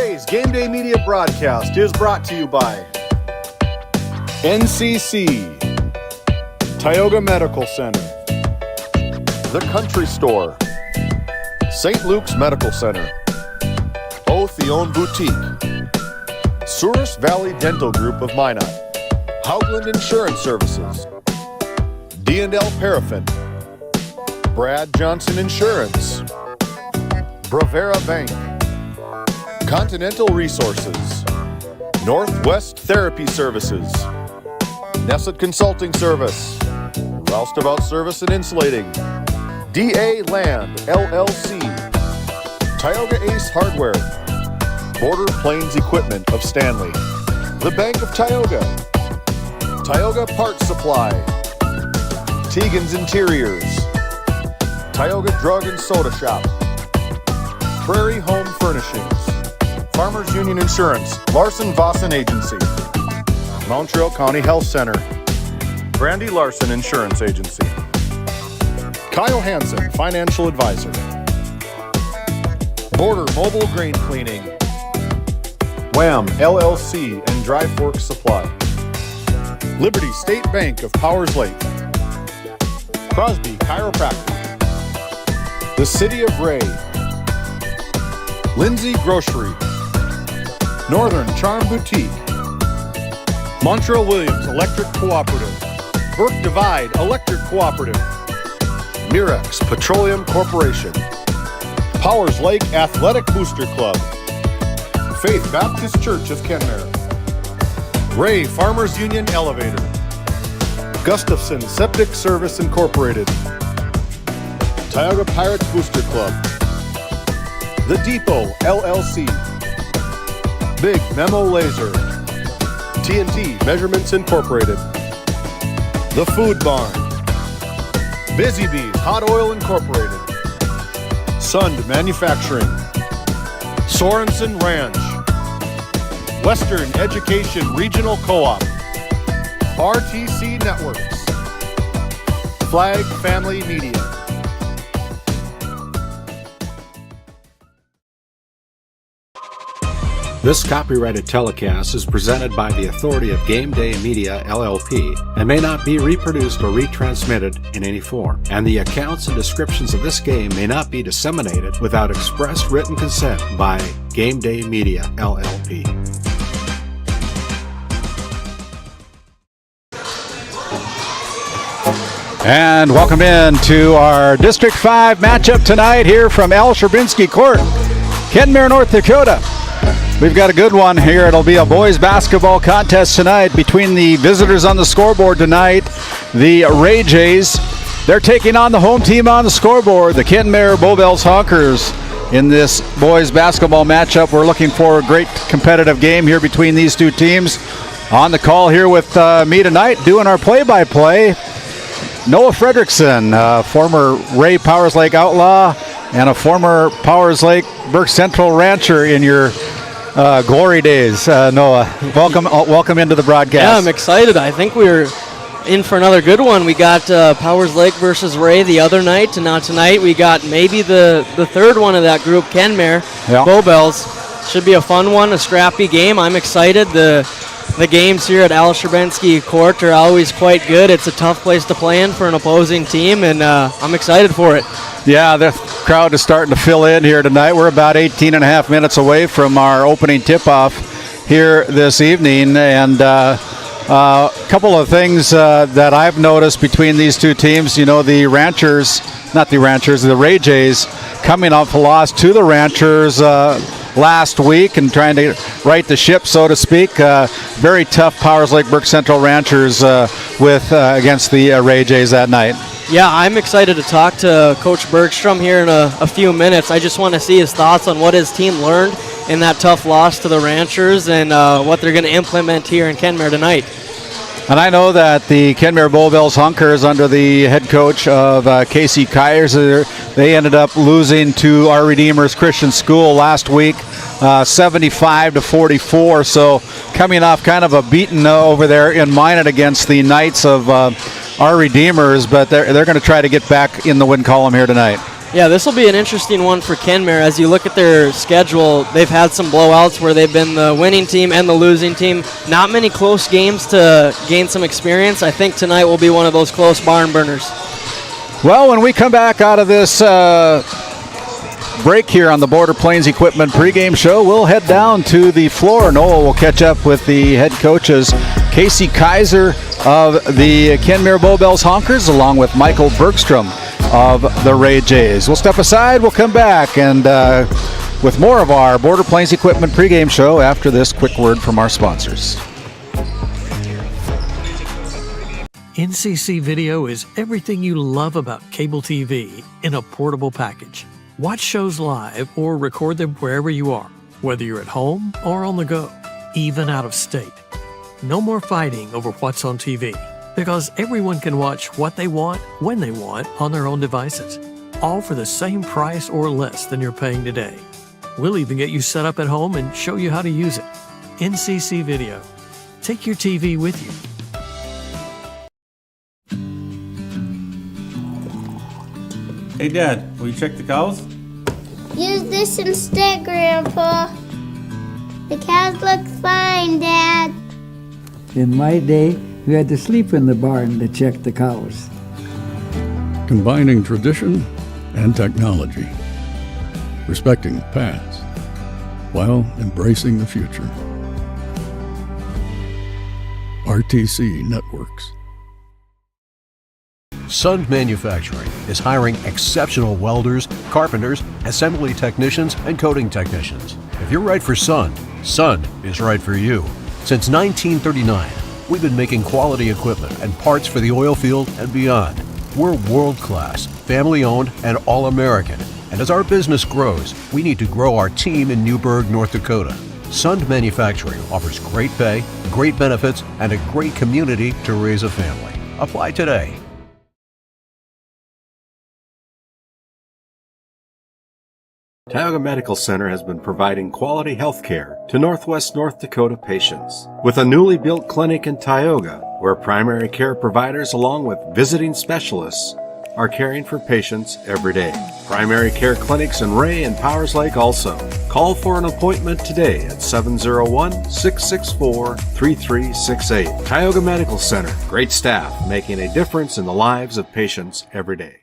Today's Game Day Media broadcast is brought to you by NCC, Tioga Medical Center, The Country Store, St. Luke's Medical Center, O'Theone Boutique, Souris Valley Dental Group of Minot, Hoagland Insurance Services, D&L Paraffin, Brad Johnson Insurance, Bravera Bank, Continental Resources, Northwest Therapy Services, Nesset Consulting Service, Roustabout Service and Insulating, DA Land, LLC, Tioga Ace Hardware, Border Plains Equipment of Stanley, The Bank of Tioga, Tioga Parts Supply, Tegan's Interiors, Tioga Drug and Soda Shop, Prairie Home Furnishings, Farmers Union Insurance, Larson Vossen Agency, Montreal County Health Center, Brandy Larson Insurance Agency, Kyle Hansen, Financial Advisor, Border Mobile Grain Cleaning, Wham LLC and Dry Fork Supply, Liberty State Bank of Powers Lake, Crosby Chiropractic, The City of Ray, Lindsay Grocery, Northern Charm Boutique, Montreal Williams Electric Cooperative, Burke Divide Electric Cooperative, Mirex Petroleum Corporation, Powers Lake Athletic Booster Club, Faith Baptist Church of Kenmare, Ray Farmers Union Elevator, Gustafson Septic Service Incorporated, Tioga Pirates Booster Club, The Depot LLC, Big Memo Laser, TNT Measurements Incorporated, The Food Barn, Busy Bees Hot Oil Incorporated, Sund Manufacturing, Sorensen Ranch, Western Education Regional Co-op, RTC Networks, Flag Family Media. This copyrighted telecast is presented by the authority of GameDay Media, LLP, and may not be reproduced or retransmitted in any form. And the accounts and descriptions of this game may not be disseminated without express written consent by GameDay Media, LLP. And welcome in to our District 5 matchup tonight here from Al Sherbinski Court, Kenmare, North Dakota. We've got a good one here. It'll be a boys basketball contest tonight between the visitors on the scoreboard tonight, the Ray Jays. They're taking on the home team on the scoreboard, the Kenmare Bowbells Honkers. In this boys basketball matchup, we're looking for a great competitive game here between these two teams. On the call here with me tonight, doing our play-by-play, Noah Fredrickson, former Ray Powers Lake Outlaw and a former Powers Lake Burke Central Rancher in your glory days. Noah, welcome into the broadcast. Yeah, I'm excited. I think we're in for another good one. We got Powers Lake versus Ray the other night, and now tonight we got maybe the third one of that group, Kenmare, Bowbells. Should be a fun one, a scrappy game. I'm excited. The games here at Al Sherbinski Court are always quite good. It's a tough place to play in for an opposing team, and I'm excited for it. Yeah, the crowd is starting to fill in here tonight. We're about 18 and a half minutes away from our opening tip-off here this evening, and a couple of things that I've noticed between these two teams. You know, the Ray Jays coming off a loss to the Ranchers last week and trying to right the ship, so to speak. Very tough Powers Lake Burke Central Ranchers against the Ray Jays that night. Yeah, I'm excited to talk to Coach Bergstrom here in a few minutes. I just want to see his thoughts on what his team learned in that tough loss to the Ranchers and what they're going to implement here in Kenmare tonight. And I know that the Kenmare Bowbells Honkers, under the head coach of Casey Kaiser, they ended up losing to Our Redeemer's Christian School last week, 75-44. So coming off kind of a beating over there in Minot against the Knights of Our Redeemers, but they're going to try to get back in the win column here tonight. Yeah, this will be an interesting one for Kenmare. As you look at their schedule, they've had some blowouts where they've been the winning team and the losing team. Not many close games to gain some experience. I think tonight will be one of those close barn burners. Well, when we come back out of this break here on the Border Plains Equipment pregame show, we'll head down to the floor. Noah will catch up with the head coaches, Casey Kaiser of the Kenmare Bowbells Honkers, along with Michael Bergstrom of the Ray Jays. We'll step aside, we'll come back, and with more of our Border Plains Equipment pregame show after this quick word from our sponsors. NCC Video is everything you love about cable TV in a portable package. Watch shows live or record them wherever you are, whether you're at home or on the go, even out of state. No more fighting over what's on TV, because everyone can watch what they want, when they want, on their own devices, all for the same price or less than you're paying today. We'll even get you set up at home and show you how to use it. NCC Video. Take your TV with you. Hey Dad, will you check the cows? Use this instead, Grandpa. The cows look fine, Dad. In my day, we had to sleep in the barn to check the cows. Combining tradition and technology, respecting the past while embracing the future. RTC Networks. Sund Manufacturing is hiring exceptional welders, carpenters, assembly technicians, and coating technicians. If you're right for Sund, Sund is right for you. Since 1939, we've been making quality equipment and parts for the oil field and beyond. We're world-class, family-owned, and all-American. And as our business grows, we need to grow our team in Newburgh, North Dakota. Sund Manufacturing offers great pay, great benefits, and a great community to raise a family. Apply today. Tioga Medical Center has been providing quality health care to Northwest North Dakota patients. With a newly built clinic in Tioga, where primary care providers along with visiting specialists are caring for patients every day. Primary care clinics in Ray and Powers Lake also. Call for an appointment today at 701-664-3368. Tioga Medical Center. Great staff making a difference in the lives of patients every day.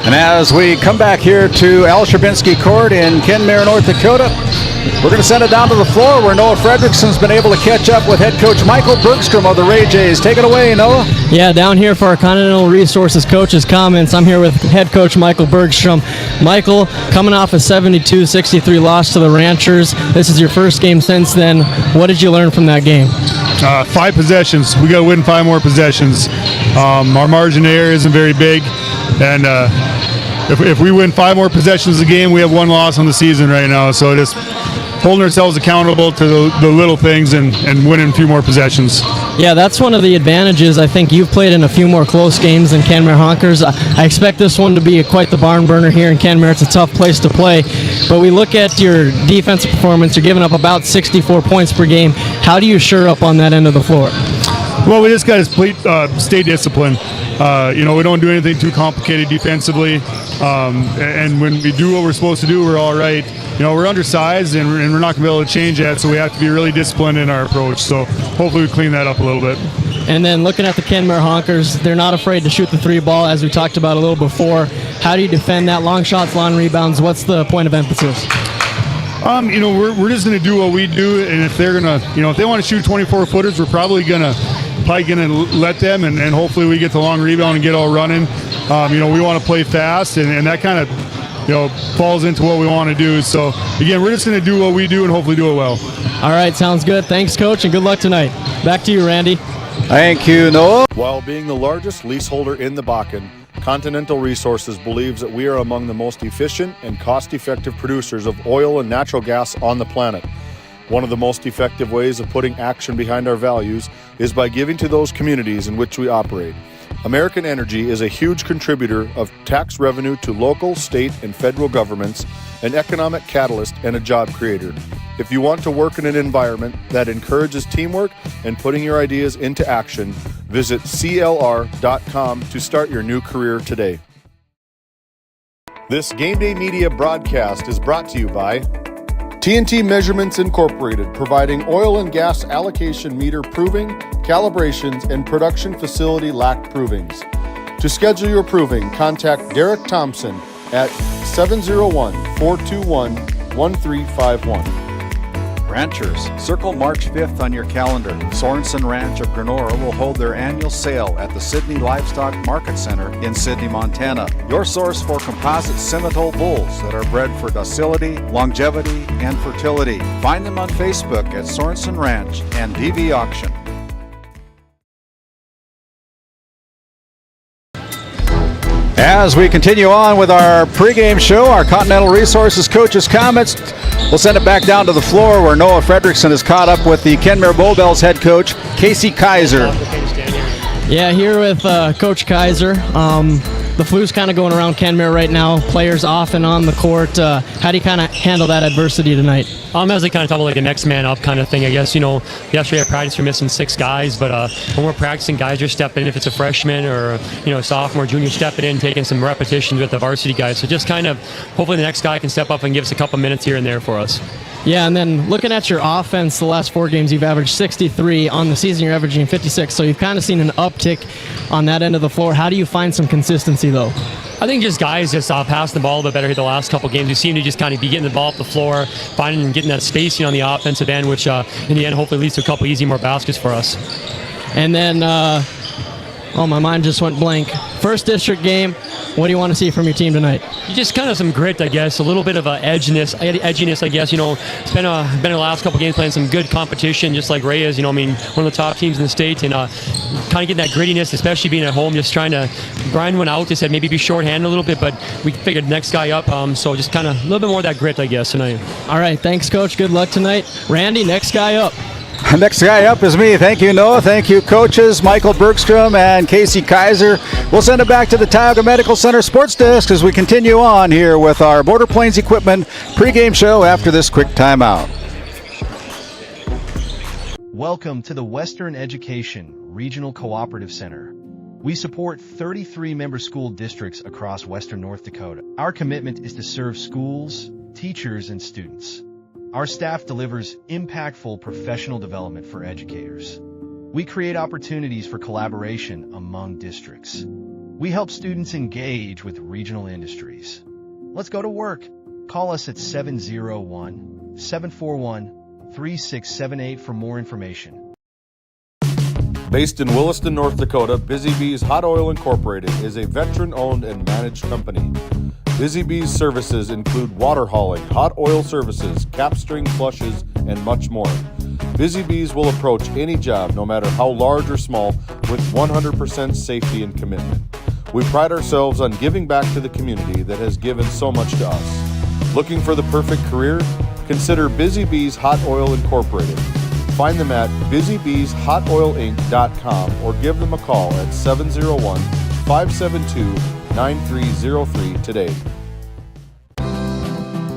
And as we come back here to Al Sherbinsky Court in Kenmare, North Dakota, we're going to send it down to the floor where Noah Fredrickson's been able to catch up with head coach Michael Bergstrom of the Ray Jays. Take it away, Noah. Yeah, down here for our Continental Resources coaches' comments, I'm here with head coach Michael Bergstrom. Michael, coming off a 72-63 loss to the Ranchers. This is your first game since then. What did you learn from that game? 5 possessions. We got to win 5 more possessions. Our margin of error isn't very big, and if we win 5 more possessions a game, we have 1 loss on the season right now. So just holding ourselves accountable to the little things and winning a few more possessions. Yeah, that's one of the advantages. I think you've played in a few more close games than Kenmare Honkers. I expect this one to be quite the barn burner here in Kenmare. It's a tough place to play. But we look at your defensive performance. You're giving up about 64 points per game. How do you shore up on that end of the floor? Well, we just got to stay disciplined. We don't do anything too complicated defensively. And when we do what we're supposed to do, we're all right. We're undersized and we're not going to be able to change that, so we have to be really disciplined in our approach. So hopefully we clean that up a little bit. And then looking at the Kenmare Honkers, they're not afraid to shoot the 3 ball, as we talked about a little before. How do you defend that? Long shots, long rebounds. What's the point of emphasis? We're just going to do what we do, and if they're going to, if they want to shoot 24-footers, we're probably going to let them, and hopefully we get the long rebound and get all running. We want to play fast, and that kind of, falls into what we want to do. So, again, we're just going to do what we do and hopefully do it well. All right, sounds good. Thanks, Coach, and good luck tonight. Back to you, Randy. Thank you, Noah. While being the largest leaseholder in the Bakken, Continental Resources believes that we are among the most efficient and cost-effective producers of oil and natural gas on the planet. One of the most effective ways of putting action behind our values is by giving to those communities in which we operate. American Energy is a huge contributor of tax revenue to local, state, and federal governments an economic catalyst, and a job creator. If you want to work in an environment that encourages teamwork and putting your ideas into action, visit CLR.com to start your new career today. This Game Day Media broadcast is brought to you by TNT Measurements Incorporated, providing oil and gas allocation meter proving, calibrations, and production facility LAC provings. To schedule your proving, contact Derek Thompson at 701-421-1351. Ranchers, circle March 5th on your calendar. Sorensen Ranch of Granora will hold their annual sale at the Sydney Livestock Market Center in Sydney, Montana. Your source for composite Simmental bulls that are bred for docility, longevity, and fertility. Find them on Facebook at Sorensen Ranch and DV Auction. As we continue on with our pregame show, our Continental Resources coaches' comments, we'll send it back down to the floor where Noah Fredrickson is caught up with the Kenmare Bowbells head coach, Casey Kaiser. Yeah, here with Coach Kaiser. The flu's kind of going around Kenmare right now. Players off and on the court. How do you kind of handle that adversity tonight? As they kind of talk about like a next man up kind of thing, I guess. Yesterday at practice we're missing 6 guys, but when we're practicing, guys are stepping in. If it's a freshman or sophomore, junior, stepping in, taking some repetitions with the varsity guys. So just kind of hopefully the next guy can step up and give us a couple minutes here and there for us. Yeah, and then looking at your offense, the last 4 games you've averaged 63. On the season you're averaging 56, so you've kind of seen an uptick on that end of the floor. How do you find some consistency though? I think just guys just passing the ball a bit better here the last couple games. We seem to just kind of be getting the ball up the floor, finding and getting that spacing on the offensive end, which in the end hopefully leads to a couple easy more baskets for us. And then, my mind just went blank. First district game, what do you want to see from your team tonight? Just kind of some grit, I guess, a little bit of edginess, I guess. It's been the last couple games playing some good competition, just like Ray is, one of the top teams in the state, and kind of getting that grittiness, especially being at home, just trying to grind one out. They said maybe be shorthanded a little bit, but we figured next guy up, so just kind of a little bit more of that grit, I guess, tonight. All right, thanks, Coach. Good luck tonight. Randy, next guy up. Next guy up is me. Thank you, Noah. Thank you, coaches Michael Bergstrom and Casey Kaiser. We'll send it back to the Tioga Medical Center sports desk as we continue on here with our Border Plains Equipment pregame show after this quick timeout. Welcome to the Western Education Regional Cooperative Center. We support 33 member school districts across Western North Dakota. Our commitment is to serve schools, teachers, and students. Our staff delivers impactful professional development for educators. We create opportunities for collaboration among districts. We help students engage with regional industries. Let's go to work. Call us at 701-741-3678 for more information. Based in Williston, North Dakota, Busy Bees Hot Oil Incorporated is a veteran-owned and managed company. Busy Bees services include water hauling, hot oil services, capstring flushes, and much more. Busy Bees will approach any job, no matter how large or small, with 100% safety and commitment. We pride ourselves on giving back to the community that has given so much to us. Looking for the perfect career? Consider Busy Bees Hot Oil Incorporated. Find them at busybeeshotoilinc.com or give them a call at 701-572-9303 today.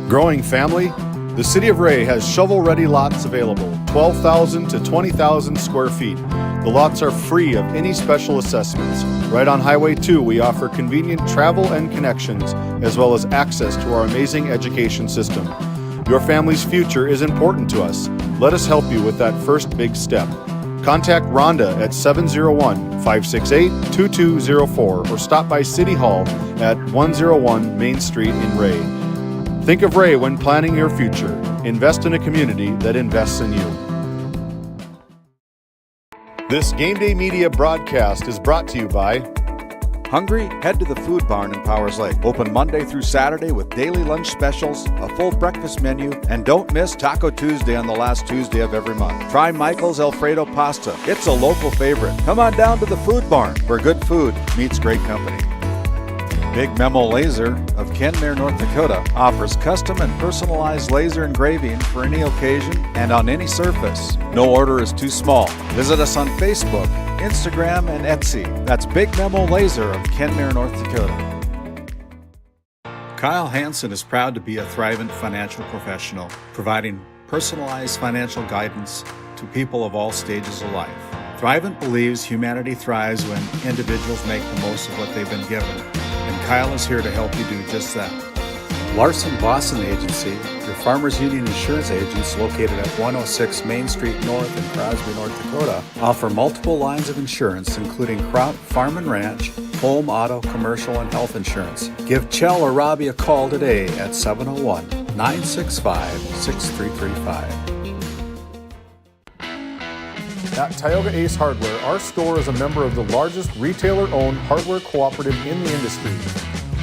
Growing family? The City of Ray has shovel-ready lots available, 12,000 to 20,000 square feet. The lots are free of any special assessments. Right on Highway 2, we offer convenient travel and connections, as well as access to our amazing education system. Your family's future is important to us. Let us help you with that first big step. Contact Rhonda at 701-568-2204 or stop by City Hall at 101 Main Street in Ray. Think of Ray when planning your future. Invest in a community that invests in you. This Game Day Media broadcast is brought to you by Hungry? Head to the Food Barn in Powers Lake. Open Monday through Saturday with daily lunch specials, a full breakfast menu, and don't miss Taco Tuesday on the last Tuesday of every month. Try Michael's Alfredo Pasta. It's a local favorite. Come on down to the Food Barn, where good food meets great company. Big Memo Laser of Kenmare, North Dakota offers custom and personalized laser engraving for any occasion and on any surface. No order is too small. Visit us on Facebook, Instagram, and Etsy. That's Big Memo Laser of Kenmare, North Dakota. Kyle Hansen is proud to be a Thrivent financial professional, providing personalized financial guidance to people of all stages of life. Thrivent believes humanity thrives when individuals make the most of what they've been given, and Kyle is here to help you do just that. Larson Boston Agency, your Farmers Union insurance agents located at 106 Main Street North in Crosby, North Dakota, offer multiple lines of insurance, including crop, farm and ranch, home, auto, commercial, and health insurance. Give Chell or Robbie a call today at 701-965-6335. At Tioga Ace Hardware, our store is a member of the largest retailer-owned hardware cooperative in the industry.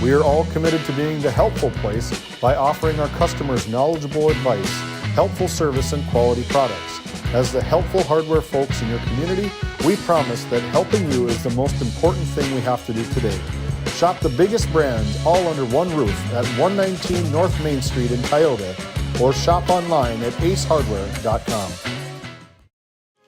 We are all committed to being the helpful place by offering our customers knowledgeable advice, helpful service, and quality products. As the helpful hardware folks in your community, we promise that helping you is the most important thing we have to do today. Shop the biggest brands all under one roof at 119 North Main Street in Tioga, or shop online at acehardware.com.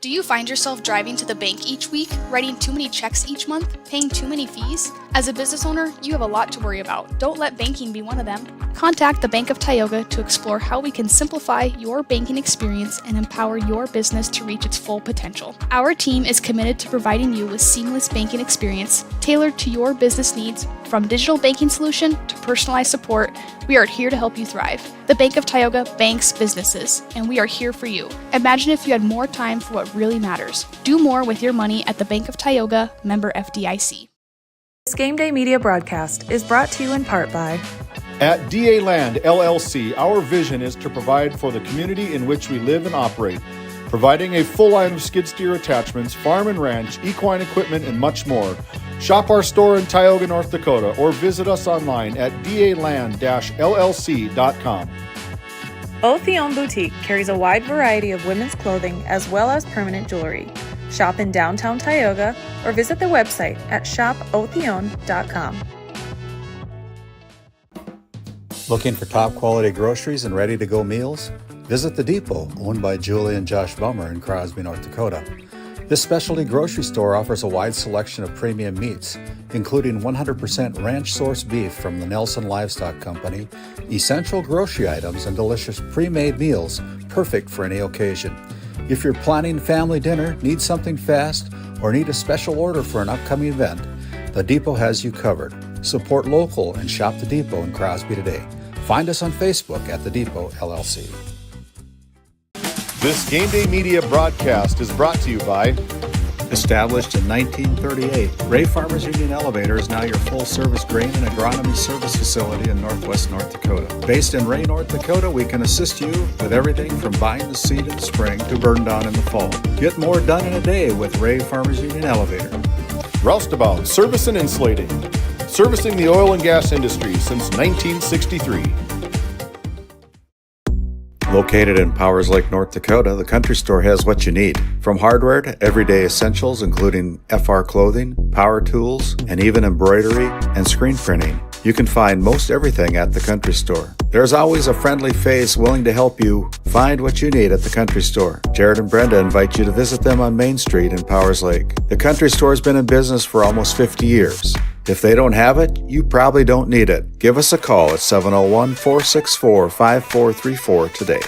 Do you find yourself driving to the bank each week, writing too many checks each month, paying too many fees? As a business owner, you have a lot to worry about. Don't let banking be one of them. Contact the Bank of Tioga to explore how we can simplify your banking experience and empower your business to reach its full potential. Our team is committed to providing you with seamless banking experience tailored to your business needs. From digital banking solution to personalized support, we are here to help you thrive. The Bank of Tioga banks businesses, and we are here for you. Imagine if you had more time for what really matters. Do more with your money at the Bank of Tioga, member FDIC. This Game Day Media broadcast is brought to you in part by At DA Land LLC, our vision is to provide for the community in which we live and operate, providing a full line of skid steer attachments, farm and ranch, equine equipment, and much more. Shop our store in Tioga, North Dakota, or visit us online at daland-llc.com. Otheon Boutique carries a wide variety of women's clothing as well as permanent jewelry. Shop in downtown Tioga or visit their website at shopotheon.com. Looking for top quality groceries and ready to go meals? Visit The Depot, owned by Julie and Josh Bummer in Crosby, North Dakota. This specialty grocery store offers a wide selection of premium meats, including 100% ranch-sourced beef from the Nelson Livestock Company, essential grocery items, and delicious pre-made meals perfect for any occasion. If you're planning family dinner, need something fast, or need a special order for an upcoming event, The Depot has you covered. Support local and shop The Depot in Crosby today. Find us on Facebook at The Depot LLC. This Game Day Media broadcast is brought to you by Established in 1938, Ray Farmers Union Elevator is now your full-service grain and agronomy service facility in northwest North Dakota. Based in Ray, North Dakota, we can assist you with everything from buying the seed in the spring to burn down in the fall. Get more done in a day with Ray Farmers Union Elevator. Roustabout Service and Insulating, servicing the oil and gas industry since 1963. Located in Powers Lake, North Dakota, the Country Store has what you need. From hardware to everyday essentials, including FR clothing, power tools, and even embroidery and screen printing. You can find most everything at the Country Store. There's always a friendly face willing to help you find what you need at the Country Store. Jared and Brenda invite you to visit them on Main Street in Powers Lake. The Country Store has been in business for almost 50 years. If they don't have it, you probably don't need it. Give us a call at 701-464-5434 today.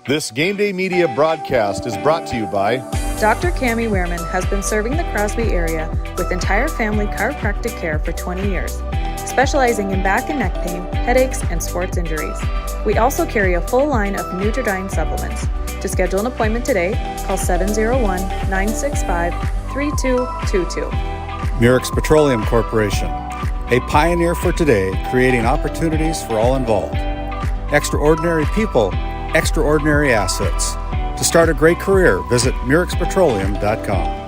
This Game Day Media broadcast is brought to you by Dr. Cammie Wehrman has been serving the Crosby area with entire family chiropractic care for 20 years, specializing in back and neck pain, headaches, and sports injuries. We also carry a full line of Nutridyne supplements. To schedule an appointment today, call 701-965-3222. Murex Petroleum Corporation, a pioneer for today, creating opportunities for all involved. Extraordinary people, extraordinary assets. To start a great career, visit murexpetroleum.com.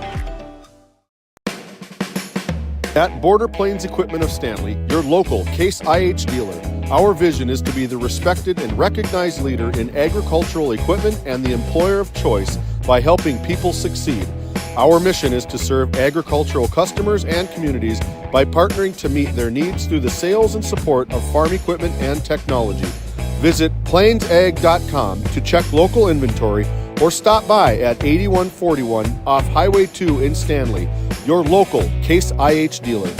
At Border Plains Equipment of Stanley, your local Case IH dealer, our vision is to be the respected and recognized leader in agricultural equipment and the employer of choice by helping people succeed. Our mission is to serve agricultural customers and communities by partnering to meet their needs through the sales and support of farm equipment and technology. Visit plainsag.com to check local inventory or stop by at 8141 off Highway 2 in Stanley, your local Case IH dealer.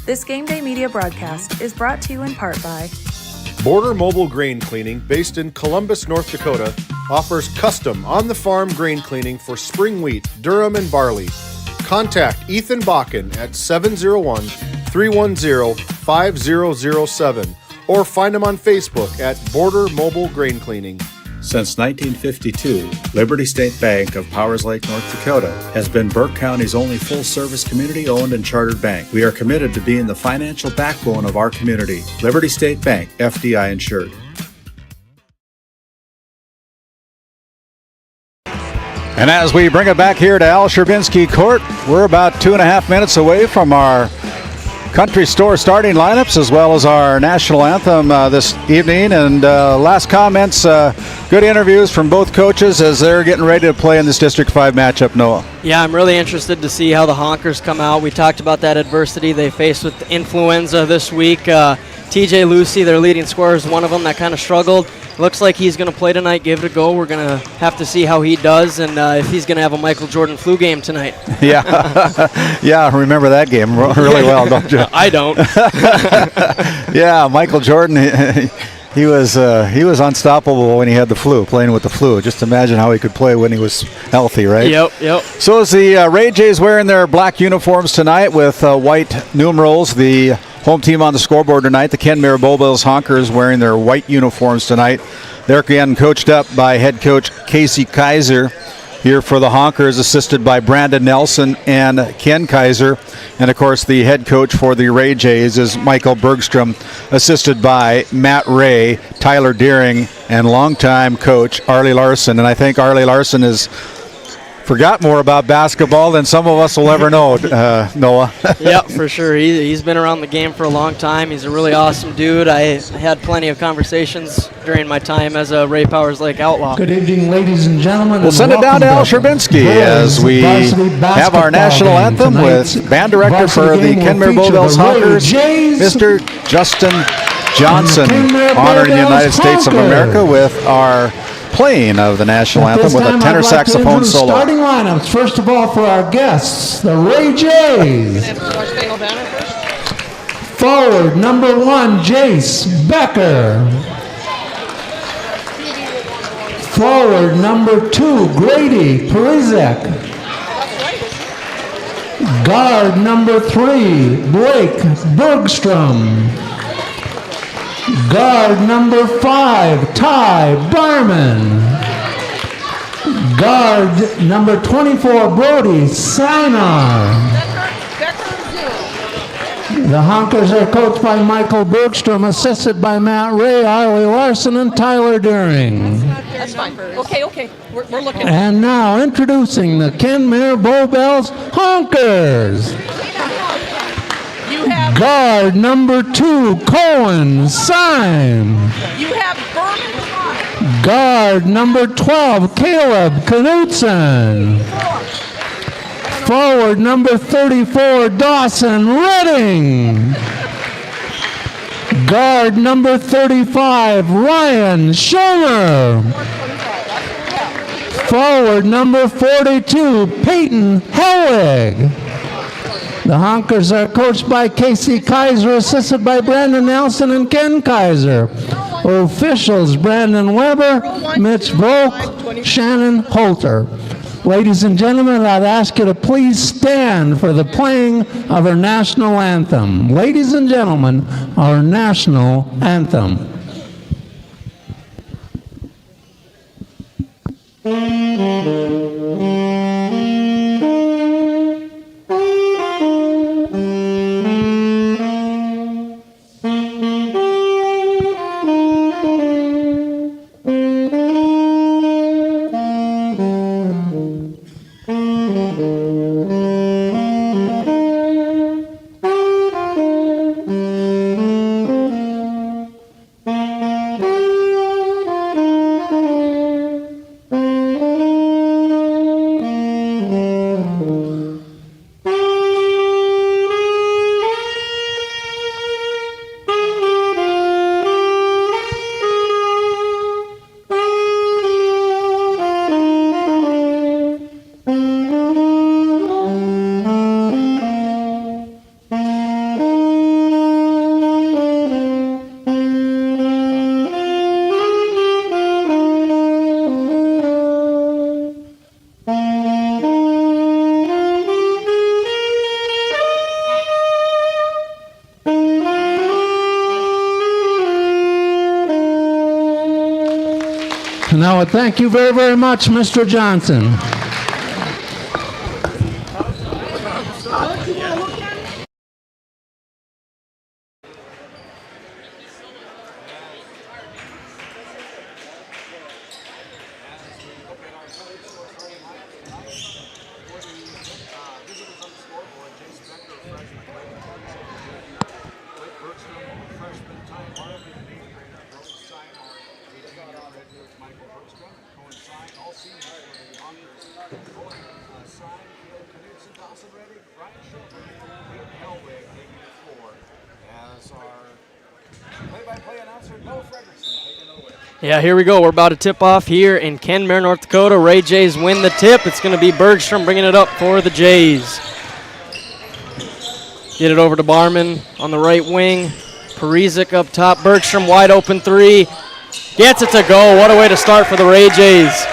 This Game Day media broadcast is brought to you in part by Border Mobile Grain Cleaning, based in Columbus, North Dakota, offers custom on-the-farm grain cleaning for spring wheat, durum, and barley. Contact Ethan Bakken at 701-310-5007 or find him on Facebook at Border Mobile Grain Cleaning. Since 1952, Liberty State Bank of Powers Lake, North Dakota has been Burke County's only full-service community-owned and chartered bank. We are committed to being the financial backbone of our community. Liberty State Bank, FDI insured. And as we bring it back here to Al Sherbinski Court, we're about 2.5 minutes away from our Country Store starting lineups as well as our national anthem this evening. And last comments, good interviews from both coaches as they're getting ready to play in this District 5 matchup, Noah. Yeah, I'm really interested to see how the Honkers come out. We talked about that adversity they faced with influenza this week. TJ Lucy, their leading scorer, is one of them that kind of struggled. Looks like he's going to play tonight, give it a go. We're going to have to see how he does and if he's going to have a Michael Jordan flu game tonight. Yeah, yeah, I remember that game really well, don't you? I don't. Yeah, Michael Jordan, he was unstoppable when he had the flu, playing with the flu. Just imagine how he could play when he was healthy, right? Yep. So is the Ray Jays wearing their black uniforms tonight with white numerals. The home team on the scoreboard tonight, the Kenmare Bowbells Honkers, wearing their white uniforms tonight. They're again coached up by head coach Casey Kaiser here for the Honkers, assisted by Brandon Nelson and Ken Kaiser. And, of course, the head coach for the Ray Jays is Michael Bergstrom, assisted by Matt Ray, Tyler Deering, and longtime coach Arlie Larson. And I think Arlie Larson has forgot more about basketball than some of us will ever know, Noah. Yep, for sure. He's been around the game for a long time. He's a really awesome dude. I had plenty of conversations during my time as a Ray Powers Lake Outlaw. Good evening, ladies and gentlemen. We'll send it down to Al Sherbinski as we have our national anthem with band director for the Kenmare Bowbells Honkers, Mr. Justin Johnson, honoring the United States of America with our playing of the national anthem with a tenor saxophone solo. Starting lineups, first of all, for our guests, the Ray Jays. Forward, number 1, Jace Becker. Forward, number 2, Grady Perizek. Guard, number 3, Blake Bergstrom. Guard number 5, Ty Barman. Guard number 24, Brody Sinar. The Honkers are coached by Michael Bergstrom, assisted by Matt Ray, Arlie Larson, and Tyler Deering. That's fine. Okay. We're looking. And now introducing the Kenmare Bowbells Honkers. Guard number 2, Cohen Syme. You have Berman. Guard number 12, Caleb Knutson. Forward number 34, Dawson Redding. Guard number 35, Ryan Schomer. Forward number 42, Peyton Helwig. The Honkers are coached by Casey Kaiser, assisted by Brandon Nelson and Ken Kaiser. Officials, Brandon Weber, Mitch Volk, Shannon Holter. Ladies and gentlemen, I'd ask you to please stand for the playing of our national anthem. Ladies and gentlemen, our national anthem. Now, thank you very, very much, Mr. Johnson. Yeah, here we go. We're about to tip off here in Kenmare, North Dakota. Ray Jays win the tip. It's going to be Bergstrom bringing it up for the Jays. Get it over to Barman on the right wing. Parizic up top. Bergstrom wide open three. Gets it to go. What a way to start for the Ray Jays.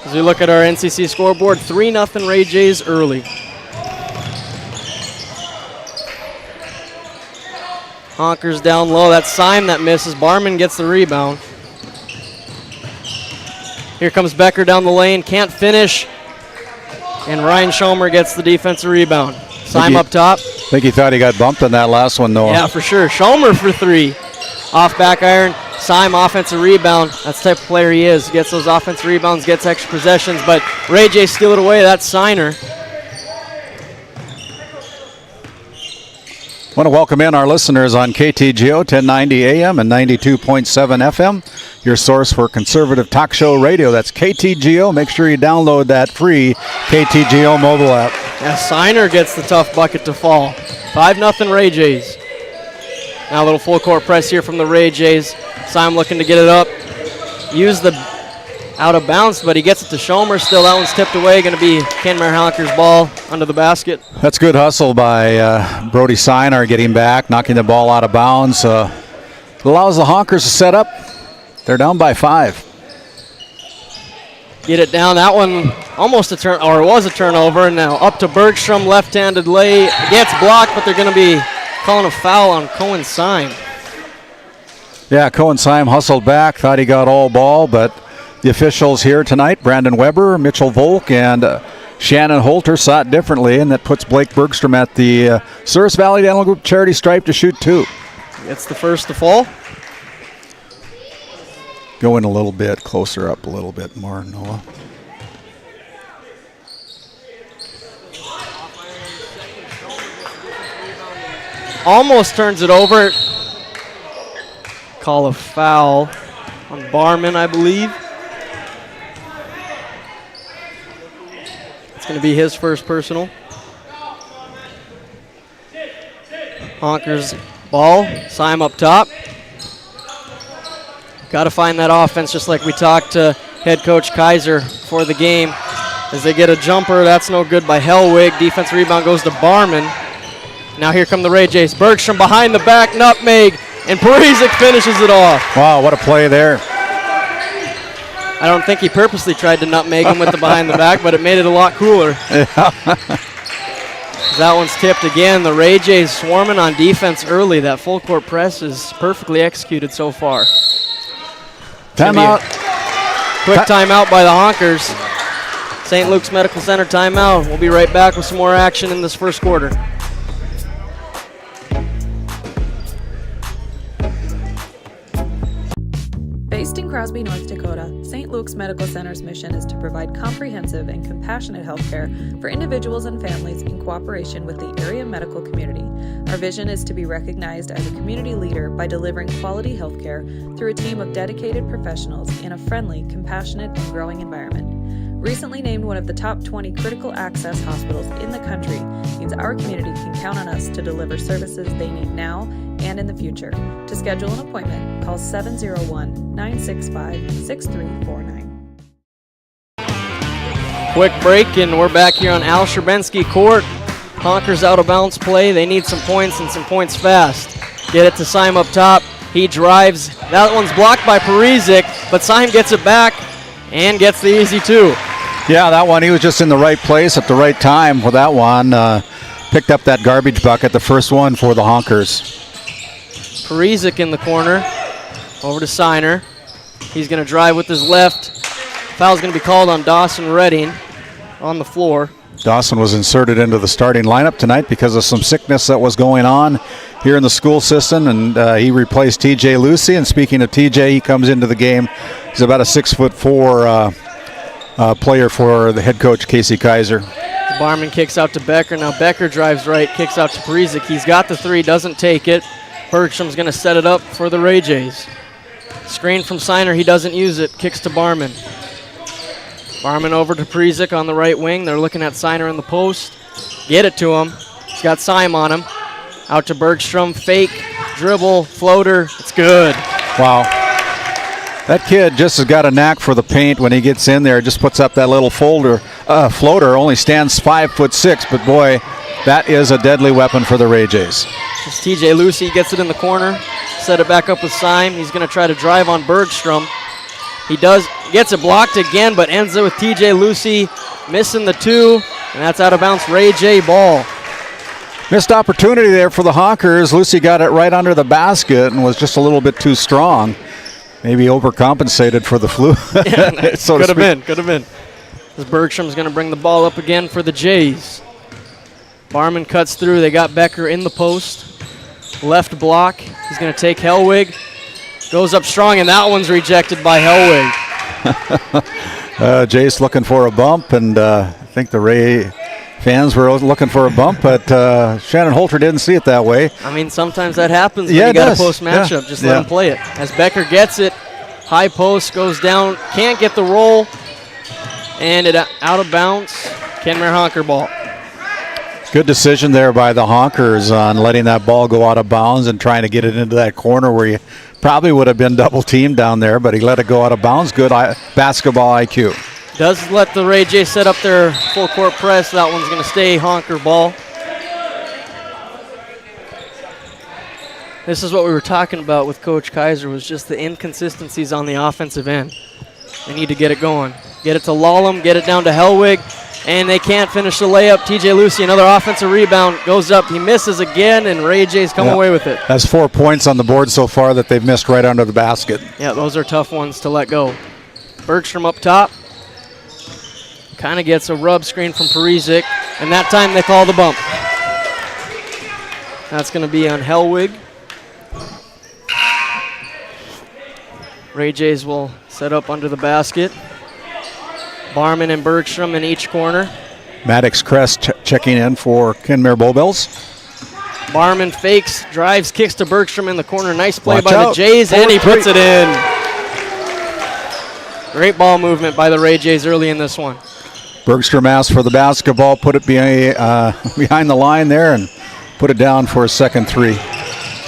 As we look at our NCC scoreboard, 3-0 Ray Jays early. Honkers down low. That's Syme that misses. Barman gets the rebound. Here comes Becker down the lane. Can't finish. And Ryan Schomer gets the defensive rebound. Syme up top. I think he thought he got bumped on that last one, Noah. Yeah, for sure. Schomer for three. Off back iron. Syme offensive rebound. That's the type of player he is. Gets those offensive rebounds, gets extra possessions. But Ray J steal it away. That's Signer. I want to welcome in our listeners on KTGO 1090 AM and 92.7 FM, your source for conservative talk show radio. That's KTGO. Make sure you download that free KTGO mobile app. Yeah, Signer gets the tough bucket to fall. 5-0 Ray Jays. Now a little full court press here from the Ray Jays. Syme looking to get it up. Use the out of bounds, but he gets it to Schomer still. That one's tipped away. Going to be Kenmare Honkers ball under the basket. That's good hustle by Brody Signer getting back, knocking the ball out of bounds. Allows the Honkers to set up. They're down by 5. Get it down. That one almost a turn, or it was a turnover. And now up to Bergstrom, left-handed lay. Gets blocked, but they're going to be calling a foul on Cohen Syme. Yeah, Cohen Syme hustled back, thought he got all ball, but the officials here tonight, Brandon Weber, Mitchell Volk, and Shannon Holter saw it differently, and that puts Blake Bergstrom at the Service Valley Dental Group charity stripe to shoot 2. It's the first to fall. Go in a little bit, closer up a little bit more, Noah. Almost turns it over. Call a foul on Barman, I believe. It's going to be his first personal. Honkers ball. Syme up top. Got to find that offense, just like we talked to head coach Kaiser for the game. As they get a jumper, that's no good by Hellwig. Defense rebound goes to Barman. Now here come the Ray Jays. Bergstrom behind the back, nutmeg, and Parizic finishes it off. Wow, what a play there. I don't think he purposely tried to nutmeg him with the behind the back, but it made it a lot cooler. Yeah. That one's tipped again. The Ray Jays swarming on defense early. That full court press is perfectly executed so far. Timeout. Quick timeout by the Honkers. St. Luke's Medical Center timeout. We'll be right back with some more action in this first quarter. Based in Crosby, North Dakota, St. Luke's Medical Center's mission is to provide comprehensive and compassionate health care for individuals and families in cooperation with the area medical community. Our vision is to be recognized as a community leader by delivering quality health care through a team of dedicated professionals in a friendly, compassionate, and growing environment. Recently named one of the top 20 critical access hospitals in the country means our community can count on us to deliver services they need now and in the future. To schedule an appointment, call 701-965-6349. Quick break, and we're back here on Al Sherbensky Court. Honkers out of bounds play. They need some points and some points fast. Get it to Syme up top. He drives. That one's blocked by Parizic, but Syme gets it back and gets the easy 2. Yeah, that one, he was just in the right place at the right time for that one. Picked up that garbage bucket, the first one for the Honkers. Parizic in the corner. Over to Signer. He's going to drive with his left. Foul's going to be called on Dawson Redding on the floor. Dawson was inserted into the starting lineup tonight because of some sickness that was going on here in the school system, and he replaced TJ Lucy. And speaking of TJ, he comes into the game. He's about a 6'4" player for the head coach, Casey Kaiser. Barman kicks out to Becker. Now Becker drives right, kicks out to Parizek. He's got the three, doesn't take it. Bergstrom's going to set it up for the Ray Jays. Screen from Signer, he doesn't use it. Kicks to Barman. Barman over to Parizek on the right wing. They're looking at Signer in the post. Get it to him. He's got Syme on him. Out to Bergstrom. Fake, dribble, floater. It's good. Wow. That kid just has got a knack for the paint. When he gets in there, just puts up that little floater. Only stands 5'6", but boy, that is a deadly weapon for the Ray Jays. It's TJ Lucy gets it in the corner. Set it back up with Syme. He's going to try to drive on Bergstrom. He does, gets it blocked again, but ends it with TJ Lucy missing the two, and that's out of bounds. Ray J ball. Missed opportunity there for the Honkers. Lucy got it right under the basket and was just a little bit too strong. Maybe overcompensated for the flu. So could have been. As Bergstrom's going to bring the ball up again for the Jays. Barman cuts through. They got Becker in the post. Left block. He's going to take Hellwig. Goes up strong, and that one's rejected by Hellwig. Jace looking for a bump, and I think the Ray fans were looking for a bump, but Shannon Holter didn't see it that way. I mean, sometimes that happens when you got a post matchup. Just let him play it. As Becker gets it, high post goes down, can't get the roll, and it out of bounds. Kenmare Honker ball. Good decision there by the Honkers on letting that ball go out of bounds and trying to get it into that corner where you probably would have been double teamed down there, but he let it go out of bounds. Good basketball IQ. Does let the Ray J set up their full court press. That one's going to stay Honker ball. This is what we were talking about with Coach Kaiser, was just the inconsistencies on the offensive end. They need to get it going. Get it to Lawlem, get it down to Hellwig, and they can't finish the layup. TJ Lucy, another offensive rebound, goes up. He misses again, and Ray J's come away with it. That's 4 points on the board so far that they've missed right under the basket. Yeah, those are tough ones to let go. Bergstrom up top. Kind of gets a rub screen from Parizek, and that time they call the bump. That's going to be on Hellwig. Ray Jays will set up under the basket. Barman and Bergstrom in each corner. Maddox Crest checking in for Kenmare Bowbells. Barman fakes, drives, kicks to Bergstrom in the corner. Nice play by out. the Jays, and he puts it in. Great ball movement by the Ray Jays early in this one. Bergstrom asked for the basketball, put it behind the line there, and put it down for a second three.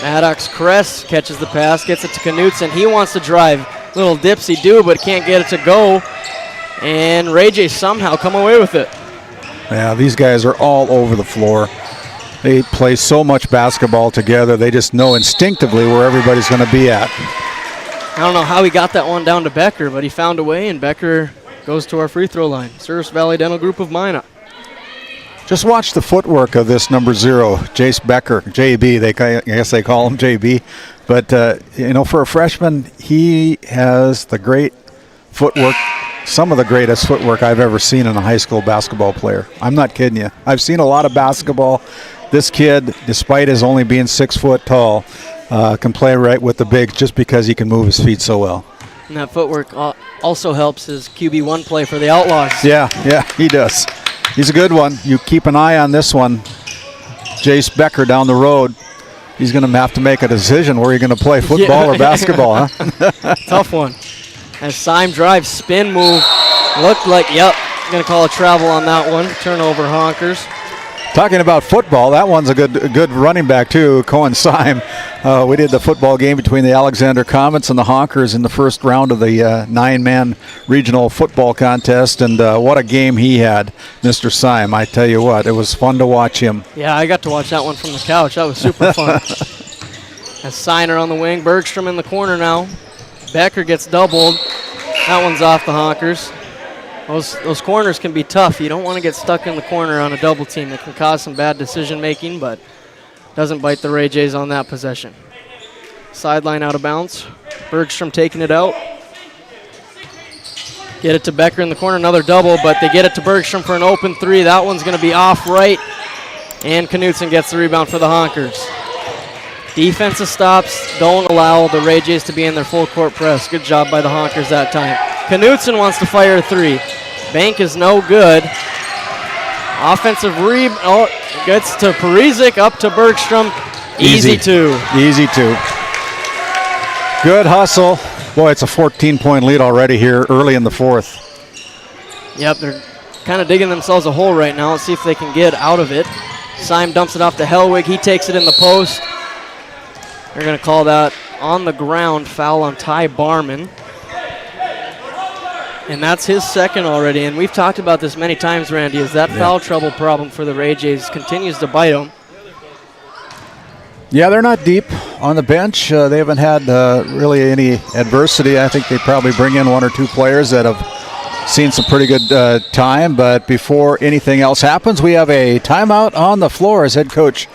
Maddox Crest catches the pass, gets it to Knutson. He wants to drive. Little dipsy-do, but can't get it to go. And Ray J somehow come away with it. Yeah, these guys are all over the floor. They play so much basketball together. They just know instinctively where everybody's going to be at. I don't know how he got that one down to Becker, but he found a way, and Becker goes to our free throw line. Service Valley Dental Group of Minot. Just watch the footwork of this number 0, Jace Becker, JB. I guess they call him JB. But, for a freshman, he has the great footwork, some of the greatest footwork I've ever seen in a high school basketball player. I'm not kidding you. I've seen a lot of basketball. This kid, despite his only being 6 foot tall, can play right with the bigs just because he can move his feet so well. And that footwork also helps his QB1 play for the Outlaws. Yeah, he does. He's a good one. You keep an eye on this one. Jace Becker down the road. He's going to have to make a decision where you're going to play football or basketball, huh? Tough one. As Syme drives, spin move. Looked like, going to call a travel on that one. Turnover, Honkers. Talking about football, that one's a good running back too, Cohen Syme. We did the football game between the Alexander Comets and the Honkers in the first round of the 9-man regional football contest, and what a game he had, Mr. Syme. I tell you what, it was fun to watch him. Yeah, I got to watch that one from the couch. That was super fun. As Signer on the wing, Bergstrom in the corner now. Becker gets doubled. That one's off the Honkers. Those corners can be tough. You don't want to get stuck in the corner on a double team. It can cause some bad decision making, but doesn't bite the Ray Jays on that possession. Sideline out of bounds. Bergstrom taking it out. Get it to Becker in the corner, another double, but they get it to Bergstrom for an open three. That one's going to be off right, and Knutson gets the rebound for the Honkers. Defensive stops don't allow the Ray Jays to be in their full court press. Good job by the Honkers that time. Knutson wants to fire a three. Bank is no good. Offensive rebound. Oh, gets to Parizic, up to Bergstrom. Easy two. Easy two. Good hustle. Boy, it's a 14-point lead already here early in the fourth. Yep, they're kind of digging themselves a hole right now. Let's see if they can get out of it. Syme dumps it off to Hellwig. He takes it in the post. They're going to call that on the ground foul on Ty Barman. And that's his second already. And we've talked about this many times, Randy, as that foul trouble problem for the Ray Jays continues to bite them. Yeah, they're not deep on the bench. They haven't had really any adversity. I think they probably bring in one or two players that have seen some pretty good time. But before anything else happens, we have a timeout on the floor as head coach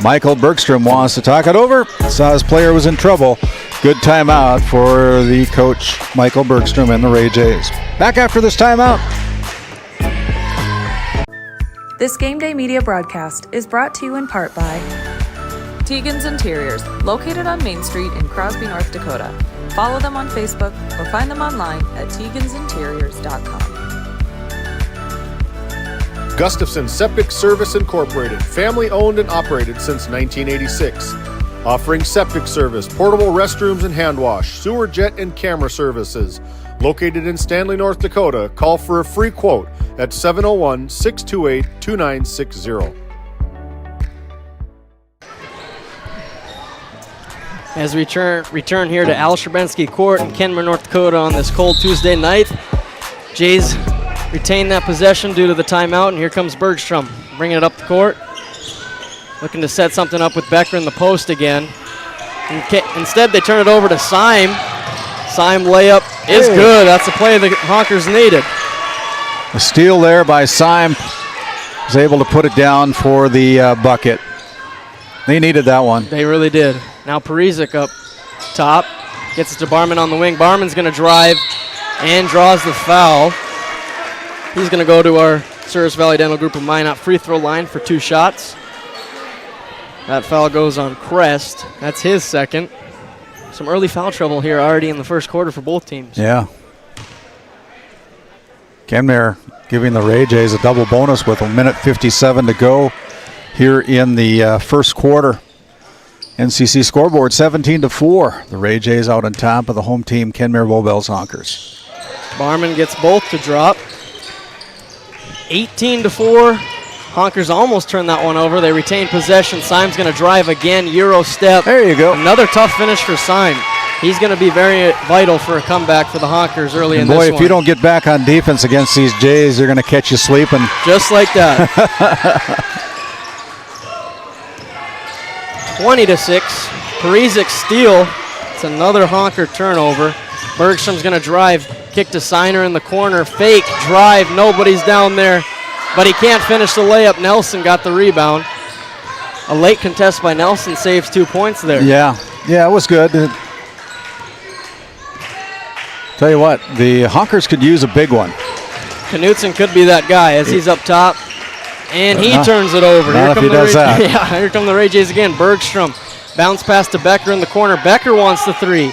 Michael Bergstrom wants to talk it over. Saw his player was in trouble. Good timeout for the coach Michael Bergstrom and the Ray Jays. Back after this timeout. This Game Day media broadcast is brought to you in part by Tegan's Interiors, located on Main Street in Crosby, North Dakota. Follow them on Facebook or find them online at tegansinteriors.com. Gustafson Septic Service Incorporated, family owned and operated since 1986. Offering septic service, portable restrooms and hand wash, sewer jet and camera services. Located in Stanley, North Dakota, call for a free quote at 701-628-2960. As we return here to Al Sherbinsky Court in Kenmare, North Dakota on this cold Tuesday night. Jays retain that possession due to the timeout, and here comes Bergstrom bringing it up the court. Looking to set something up with Becker in the post again. Instead, they turn it over to Syme. Syme layup is good. That's the play the Honkers needed. A steal there by Syme. Was able to put it down for the bucket. They needed that one. They really did. Now Parizic up top. Gets it to Barman on the wing. Barman's going to drive and draws the foul. He's going to go to our Service Valley Dental Group of Minot free throw line for 2 shots. That foul goes on Crest. That's his second. Some early foul trouble here already in the first quarter for both teams. Yeah. Kenmare giving the Ray Jays a double bonus with 1:57 to go here in the first quarter. NCC scoreboard 17-4. The Ray Jays out on top of the home team, Kenmare Bowbells Honkers. Barman gets both to drop. 18-4. Honkers almost turned that one over. They retain possession. Syme's going to drive again. Euro step. There you go. Another tough finish for Syme. He's going to be very vital for a comeback for the Honkers early in this one. Boy, if you don't get back on defense against these Jays, they're going to catch you sleeping. Just like that. 20-6. Parizic steal. It's another Honker turnover. Bergstrom's going to drive. Kick to Signer in the corner. Fake drive. Nobody's down there. But he can't finish the layup. Nelson got the rebound. A late contest by Nelson saves 2 points there. Yeah, it was good. Tell you what, the Honkers could use a big one. Knutson could be that guy as he's up top. And he turns it over. Not if he does that. Yeah, here come the Ray Jays again. Bergstrom. Bounce pass to Becker in the corner. Becker wants the three.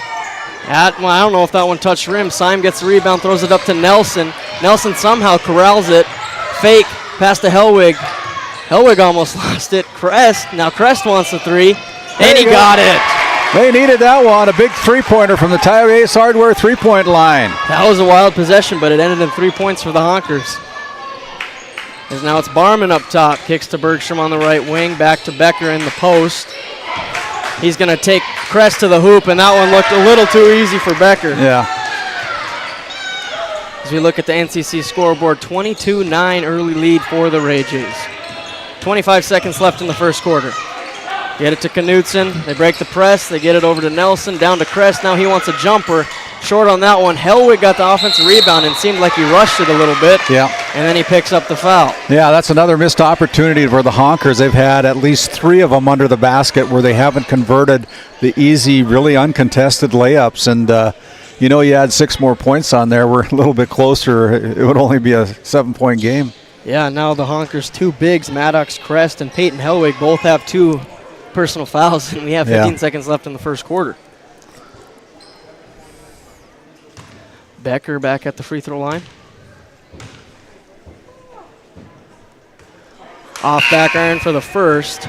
I don't know if that one touched rim. Syme gets the rebound, throws it up to Nelson. Nelson somehow corrals it. Fake, pass to Hellwig. Hellwig almost lost it. Crest wants the three, and he got it. They needed that one. A big three-pointer from the Tire Ace Hardware three-point line. That was a wild possession, but it ended in 3 points for the Honkers. As now it's Barman up top. Kicks to Bergstrom on the right wing. Back to Becker in the post. He's going to take Crest to the hoop, and that one looked a little too easy for Becker. Yeah. As we look at the NCC scoreboard, 22-9 early lead for the Ray Jays. 25 seconds left in the first quarter. Get it to Knutson. They break the press. They get it over to Nelson. Down to Kress. Now he wants a jumper. Short on that one. Hellwig got the offensive rebound and seemed like he rushed it a little bit. Yeah. And then he picks up the foul. Yeah, that's another missed opportunity for the Honkers. They've had at least 3 of them under the basket where they haven't converted the easy, really uncontested layups. And, you had 6 more points on there. We're a little bit closer. It would only be a 7-point game. Yeah, now the Honkers' 2 bigs, Maddox Crest and Peyton Hellwig, both have 2 personal fouls, and we have 15 seconds left in the first quarter. Becker back at the free throw line. Off back iron for the first.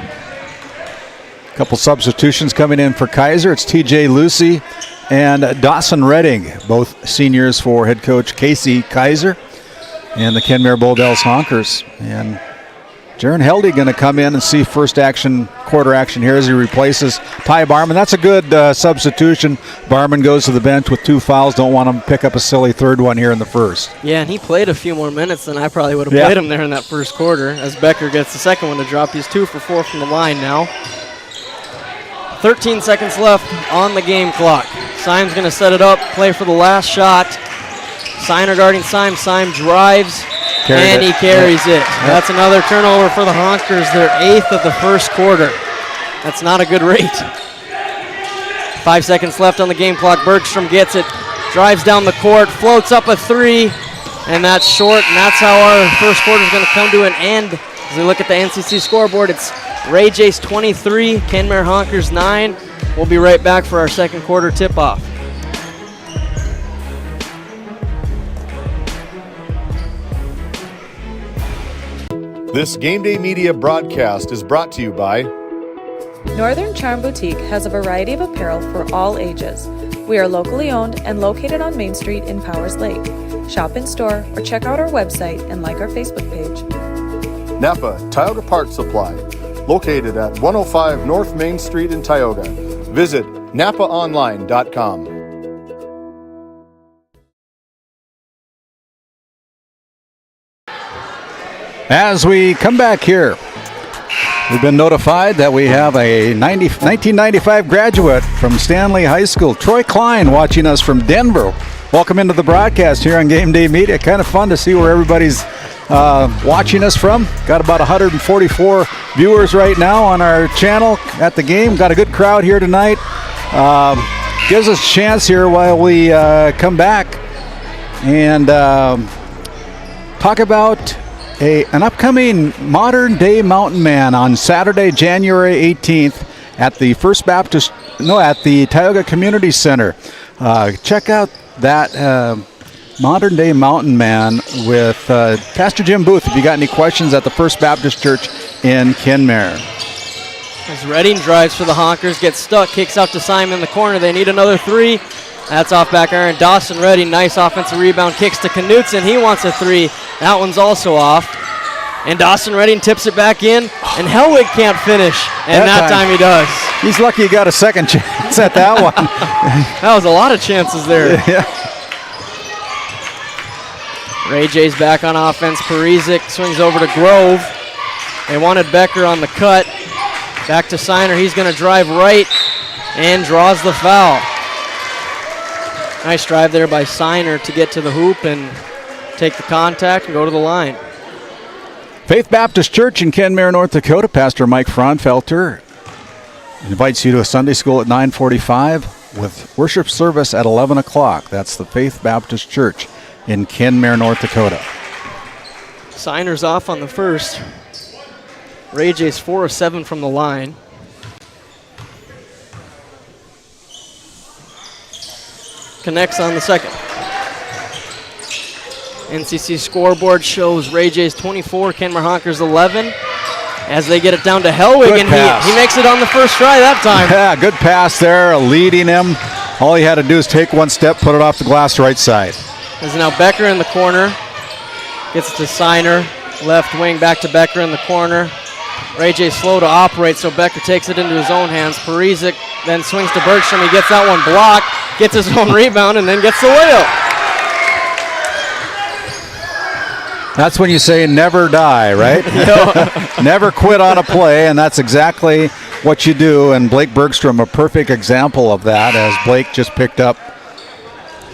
Couple substitutions coming in for Kaiser. It's TJ Lucy and Dawson Redding, both seniors for head coach Casey Kaiser and the Kenmare Bowbells Honkers. And Jaron Heldy going to come in and see first quarter action here as he replaces Ty Barman. That's a good substitution. Barman goes to the bench with 2 fouls. Don't want him to pick up a silly third one here in the first. Yeah, and he played a few more minutes than I probably would have played him there in that first quarter as Becker gets the second one to drop. He's 2 for 4 from the line now. 13 seconds left on the game clock. Syme's going to set it up, play for the last shot. Siner guarding Syme. Syme drives. And he carries it. That's another turnover for the Honkers, their 8th of the first quarter. That's not a good rate. 5 seconds left on the game clock. Bergstrom gets it, drives down the court, floats up a 3, and that's short, and that's how our first quarter is going to come to an end. As we look at the NCC scoreboard, it's Ray Jace 23, Kenmare Honkers 9. We'll be right back for our second quarter tip-off. This Game Day Media broadcast is brought to you by Northern Charm Boutique has a variety of apparel for all ages. We are locally owned and located on Main Street in Powers Lake. Shop in store or check out our website and like our Facebook page. Napa Tioga Parts Supply, located at 105 North Main Street in Tioga. Visit napaonline.com. As we come back here, we've been notified that we have a 1995 graduate from Stanley High School, Troy Klein, watching us from Denver. Welcome into the broadcast here on Game Day Media. Kind of fun to see where everybody's watching us from. Got about 144 viewers right now on our channel at the game. Got a good crowd here tonight. Gives us a chance here while we come back and talk about an upcoming modern day mountain man on Saturday, January 18th at the at the Tioga Community Center. Check out that modern day mountain man with Pastor Jim Booth if you got any questions at the First Baptist Church in Kenmare. As Redding drives for the Honkers, gets stuck, kicks out to Simon in the corner. They need another 3. That's off back iron. Dawson Redding, nice offensive rebound, kicks to Knutson. He wants a 3. That one's also off. And Dawson Redding tips it back in, and Hellwig can't finish. And that time he does. He's lucky he got a second chance at that one. That was a lot of chances there. Yeah. Ray J's back on offense. Parizic swings over to Grove. They wanted Becker on the cut. Back to Siner. He's going to drive right and draws the foul. Nice drive there by Siner to get to the hoop and take the contact and go to the line. Faith Baptist Church in Kenmare, North Dakota. Pastor Mike Fraunfelter invites you to a Sunday school at 9:45 with worship service at 11 o'clock. That's the Faith Baptist Church in Kenmare, North Dakota. Siner's off on the first. Ray J's 4 of 7 from the line. Connects on the second. NCC scoreboard shows Ray J's 24, Kenmare Honkers 11. As they get it down to Hellwig, and he makes it on the first try that time. Yeah, good pass there, leading him. All he had to do is take one step, put it off the glass right side. There's now Becker in the corner. Gets it to Siner. Left wing back to Becker in the corner. Ray J slow to operate, so Becker takes it into his own hands. Parizic then swings to Bergstrom. He gets that one blocked, gets his own rebound, and then gets the layup. That's when you say never die, right? Never quit on a play, and that's exactly what you do, and Blake Bergstrom, a perfect example of that, as Blake just picked up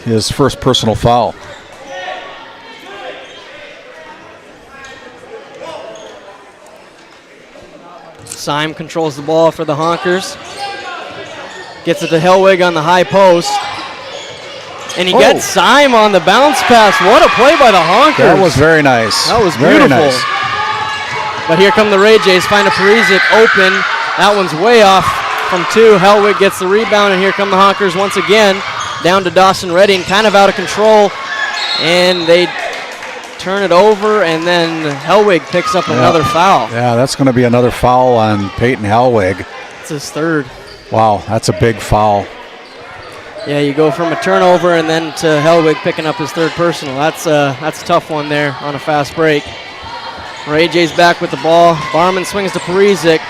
his first personal foul. Syme controls the ball for the Honkers. Gets it to Hellwig on the high post. And he gets Syme on the bounce pass. What a play by the Honkers. That was very nice. That was very beautiful. nice. But here come the Ray Jays. Find a Parisic open. That one's way off from 2. Hellwig gets the rebound, and here come the Honkers once again. Down to Dawson Redding, kind of out of control. And they turn it over, and then Hellwig picks up another foul. Yeah, that's going to be another foul on Peyton Hellwig. It's his third. Wow, that's a big foul. Yeah, you go from a turnover and then to Hellwig picking up his third personal. That's a tough one there on a fast break. Ray J's back with the ball. Barman swings to Parisic.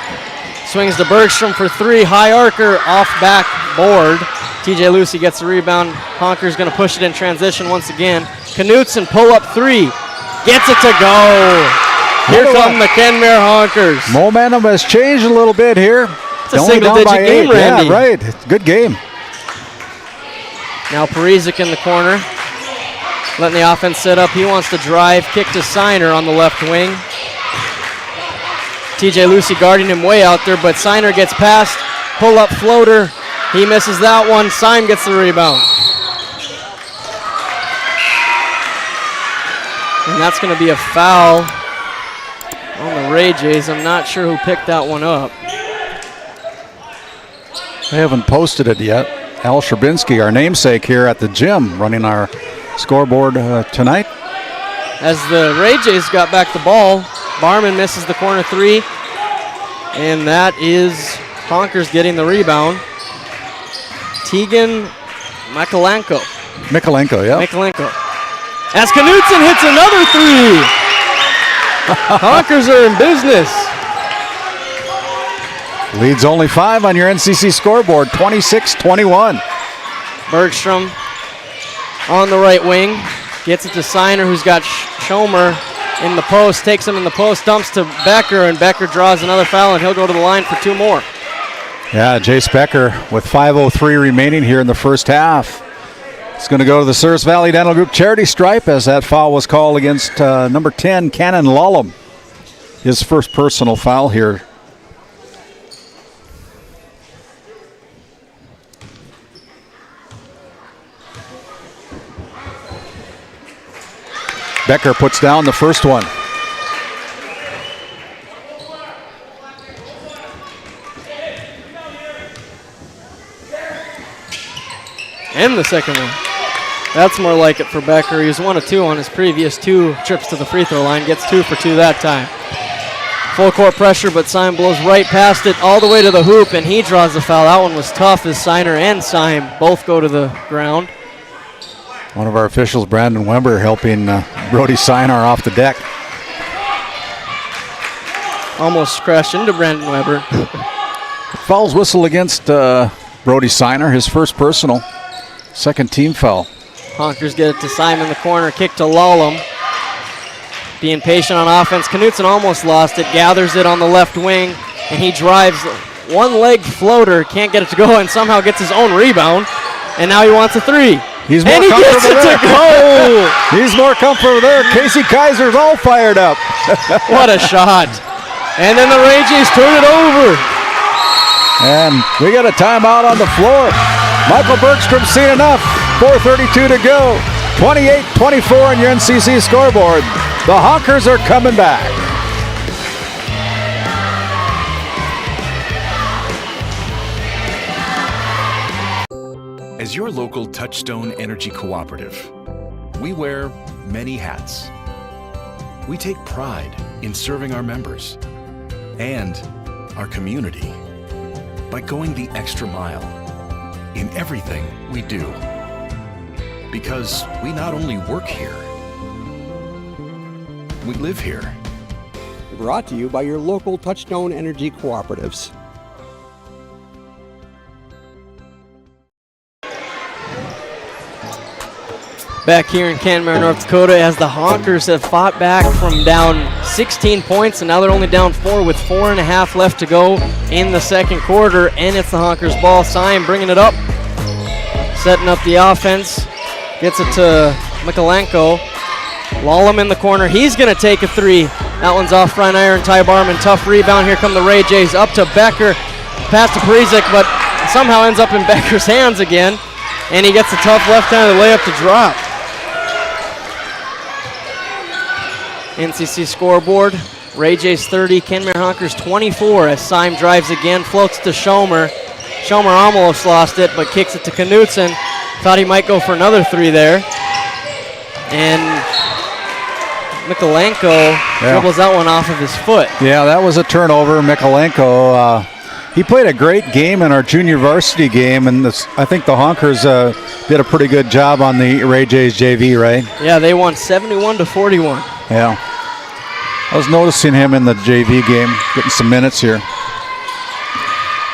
Swings to Bergstrom for 3. High arcer off back board. TJ Lucy gets the rebound. Honker's going to push it in transition once again. Knutson pull up 3. Gets it to go. Here come the Kenmare Honkers. Momentum has changed a little bit here. It's a single-digit game, Randy. Yeah, right. Good game. Now Parisic in the corner. Letting the offense set up. He wants to drive. Kick to Siner on the left wing. TJ Lucy guarding him way out there, but Siner gets past. Pull-up floater. He misses that one. Syme gets the rebound. And that's going to be a foul on the Ray Jays. I'm not sure who picked that one up. They haven't posted it yet. Al Sherbinski, our namesake here at the gym, running our scoreboard tonight. As the Ray Jays got back the ball, Barman misses the corner 3. And that is Honkers getting the rebound. Tegan Mikalenko. Yeah. Mikalenko. As Knutson hits another 3. Honkers are in business. Leads only 5 on your NCC scoreboard, 26-21. Bergstrom on the right wing. Gets it to Siner, who's got Schomer in the post. Takes him in the post, dumps to Becker, and Becker draws another foul, and he'll go to the line for 2 more. Yeah, Jace Becker with 5:03 remaining here in the first half. It's going to go to the Service Valley Dental Group charity stripe, as that foul was called against number 10, Cannon Lullum. His first personal foul here. Becker puts down the first one. And the second one. That's more like it for Becker. He was 1 of 2 on his previous 2 trips to the free throw line. Gets 2 for 2 that time. Full court pressure, but Syme blows right past it all the way to the hoop, and he draws the foul. That one was tough as Siner and Syme both go to the ground. One of our officials, Brandon Weber, helping Brody Synar off the deck. Almost crashed into Brandon Weber. Foul's whistle against Brody Synar, his first personal. Second team foul. Honkers get it to Syme in the corner. Kick to Lullum. Being patient on offense. Knutson almost lost it. Gathers it on the left wing, and he drives one-leg floater. Can't get it to go, and somehow gets his own rebound. And now he wants a 3. He's more and he gets it there. to go. He's more comfortable there. Casey Kaiser's all fired up. What a shot. And then the Ray Jays turn it over. And we got a timeout on the floor. Michael Bergstrom's seen enough. 4:32 to go. 28-24 on your NCC scoreboard. The Honkers are coming back. As your local Touchstone Energy Cooperative, we wear many hats. We take pride in serving our members and our community by going the extra mile in everything we do. Because we not only work here, we live here. Brought to you by your local Touchstone Energy Cooperatives. back here in Kenmare, North Dakota, as the Honkers have fought back from down 16 points, and now they're only down 4 with 4.5 left to go in the second quarter, and it's the Honkers ball. Syme bringing it up, setting up the offense, gets it to Mikalenko. Lallem in the corner, he's going to take a three. That one's off front iron. Ty Barman, tough rebound. Here come the Ray Jays, up to Becker, pass to Parizek, but somehow ends up in Becker's hands again, and he gets a tough left-handed layup to drop. NCC scoreboard, Ray Jays 30, Kenmare Honkers 24, as Syme drives again, floats to Schomer. Schomer almost lost it, but kicks it to Knutson. Thought he might go for another three there. And Mikalenko dribbles that one off of his foot. Yeah, that was a turnover. Mikalenko, he played a great game in our junior varsity game, and I think the Honkers did a pretty good job on the Ray Jays JV, right? Yeah, they won 71-41. Yeah. I was noticing him in the JV game, getting some minutes here.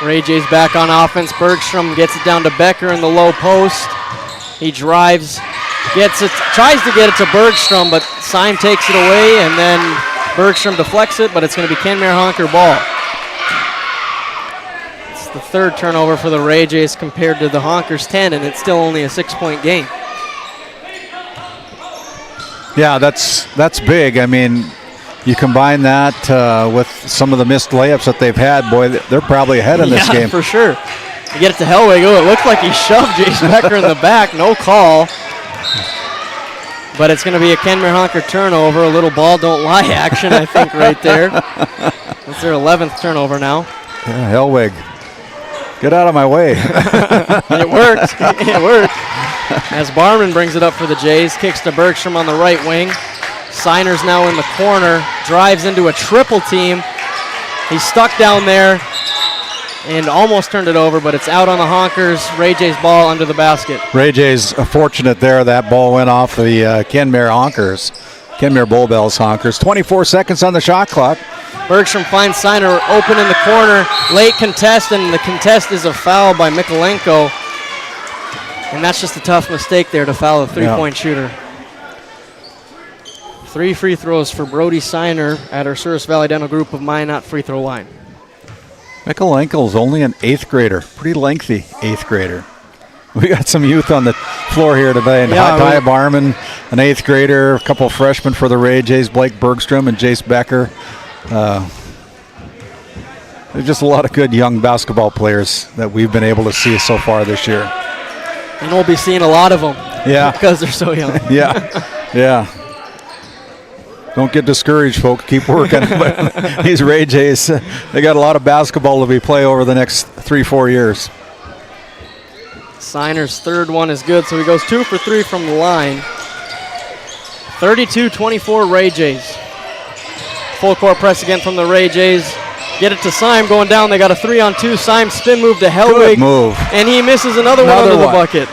Ray Jays back on offense. Bergstrom gets it down to Becker in the low post. He drives, gets it, tries to get it to Bergstrom, but Syme takes it away, and then Bergstrom deflects it, but it's going to be Kenmare Honker ball. It's the third turnover for the Ray Jays compared to the Honkers 10, and it's still only a 6-point game. Yeah, that's big. I mean, you combine that with some of the missed layups that they've had, boy, they're probably ahead in this game. Yeah, for sure. You get it to Hellwig. Oh, it looked like he shoved Jace Becker in the back. No call. But it's going to be a Kenmare Honker turnover. A little ball don't lie action, I think, right there. That's their 11th turnover now. Yeah, Hellwig. Get out of my way. It worked. It worked. As Barman brings it up for the Jays, kicks to Bergstrom on the right wing. Siner's now in the corner, drives into a triple team. He's stuck down there and almost turned it over, but it's out on the Honkers. Ray J's ball under the basket. Ray J's fortunate there. That ball went off the Kenmare Honkers. Kenmare Bowbells Honkers. 24 seconds on the shot clock. Bergstrom finds Siner open in the corner. Late contest, and the contest is a foul by Mikalenko. And that's just a tough mistake there to foul a three-point shooter. 3 free throws for Brody Siner at our Souris Valley Dental Group of Minot free throw line. Mikalenko's only an 8th grader. Pretty lengthy 8th grader. We got some youth on the floor here today. And Ty Barman, an 8th grader, a couple of freshmen for the Ray Jays, Blake Bergstrom and Jace Becker. There's just a lot of good young basketball players that we've been able to see so far this year. And we'll be seeing a lot of them. Yeah. Because they're so young. Yeah. Don't get discouraged, folks. Keep working. But these Ray Jays, they got a lot of basketball to play over the next 3-4 years. Siner's third one is good, so he goes 2 for 3 from the line. 32-24 Ray Jays. Full court press again from the Ray Jays. Get it to Syme going down. They got a 3-on-2. Syme spin move to Hellwig. Good move. And he misses another one under the bucket.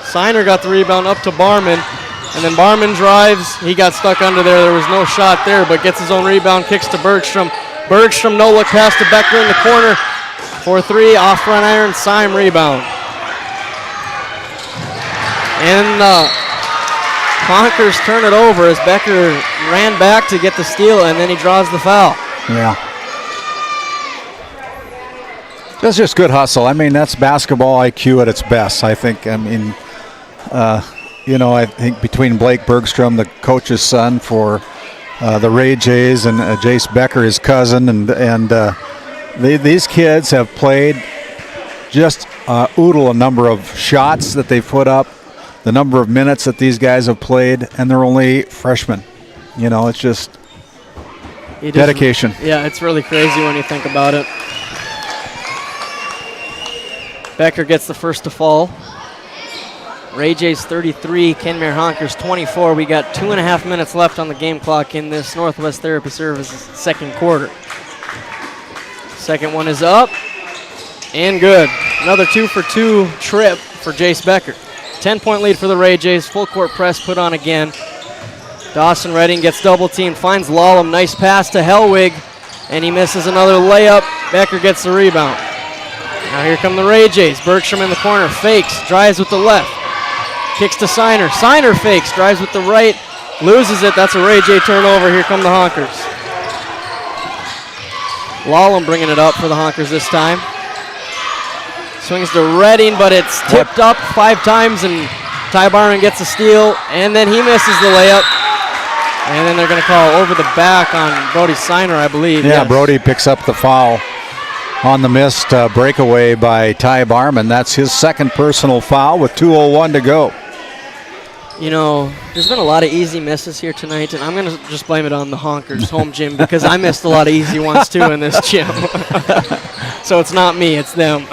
Siner got the rebound up to Barman. And then Barman drives. He got stuck under there. There was no shot there, but gets his own rebound, kicks to Bergstrom. Bergstrom, no look pass to Becker in the corner. 4-3, off front iron, Syme rebound. And Honkers turn it over as Becker ran back to get the steal, and then he draws the foul. Yeah. That's just good hustle. I mean, that's basketball IQ at its best, I think. I mean, I think between Blake Bergstrom, the coach's son for the Ray Jays, and Jace Becker, his cousin, and these kids have played just oodle a number of shots that they've put up, the number of minutes that these guys have played, and they're only freshmen. It's just dedication. It's really crazy when you think about it. Becker gets the first to fall. Ray Jays 33, Kenmare Honkers 24. We got 2.5 minutes left on the game clock in this Northwest Therapy Services second quarter. Second one is up and good. Another 2 for 2 trip for Jace Becker. 10-point lead for the Ray Jays. Full court press put on again. Dawson Redding gets double teamed, finds Lallem. Nice pass to Hellwig, and he misses another layup. Becker gets the rebound. Now here come the Ray Jays. Bergstrom in the corner, fakes, drives with the left. Kicks to Signer. Signer fakes, drives with the right, loses it. That's a Ray J turnover. Here come the Honkers. Lallam bringing it up for the Honkers this time. Swings to Redding, but it's tipped up 5 times, and Ty Barman gets a steal, and then he misses the layup. And then they're going to call over the back on Brody Signer, I believe. Yeah, yes. Brody picks up the foul on the missed breakaway by Ty Barman. That's his second personal foul with 2:01 to go. You know, there's been a lot of easy misses here tonight, and I'm going to just blame it on the Honkers home gym because I missed a lot of easy ones too in this gym. So it's not me, it's them.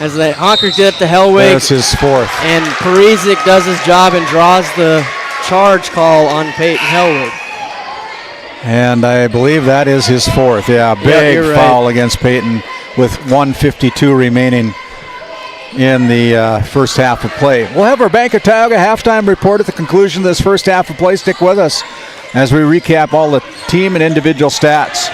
As the Honkers get up to Hellwig. That's his fourth. And Parizek does his job and draws the charge call on Peyton Hellwig. And I believe that is his fourth. Yeah, big you're foul right. against Peyton with 1:52 remaining in the first half of play. We'll have our Bank of Tioga halftime report at the conclusion of this first half of play. Stick with us as we recap all the team and individual stats.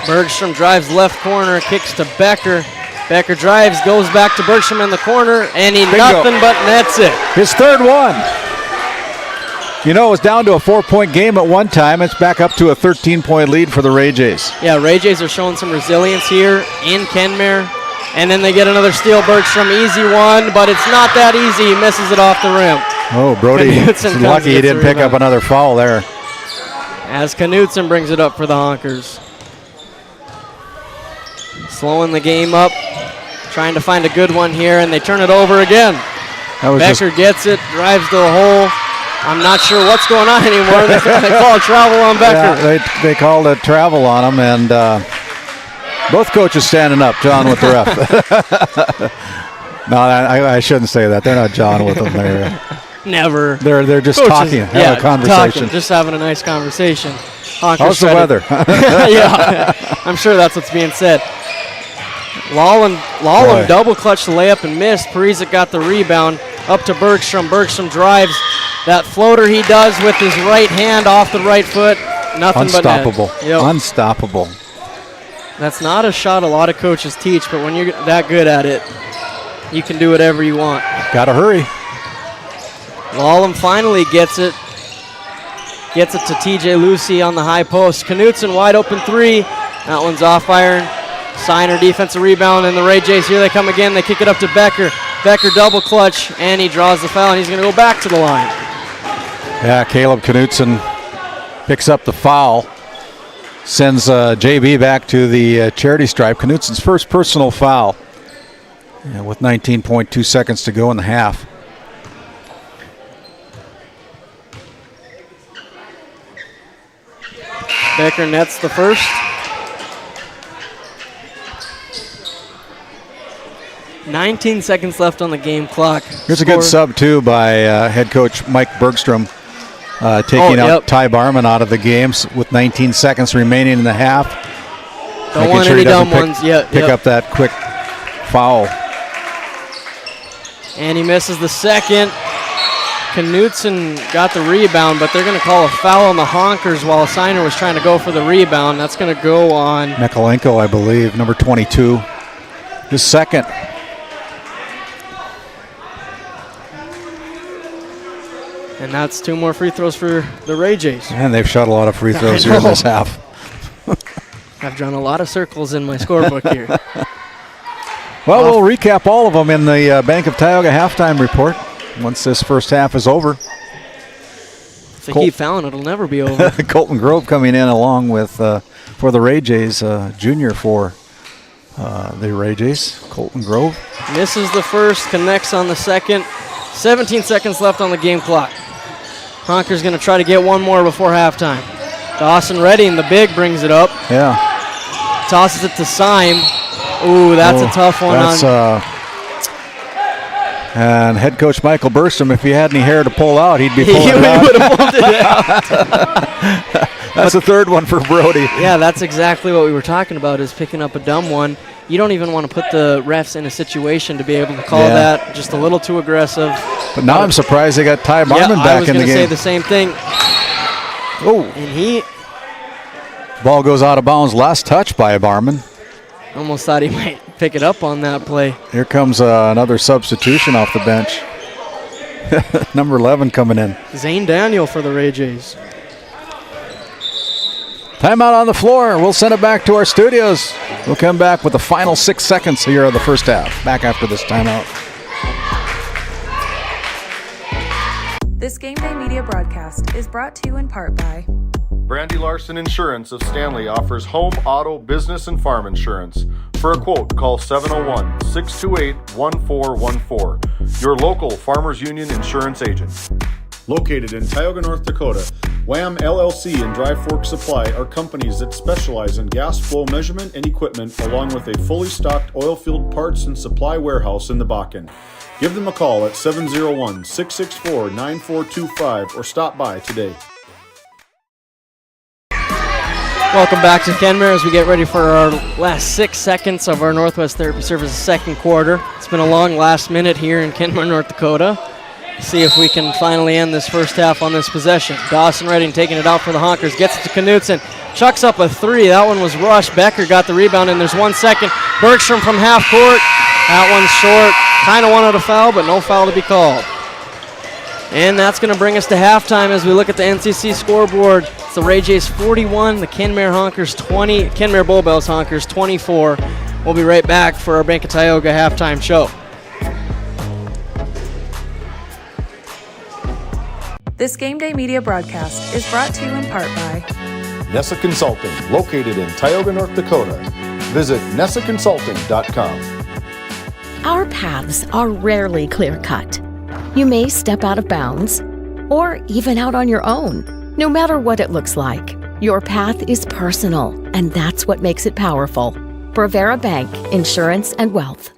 Bergstrom drives left corner, kicks to Becker. Becker drives, goes back to Bergstrom in the corner, and he nothing but nets it. His third one. You know, it was down to a 4-point game at one time. It's back up to a 13-point lead for the Ray Jays. Yeah, Ray Jays are showing some resilience here in Kenmare. And then they get another steal. Bergstrom, easy one, but it's not that easy. He misses it off the rim. Oh, Brody is lucky he didn't pick up another foul there. As Knutson brings it up for the Honkers. Slowing the game up, trying to find a good one here, and they turn it over again. Becker gets it, drives to the hole. I'm not sure what's going on anymore. They call a travel on Becker. Yeah, they called a travel on him, and both coaches standing up, John with the ref. No, I shouldn't say that. They're not John with them. They're never. They're just coaches, talking, having a conversation. Talking, just having a nice conversation. How's the weather? Yeah, I'm sure that's what's being said. Lallam double clutched the layup and missed. Parizek got the rebound up to Bergstrom. Bergstrom drives. That floater he does with his right hand off the right foot. Nothing Unstoppable. but net. Yep. Unstoppable. That's not a shot a lot of coaches teach, but when you're that good at it, you can do whatever you want. Gotta hurry. Lallam finally gets it. Gets it to TJ Lucy on the high post. Knutson wide open three. That one's off iron. Signer defensive rebound, and the Ray Jays, here they come again. They kick it up to Becker. Becker double clutch, and he draws the foul, and he's going to go back to the line. Yeah, Caleb Knutson picks up the foul. Sends JB back to the charity stripe. Knutson's first personal foul with 19.2 seconds to go in the half. Becker nets the first. 19 seconds left on the game clock. Here's a good sub, too, by head coach Mike Bergstrom, taking out Ty Barman out of the games with 19 seconds remaining in the half. Don't want any dumb ones yet. Pick up that quick foul. And he misses the second. Knutson got the rebound, but they're going to call a foul on the Honkers while Signer was trying to go for the rebound. That's going to go on Mikalenko, I believe, number 22. His second. And that's 2 more free throws for the Ray Jays. And they've shot a lot of free throws here in this half. I've drawn a lot of circles in my scorebook here. Well, we'll recap all of them in the Bank of Tioga halftime report once this first half is over. If they keep fouling, it'll never be over. Colton Grove coming in along with, for the Ray Jays, junior for the Ray Jays, Colton Grove. Misses the first, connects on the second. 17 seconds left on the game clock. Honker's going to try to get one more before halftime. Dawson Redding, the big, brings it up. Yeah. Tosses it to Syme. Ooh, that's a tough one. And head coach Michael Bergstrom, if he had any hair to pull out, he'd be pulling it out. He would have pulled it out. That's the third one for Brody. Yeah, that's exactly what we were talking about, is picking up a dumb one. You don't even want to put the refs in a situation to be able to call that. Just a little too aggressive. But now I'm surprised they got Ty Barman back in the game. I was going to say the same thing. Oh. And ball goes out of bounds. Last touch by Barman. Almost thought he might pick it up on that play. Here comes another substitution off the bench. Number 11 coming in. Zane Daniel for the Ray Jays. Timeout on the floor. We'll send it back to our studios. We'll come back with the final 6 seconds here of the first half. Back after this timeout. This Game Day Media broadcast is brought to you in part by Brandy Larson Insurance of Stanley offers home, auto, business, and farm insurance. For a quote, call 701-628-1414. Your local Farmers Union insurance agent. Located in Tioga, North Dakota, Wham LLC and Dry Fork Supply are companies that specialize in gas flow measurement and equipment, along with a fully stocked oil-filled parts and supply warehouse in the Bakken. Give them a call at 701-664-9425 or stop by today. Welcome back to Kenmare as we get ready for our last 6 seconds of our Northwest Therapy Services second quarter. It's been a long last minute here in Kenmare, North Dakota. See if we can finally end this first half on this possession. Dawson Redding taking it out for the Honkers. Gets it to Knutson. Chucks up a three. That one was rushed. Becker got the rebound, and there's 1 second. Bergstrom from half court. That one's short. Kind of wanted a foul, but no foul to be called. And that's going to bring us to halftime as we look at the NCC scoreboard. It's the Ray Jays 41, the Kenmare Honkers 20, Kenmare Bowbells Honkers 24. We'll be right back for our Bank of Tioga halftime show. This Game Day Media broadcast is brought to you in part by Nessa Consulting, located in Tioga, North Dakota. Visit nessaconsulting.com. Our paths are rarely clear-cut. You may step out of bounds, or even out on your own. No matter what it looks like, your path is personal, and that's what makes it powerful. Brevera Bank, Insurance and Wealth.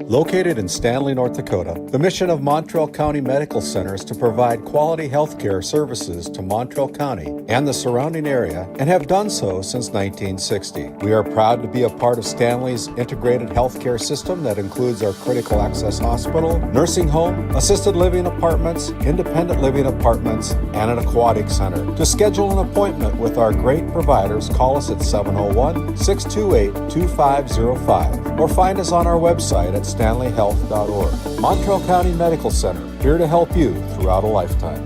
Located in Stanley, North Dakota, the mission of Montreal County Medical Center is to provide quality health care services to Montreal County and the surrounding area, and have done so since 1960. We are proud to be a part of Stanley's integrated healthcare system that includes our critical access hospital, nursing home, assisted living apartments, independent living apartments, and an aquatic center. To schedule an appointment with our great providers, call us at 701-628-2505 or find us on our website at stanleyhealth.org. Montreal County Medical Center, here to help you throughout a lifetime.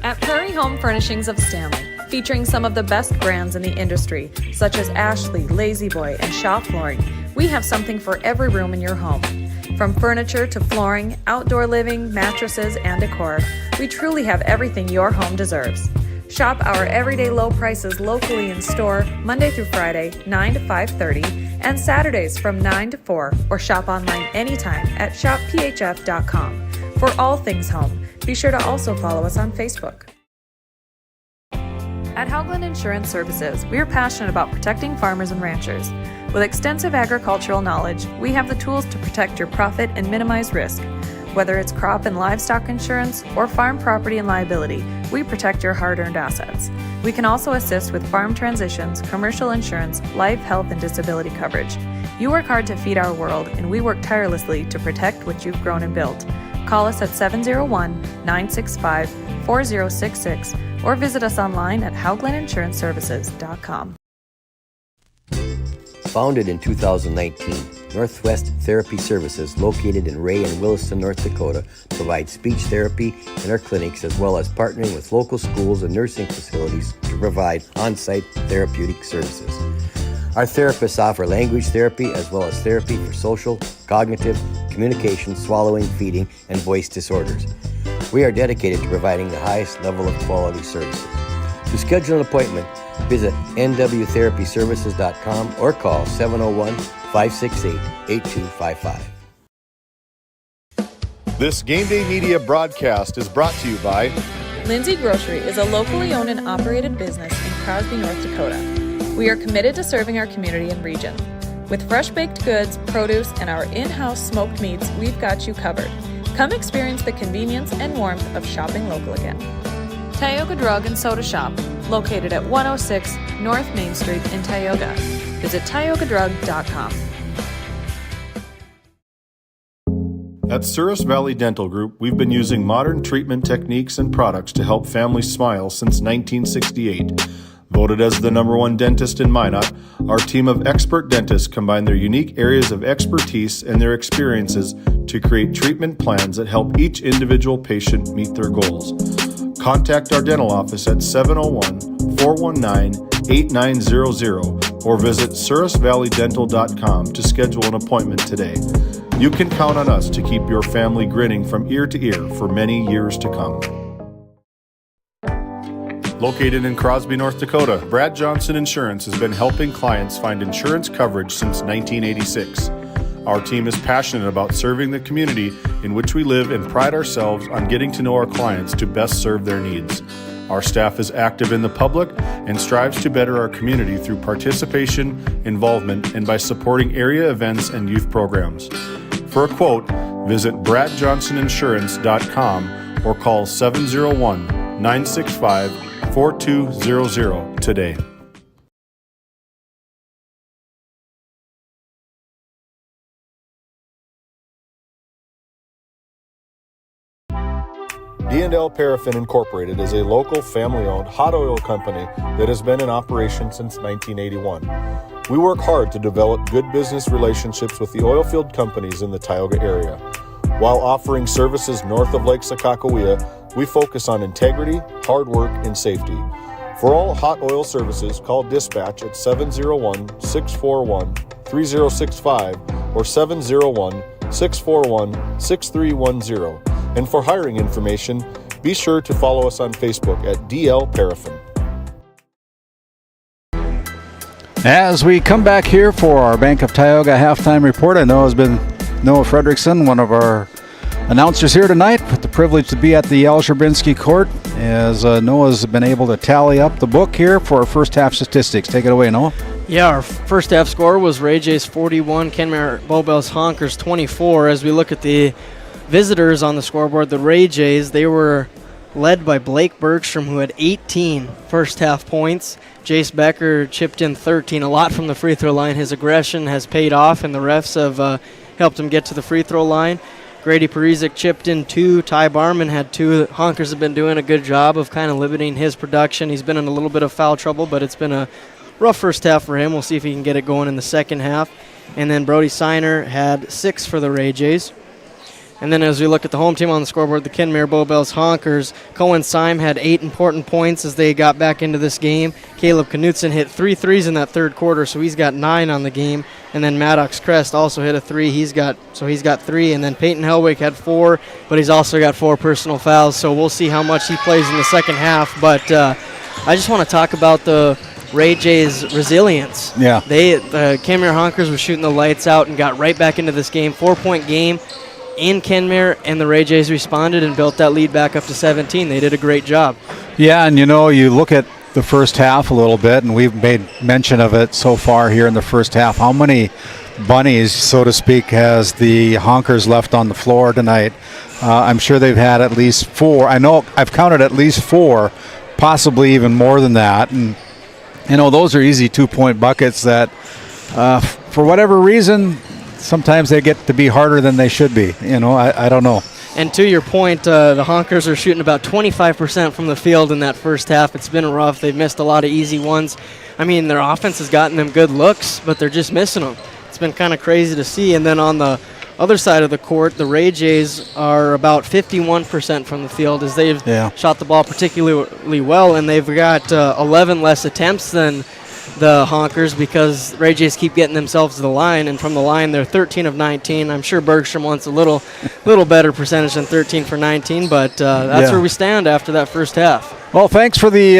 At Prairie Home Furnishings of Stanley, featuring some of the best brands in the industry, such as Ashley, Lazy Boy, and Shaw Flooring, we have something for every room in your home. From furniture to flooring, outdoor living, mattresses, and decor, we truly have everything your home deserves. Shop our everyday low prices locally in store Monday through Friday, 9 to 5:30, and Saturdays from 9 to 4, or shop online anytime at shopphf.com. For all things home, be sure to also follow us on Facebook. At Haugland Insurance Services, we are passionate about protecting farmers and ranchers. With extensive agricultural knowledge, we have the tools to protect your profit and minimize risk. Whether it's crop and livestock insurance or farm property and liability, we protect your hard-earned assets. We can also assist with farm transitions, commercial insurance, life, health, and disability coverage. You work hard to feed our world, and we work tirelessly to protect what you've grown and built. Call us at 701-965-4066 or visit us online at hauglandinsuranceservices.com. Founded in 2019, Northwest Therapy Services, located in Ray and Williston, North Dakota, provides speech therapy in our clinics, as well as partnering with local schools and nursing facilities to provide on-site therapeutic services. Our therapists offer language therapy as well as therapy for social, cognitive, communication, swallowing, feeding, and voice disorders. We are dedicated to providing the highest level of quality services. To schedule an appointment, visit nwtherapyservices.com or call 701-568-8255. This Game Day Media broadcast is brought to you by Lindsay Grocery is a locally owned and operated business in Crosby, North Dakota. We are committed to serving our community and region. With fresh baked goods, produce, and our in-house smoked meats, we've got you covered. Come experience the convenience and warmth of shopping local again. Tioga Drug and Soda Shop, located at 106 North Main Street in Tioga. Visit tiogadrug.com. At Souris Valley Dental Group, we've been using modern treatment techniques and products to help families smile since 1968. Voted as the #1 dentist in Minot, our team of expert dentists combine their unique areas of expertise and their experiences to create treatment plans that help each individual patient meet their goals. Contact our dental office at 701-419-8900 or visit surrisvalleydental.com to schedule an appointment today. You can count on us to keep your family grinning from ear to ear for many years to come. Located in Crosby, North Dakota, Brad Johnson Insurance has been helping clients find insurance coverage since 1986. Our team is passionate about serving the community in which we live and pride ourselves on getting to know our clients to best serve their needs. Our staff is active in the public and strives to better our community through participation, involvement, and by supporting area events and youth programs. For a quote, visit bradjohnsoninsurance.com or call 701-965-4200 today. D&L Paraffin Incorporated is a local family-owned hot oil company that has been in operation since 1981. We work hard to develop good business relationships with the oilfield companies in the Tioga area. While offering services north of Lake Sakakawea, we focus on integrity, hard work, and safety. For all hot oil services, call dispatch at 701-641-3065 or 701-641-6310. And for hiring information, be sure to follow us on Facebook at DL Paraffin. As we come back here for our Bank of Tioga halftime report, I know has been Noah Fredrickson, one of our announcers here tonight, with the privilege to be at the Al Sherbinsky Court, as Noah's been able to tally up the book here for our first half statistics. Take it away, Noah. Yeah, our first half score was Ray Jays 41, Kenmare Bowbells Honkers 24. As we look at the visitors on the scoreboard, the Ray Jays, they were led by Blake Bergstrom, who had 18 first half points. Jace Becker chipped in 13, a lot from the free throw line. His aggression has paid off, and the refs have helped him get to the free throw line. Grady Parizic chipped in 2. Ty Barman had 2. Honkers have been doing a good job of kind of limiting his production. He's been in a little bit of foul trouble, but it's been a rough first half for him. We'll see if he can get it going in the second half. And then Brody Siner had 6 for the Ray Jays. And then as we look at the home team on the scoreboard, the Kenmare Bowbells Honkers, Cohen Syme had 8 important points as they got back into this game. Caleb Knutson hit 3 threes in that third quarter, so he's got 9 on the game. And then Maddox Crest also hit a 3. He's got 3. And then Peyton Helwig had 4, but he's also got 4 personal fouls. So we'll see how much he plays in the second half. But I just want to talk about the Ray Jays' resilience. Yeah. The Kenmare Honkers were shooting the lights out and got right back into this game. 4-point game in Kenmare, and the Ray Jays responded and built that lead back up to 17. They did a great job. Yeah, and you look at the first half a little bit, and we've made mention of it so far here in the first half. How many bunnies, so to speak, has the Honkers left on the floor tonight? I'm sure they've had at least 4. I know I've counted at least 4, possibly even more than that. And, those are easy 2-point buckets that, for whatever reason, sometimes they get to be harder than they should be. I don't know. And to your point, the Honkers are shooting about 25% from the field in that first half. It's been rough. They've missed a lot of easy ones. I mean, their offense has gotten them good looks, but they're just missing them. It's been kind of crazy to see. And then on the other side of the court, the Ray Jays are about 51% from the field as they've shot the ball particularly well, and they've got 11 less attempts than the Honkers because Ray Jays keep getting themselves to the line, and from the line they're 13 of 19. I'm sure Bergstrom wants a little better percentage than 13 for 19, but that's where we stand after that first half. Well, thanks for the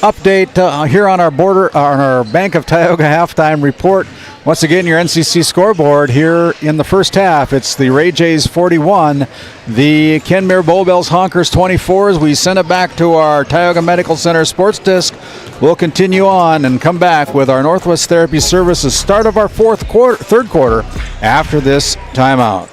update here on our Bank of Tioga halftime report. Once again, your NCC scoreboard here in the first half. It's the Ray Jays 41, the Kenmare Bowbells Honkers 24. As we send it back to our Tioga Medical Center sports desk, we'll continue on and come back with our Northwest Therapy Services start of our third quarter after this timeout.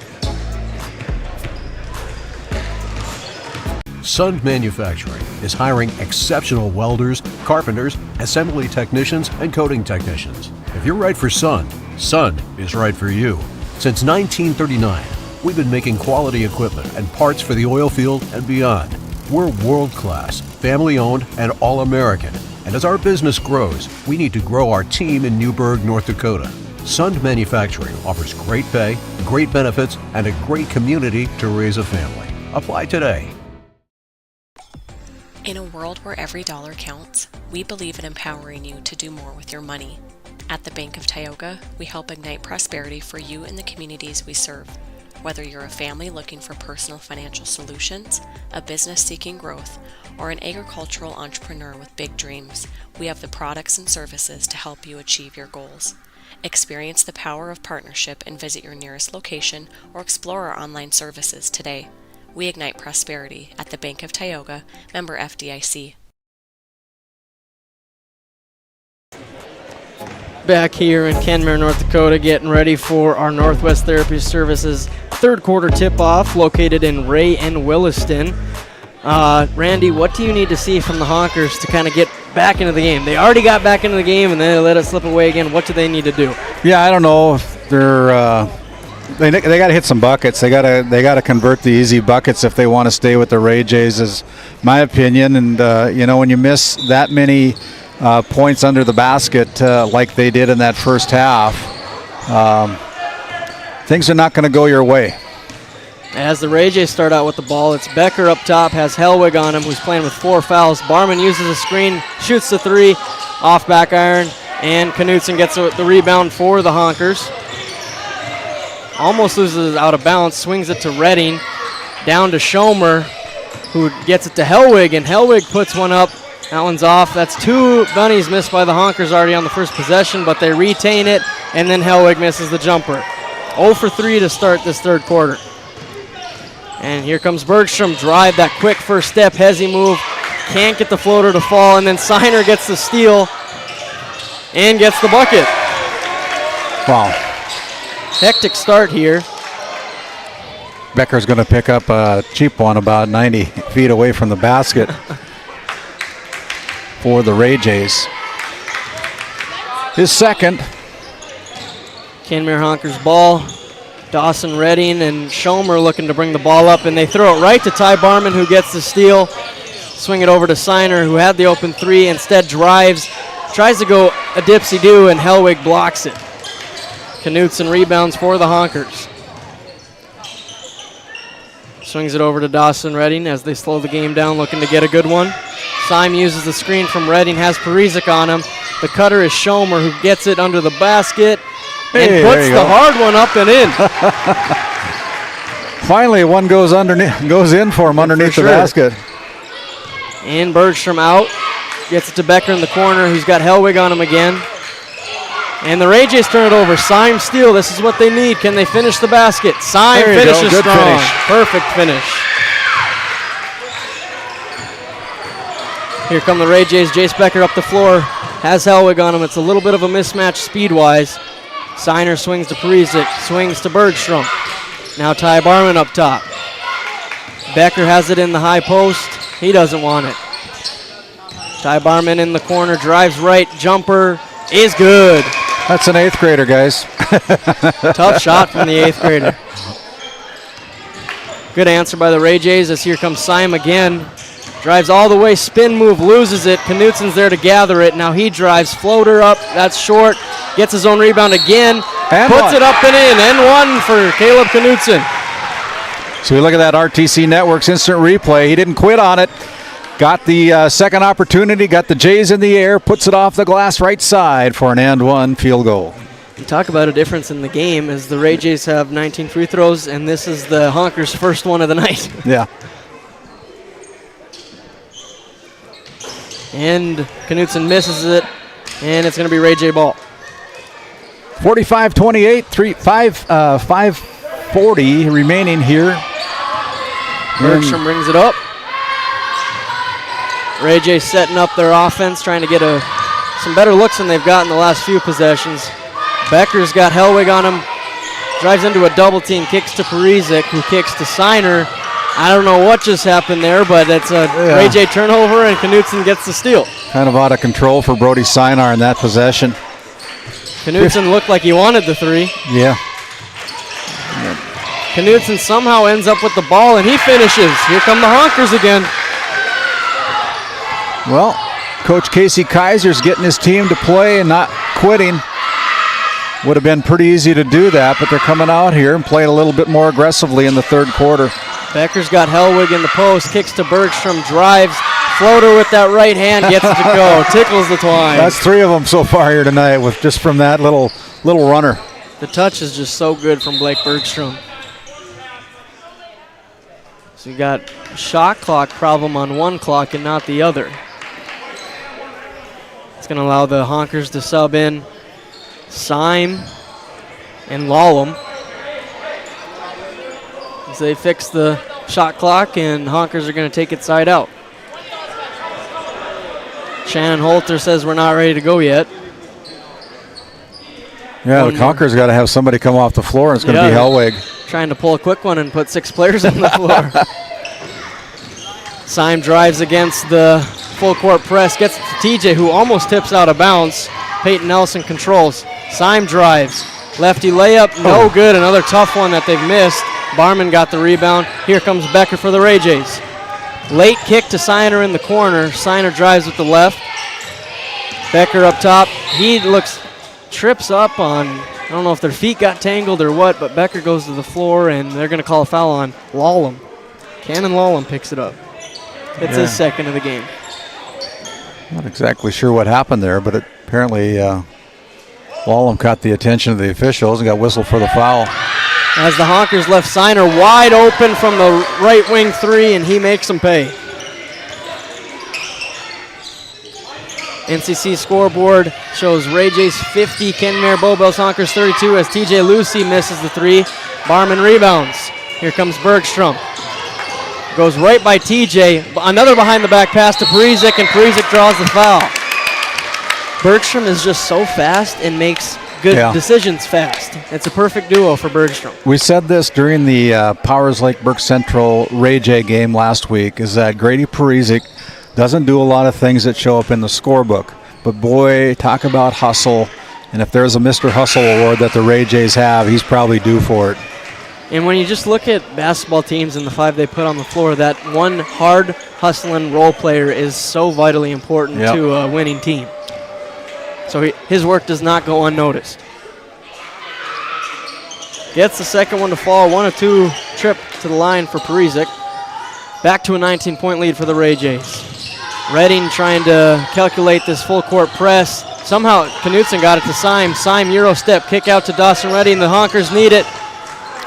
Sun Manufacturing is hiring exceptional welders, carpenters, assembly technicians, and coating technicians. If you're right for Sun, Sun is right for you. Since 1939, we've been making quality equipment and parts for the oil field and beyond. We're world-class, family-owned, and all-American. And as our business grows, we need to grow our team in Newburgh, North Dakota. Sund Manufacturing offers great pay, great benefits, and a great community to raise a family. Apply today. In a world where every dollar counts, we believe in empowering you to do more with your money. At the Bank of Tioga, we help ignite prosperity for you and the communities we serve. Whether you're a family looking for personal financial solutions, a business seeking growth, or an agricultural entrepreneur with big dreams, we have the products and services to help you achieve your goals. Experience the power of partnership and visit your nearest location or explore our online services today. We ignite prosperity at the Bank of Tioga, member FDIC. Back here in Kenmare, North Dakota, getting ready for our Northwest Therapy Services third quarter tip-off located in Ray and Williston. Randy, what do you need to see from the Honkers to kind of get back into the game? They already got back into the game and then they let it slip away again. What do they need to do? Yeah, I don't know if they're they got to hit some buckets. They got to convert the easy buckets if they want to stay with the Ray Jays, is my opinion. And when you miss that many points under the basket like they did in that first half, things are not going to go your way. As the Ray Jays start out with the ball, it's Becker up top, has Hellwig on him, who's playing with 4 fouls. Barman uses a screen, shoots the 3, off back iron, and Knutson gets the rebound for the Honkers. Almost loses it out of bounds, swings it to Redding, down to Schomer, who gets it to Hellwig, and Hellwig puts one up. That one's off. That's 2 bunnies missed by the Honkers already on the first possession, but they retain it, and then Hellwig misses the jumper. 0 for 3 to start this third quarter. And here comes Bergstrom, drive, that quick first step, hezzy move, can't get the floater to fall, and then Seiner gets the steal and gets the bucket. Wow. Hectic start here. Becker's going to pick up a cheap one about 90 feet away from the basket for the Ray Jays. His second. Kenmare Honkers ball. Dawson Redding and Schomer looking to bring the ball up, and they throw it right to Ty Barman, who gets the steal. Swing it over to Seiner, who had the open 3, instead drives, tries to go a dipsy-do, and Hellwig blocks it. Knutson rebounds for the Honkers. Swings it over to Dawson Redding as they slow the game down, looking to get a good one. Syme uses the screen from Redding, has Parizek on him. The cutter is Schomer, who gets it under the basket and puts the hard one up and in. Finally, one goes in for him underneath the basket. And Bergstrom out. Gets it to Becker in the corner, who's got Hellwig on him again. And the Ray Jays turn it over. Syme steal. This is what they need. Can they finish the basket? Syme finishes Good strong. finish. Perfect finish. Here come the Ray Jays. Jace Becker up the floor. Has Hellwig on him. It's a little bit of a mismatch speed-wise. Seiner swings to Parizek. Swings to Bergstrom. Now Ty Barman up top. Becker has it in the high post. He doesn't want it. Ty Barman in the corner. Drives right. Jumper is good. That's an 8th grader, guys. Tough shot from the 8th grader. Good answer by the Ray Jays as here comes Syme again. Drives all the way, spin move, loses it. Knutson's there to gather it. Now he drives, floater up, that's short. Gets his own rebound again, and puts it up and in. And 1 for Caleb Knutson. So we look at that RTC Network's instant replay. He didn't quit on it. Got the second opportunity, got the Jays in the air, puts it off the glass right side for an and 1 field goal. You talk about a difference in the game as the Ray Jays have 19 free throws, and this is the Honkers' first one of the night. Yeah. And Knutson misses it, and it's going to be Ray J ball. 45-28, 5:40 remaining here. Bergstrom brings it up. Ray J setting up their offense, trying to get some better looks than they've gotten the last few possessions. Becker's got Hellwig on him. Drives into a double team, kicks to Parizek, who kicks to Seiner. I don't know what just happened there, but it's a Ray J turnover, and Knutson gets the steal. Kind of out of control for Brody Seiner in that possession. Knutson looked like he wanted the 3. Yeah. Knutson somehow ends up with the ball, and he finishes. Here come the Honkers again. Well, Coach Casey Kaiser's getting his team to play and not quitting. Would have been pretty easy to do that, but they're coming out here and playing a little bit more aggressively in the third quarter. Becker's got Hellwig in the post, kicks to Bergstrom, drives, floater with that right hand, gets it to go, tickles the twine. That's 3 of them so far here tonight, with just from that little runner. The touch is just so good from Blake Bergstrom. So you got a shot clock problem on one clock and not the other. It's going to allow the Honkers to sub in Syme and Lallam as they fix the shot clock, and Honkers are going to take it side out. Shannon Holter says we're not ready to go yet. Yeah, the Honkers got to have somebody come off the floor, and it's going to be Hellwig. Trying to pull a quick one and put 6 players on the floor. Syme drives against the full court press, gets it to TJ, who almost tips out of bounds. Peyton Nelson controls. Syme drives. Lefty layup, no good. Another tough one that they've missed. Barman got the rebound. Here comes Becker for the Ray Jays. Late kick to Siner in the corner. Siner drives with the left. Becker up top. He trips up on, I don't know if their feet got tangled or what, but Becker goes to the floor, and they're going to call a foul on Lallam. Cannon Lallam picks it up. It's his second of the game. Not exactly sure what happened there, but apparently Lallam caught the attention of the officials and got whistled for the foul. As the Honkers left Siner wide open from the right wing 3, and he makes them pay. NCC scoreboard shows Ray Jays 50, Kenmare Bowbells Honkers 32 as TJ Lucy misses the 3. Barman rebounds. Here comes Bergstrom. Goes right by TJ. Another behind the back pass to Perizic, and Perizic draws the foul. Bergstrom is just so fast and makes good decisions fast. It's a perfect duo for Bergstrom. We said this during the Powers Lake Burke Central Ray J game last week, is that Grady Perizic doesn't do a lot of things that show up in the scorebook. But boy, talk about hustle. And if there's a Mr. Hustle award that the Ray Jays have, he's probably due for it. And when you just look at basketball teams and the 5 they put on the floor, that one hard hustling role player is so vitally important to a winning team. So his work does not go unnoticed. Gets the second one to fall. 1 of 2 trip to the line for Perizic. Back to a 19-point lead for the Ray Jays. Redding trying to calculate this full court press. Somehow Knutson got it to Syme. Syme Euro step kick out to Dawson Redding. The Honkers need it.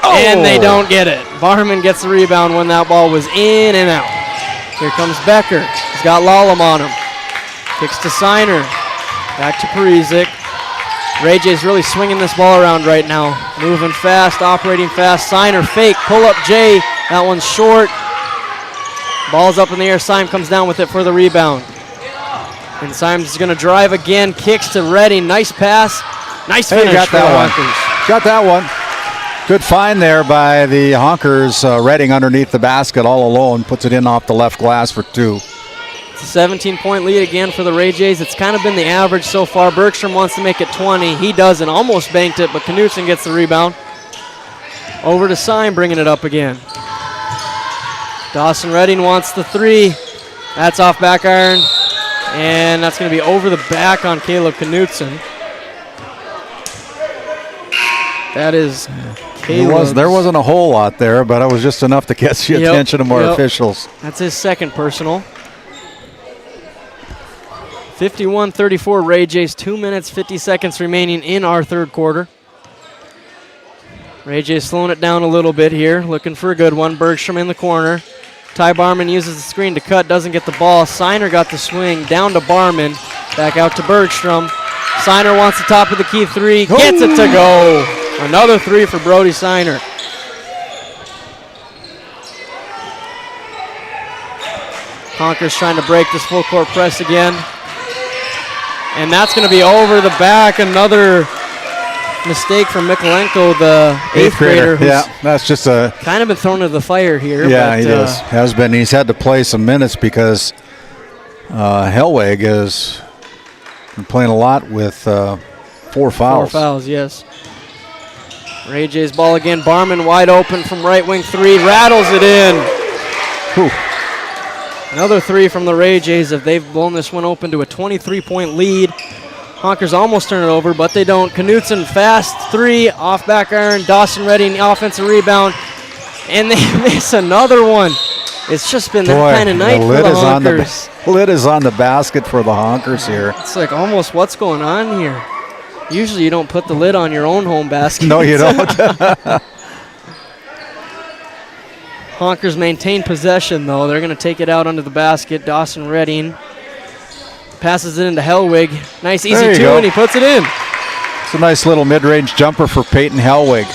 And they don't get it. Barman gets the rebound when that ball was in and out. Here comes Becker. He's got Lallam on him. Kicks to Siner. Back to Perizic. Ray J's really swinging this ball around right now. Moving fast, operating fast. Siner fake, pull up Jay. That one's short. Ball's up in the air. Syme comes down with it for the rebound. And Syme's going to drive again. Kicks to Redding. Nice pass. Nice finish. Got that one. Got that one. Good find there by the Honkers. Redding underneath the basket all alone. Puts it in off the left glass for 2. It's a 17-point lead again for the Ray Jays. It's kind of been the average so far. Bergstrom wants to make it 20. He doesn't. Almost banked it, but Knutson gets the rebound. Over to Syme, bringing it up again. Dawson Redding wants the 3. That's off back iron. And that's going to be over the back on Caleb Knutson. That is Caleb's. There wasn't a whole lot there, but it was just enough to catch the attention of more officials. That's his second personal. 51-34 Ray Jays, 2 minutes, 50 seconds remaining in our third quarter. Ray Jays slowing it down a little bit here, looking for a good one. Bergstrom in the corner. Ty Barman uses the screen to cut, doesn't get the ball. Siner got the swing, down to Barman, back out to Bergstrom. Siner wants the top of the key 3, gets it to go. Another 3 for Brody Siner. Honkers trying to break this full court press again. And that's going to be over the back. Another mistake from Mikolenko, the 8th grader. Yeah, that's just a... kind of been thrown to the fire here. Yeah, he does. Has been. He's had to play some minutes because Hellwig has been playing a lot with 4 fouls. 4 fouls, yes. Ray J's ball again. Barman wide open from right wing 3. Rattles it in. Whew. Another 3 from the Ray Jays. If they've blown this one open to a 23-point lead. Honkers almost turn it over, but they don't. Knutson, fast 3, off back iron. Dawson Redding, offensive rebound. And they miss another one. It's just been that kind of night for the Honkers. Lid is on the basket for the Honkers here. It's like almost what's going on here. Usually you don't put the lid on your own home basket. No, you don't. Honkers maintain possession, though. They're going to take it out under the basket. Dawson Redding passes it into Hellwig. Nice easy 2, and he puts it in. It's a nice little mid-range jumper for Peyton Hellwig.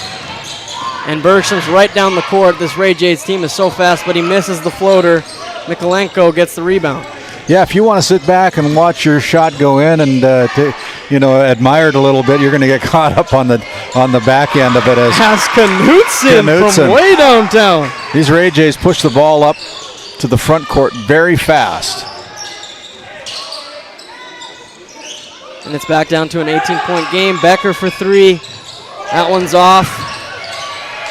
And Bergstrom's right down the court. This Ray Jays team is so fast, but he misses the floater. Mikolenko gets the rebound. Yeah, if you want to sit back and watch your shot go in and admire it a little bit, you're going to get caught up on the back end of it. As Knutson from way downtown. These Ray Jays push the ball up to the front court very fast. And it's back down to an 18-point game. Becker for 3. That one's off.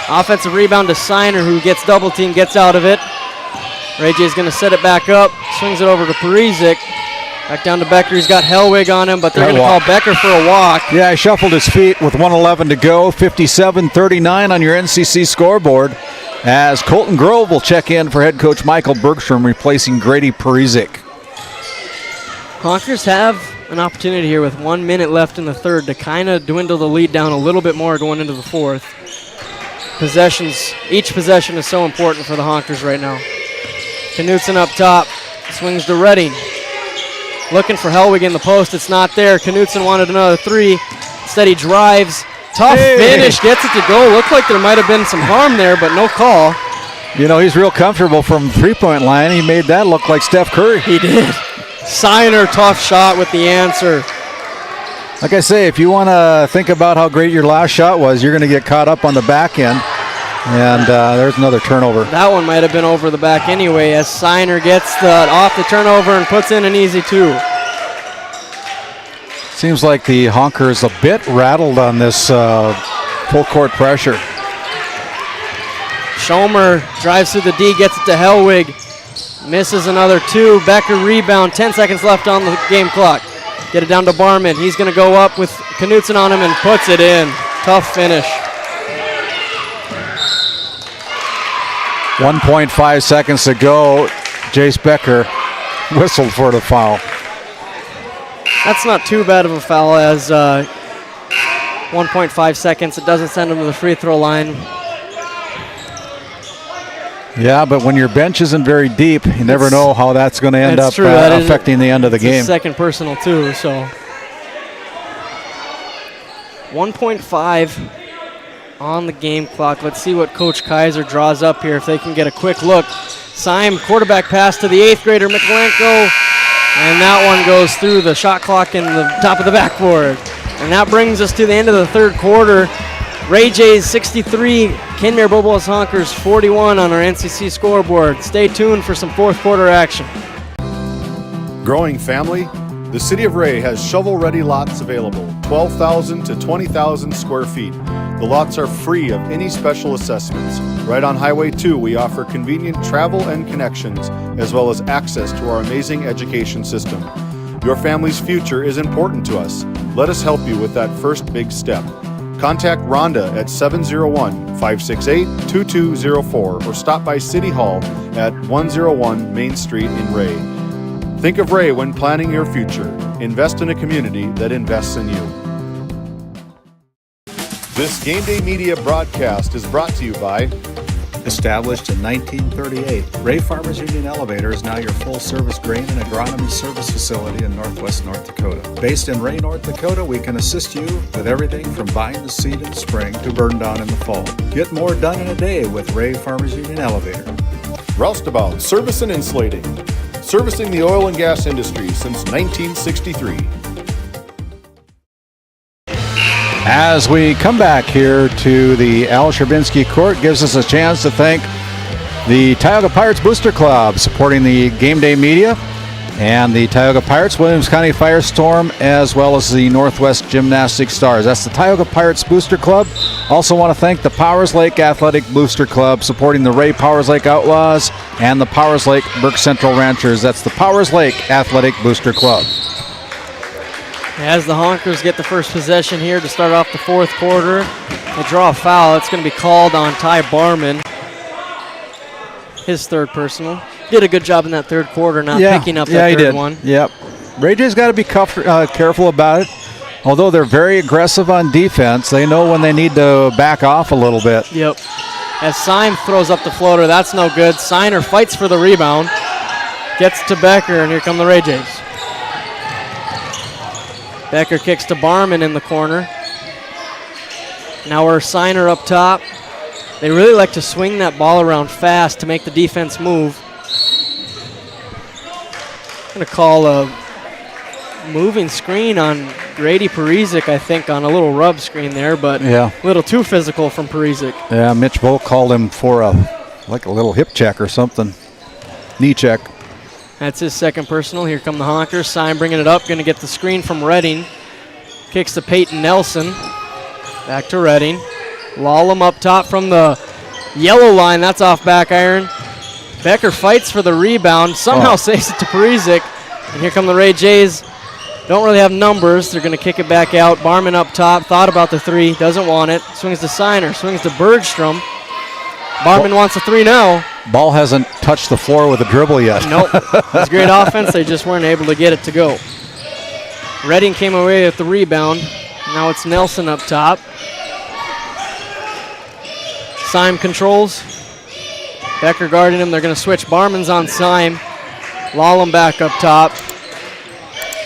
Offensive rebound to Signer, who gets double teamed, gets out of it. Ray J's going to set it back up, swings it over to Parizek. Back down to Becker. He's got Hellwig on him, but they're going to call Becker for a walk. Yeah, he shuffled his feet with 1:11 to go. 57-39 on your NCC scoreboard, as Colton Grove will check in for head coach Michael Bergstrom, replacing Grady Parizek. Honkers have an opportunity here with 1 minute left in the third to kind of dwindle the lead down a little bit more going into the fourth. Each possession is so important for the Honkers right now. Knutson up top, swings to Redding. Looking for Hellwig in the post, it's not there. Knutson wanted another 3. Instead he drives. Tough finish, gets it to go. Looked like there might have been some harm there, but no call. You know, he's real comfortable from three-point line. He made that look like Steph Curry. He did. Signer, tough shot with the answer. Like I say, if you want to think about how great your last shot was, you're going to get caught up on the back end. And there's another turnover. That one might have been over the back anyway, as Signer gets off the turnover and puts in an easy 2. Seems like the Honkers a bit rattled on this full court pressure. Schomer drives through the D, gets it to Hellwig. Misses another 2. Becker rebound. 10 seconds left on the game clock. Get it down to Barman. He's going to go up with Knutson on him and puts it in. Tough finish. 1.5 seconds to go. Jace Becker whistled for the foul. That's not too bad of a foul, as 1.5 seconds. It doesn't send him to the free throw line. Yeah, but when your bench isn't very deep, you never know how that's going to end up affecting the end of the game. Second personal too, so 1.5 on the game clock. Let's see what Coach Kaiser draws up here, if they can get a quick look. Syme, quarterback pass to the 8th grader, Mikolenko, and that one goes through the shot clock in the top of the backboard. And that brings us to the end of the third quarter. Ray Jays 63, Kenmare Bowbells Honkers 41 on our NCC scoreboard. Stay tuned for some fourth quarter action. Growing family? The City of Ray has shovel-ready lots available, 12,000 to 20,000 square feet. The lots are free of any special assessments. Right on Highway 2, we offer convenient travel and connections, as well as access to our amazing education system. Your family's future is important to us. Let us help you with that first big step. Contact Rhonda at 701-568-2204 or stop by City Hall at 101 Main Street in Ray. Think of Ray when planning your future. Invest in a community that invests in you. This Game Day Media broadcast is brought to you by... Established in 1938, Ray Farmers Union Elevator is now your full-service grain and agronomy service facility in Northwest North Dakota. Based in Ray, North Dakota, we can assist you with everything from buying the seed in spring to burn down in the fall. Get more done in a day with Ray Farmers Union Elevator. Roustabout Service and Insulating, servicing the oil and gas industry since 1963. As we come back here to the Al Sherbinsky Court, gives us a chance to thank the Tioga Pirates Booster Club supporting the Game Day Media. And the Tioga Pirates, Williams County Firestorm, as well as the Northwest Gymnastic Stars. That's the Tioga Pirates Booster Club. Also want to thank the Powers Lake Athletic Booster Club, supporting the Ray Powers Lake Outlaws and the Powers Lake Burke Central Ranchers. That's the Powers Lake Athletic Booster Club. As the Honkers get the first possession here to start off the fourth quarter, they draw a foul. It's going to be called on Ty Barman. His third personal. Did a good job in that third quarter, not picking up that third one. Yep. Ray J's got to be careful about it. Although they're very aggressive on defense, they know when they need to back off a little bit. Yep. As Syme throws up the floater, that's no good. Siner fights for the rebound. Gets to Becker, and here come the Ray Jays. Becker kicks to Barman in the corner. Now we're Siner up top. They really like to swing that ball around fast to make the defense move. I'm going to call a moving screen on Grady Parizek, I think, on a little rub screen there, but a little too physical from Parizek. Yeah, Mitch Bolt called him for a little hip check or something. Knee check. That's his second personal. Here come the Honkers. Syme bringing it up, going to get the screen from Redding. Kicks to Peyton Nelson. Back to Redding. Lallam up top from the yellow line. That's off back iron. Becker fights for the rebound. Somehow saves it to Parizek. And here come the Ray Jays. Don't really have numbers. They're going to kick it back out. Barman up top. Thought about the three. Doesn't want it. Swings to Siner. Swings to Bergstrom. Barman wants a three now. Ball hasn't touched the floor with a dribble yet. Nope. It's great offense. They just weren't able to get it to go. Redding came away with the rebound. Now it's Nelson up top. Syme controls. Becker guarding him. They're going to switch. Barman's on Syme. Lallam back up top.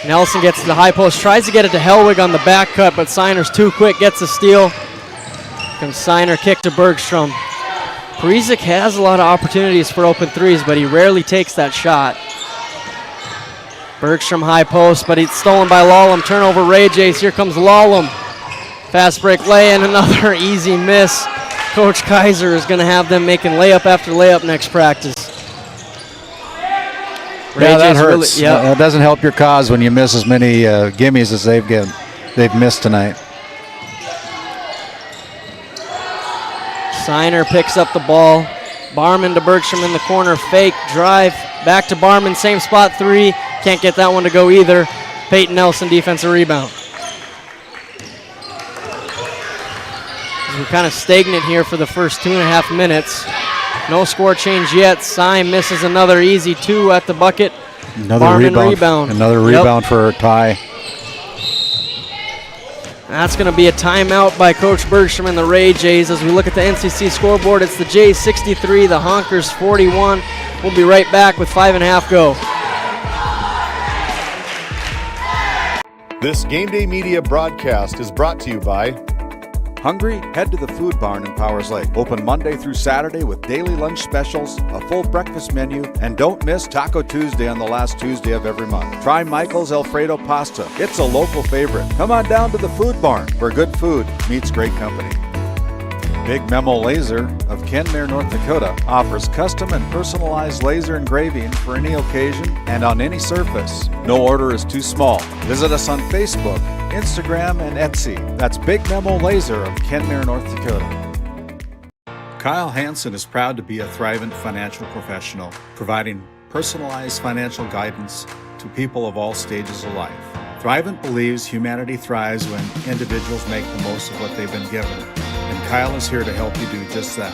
Nelson gets to the high post. Tries to get it to Hellwig on the back cut, but Siner's too quick. Gets the steal. Comes Siner, kick to Bergstrom. Parizek has a lot of opportunities for open threes, but he rarely takes that shot. Bergstrom high post, but it's stolen by Lallam. Turnover Ray Jays. Here comes Lallam. Fast break lay and another easy miss. Coach Kaiser is going to have them making layup after layup next practice. That hurts. That doesn't help your cause when you miss as many gimmies as they've missed tonight. Siner picks up the ball. Barman to Bergstrom in the corner. Fake, drive, back to Barman. Same spot, three. Can't get that one to go either. Peyton Nelson, defensive rebound. We're kind of stagnant here for the first 2.5 minutes. No score change yet. Syme misses another easy two at the bucket. Another rebound. Another rebound for Ty. That's going to be a timeout by Coach Bergstrom and the Ray Jays. As we look at the NCC scoreboard, it's the Jays 63, the Honkers 41. We'll be right back with 5.5 go. This Game Day Media broadcast is brought to you by Hungry? Head to the Food Barn in Powers Lake. Open Monday through Saturday with daily lunch specials, a full breakfast menu, and don't miss Taco Tuesday on the last Tuesday of every month. Try Michael's Alfredo Pasta. It's a local favorite. Come on down to the Food Barn, where good food meets great company. Big Memo Laser of Kenmare, North Dakota offers custom and personalized laser engraving for any occasion and on any surface. No order is too small. Visit us on Facebook, Instagram, and Etsy. That's Big Memo Laser of Kenmare, North Dakota. Kyle Hansen is proud to be a Thrivent financial professional, providing personalized financial guidance to people of all stages of life. Thrivent believes humanity thrives when individuals make the most of what they've been given, and Kyle is here to help you do just that.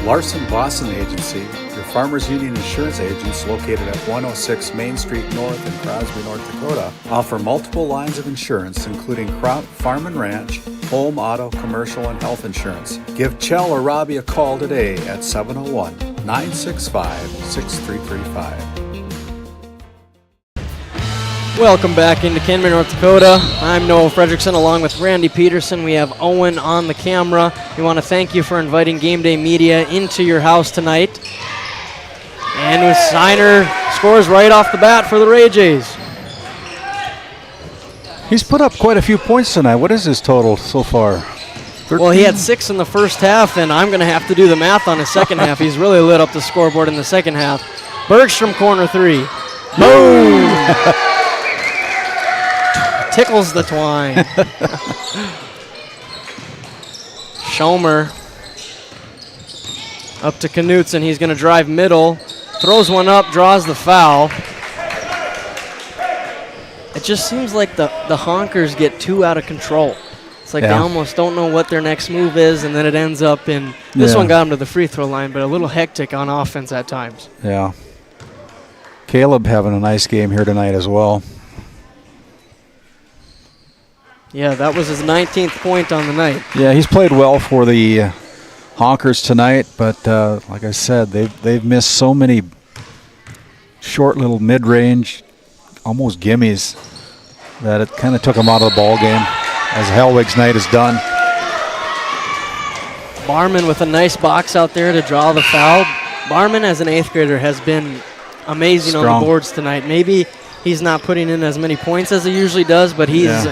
Larson Boston Agency, your Farmers Union insurance agents located at 106 Main Street North in Crosby, North Dakota, offer multiple lines of insurance including crop, farm and ranch, home, auto, commercial, and health insurance. Give Chell or Robbie a call today at 701-965-6335. Welcome back into Kenmare, North Dakota. I'm Noah Fredrickson along with Randy Peterson. We have Owen on the camera. We want to thank you for inviting Game Day Media into your house tonight. And with Siner scores right off the bat for the Ray Jays. He's put up quite a few points tonight. What is his total so far? 13? Well, he had 6 in the first half, and I'm going to have to do the math on his second half. He's really lit up the scoreboard in the second half. Bergstrom corner three. Boom! Tickles the twine. Schomer up to Knutson. He's going to drive middle. Throws one up, draws the foul. It just seems like the Honkers get too out of control. It's like they almost don't know what their next move is, and then it ends up in this one got him to the free throw line, but a little hectic on offense at times. Yeah. Caleb having a nice game here tonight as well. Yeah, that was his 19th point on the night. Yeah, he's played well for the Honkers tonight, but like I said, they've missed so many short little mid-range, almost gimmies, that it kind of took them out of the ball game, as Hellwig's night is done. Barman with a nice box out there to draw the foul. Barman, as an 8th grader, has been amazing Strong on the boards tonight. Maybe he's not putting in as many points as he usually does, but he's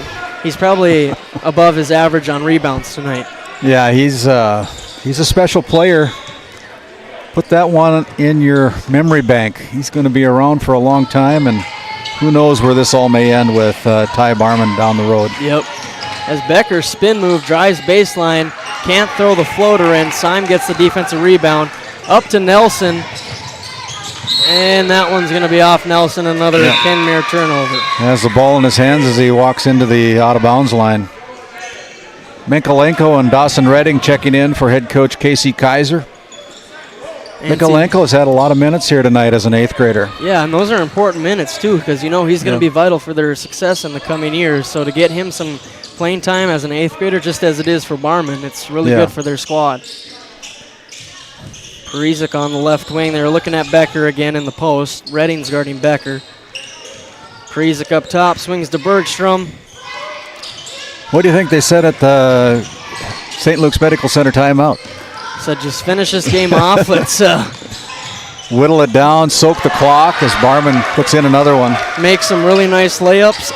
probably above his average on rebounds tonight. Yeah, he's a special player. Put that one in your memory bank. He's going to be around for a long time, and who knows where this all may end with Ty Barman down the road. Yep. As Becker's spin move drives baseline, can't throw the floater in. Syme gets the defensive rebound. Up to Nelson. And that one's going to be off Nelson. Another Kenmare turnover. He has the ball in his hands as he walks into the out-of-bounds line. Mikolenko and Dawson Redding checking in for head coach Casey Kaiser. Mikolenko has had a lot of minutes here tonight as an 8th grader. Yeah, and those are important minutes, too, because, you know, he's going to be vital for their success in the coming years. So to get him some playing time as an 8th grader, just as it is for Barman, it's really good for their squad. Parizek on the left wing. They're looking at Becker again in the post. Redding's guarding Becker. Parizek up top, swings to Bergstrom. What do you think they said at the St. Luke's Medical Center timeout? Said just finish this game off. Let's whittle it down, soak the clock as Barman puts in another one. Make some really nice layups.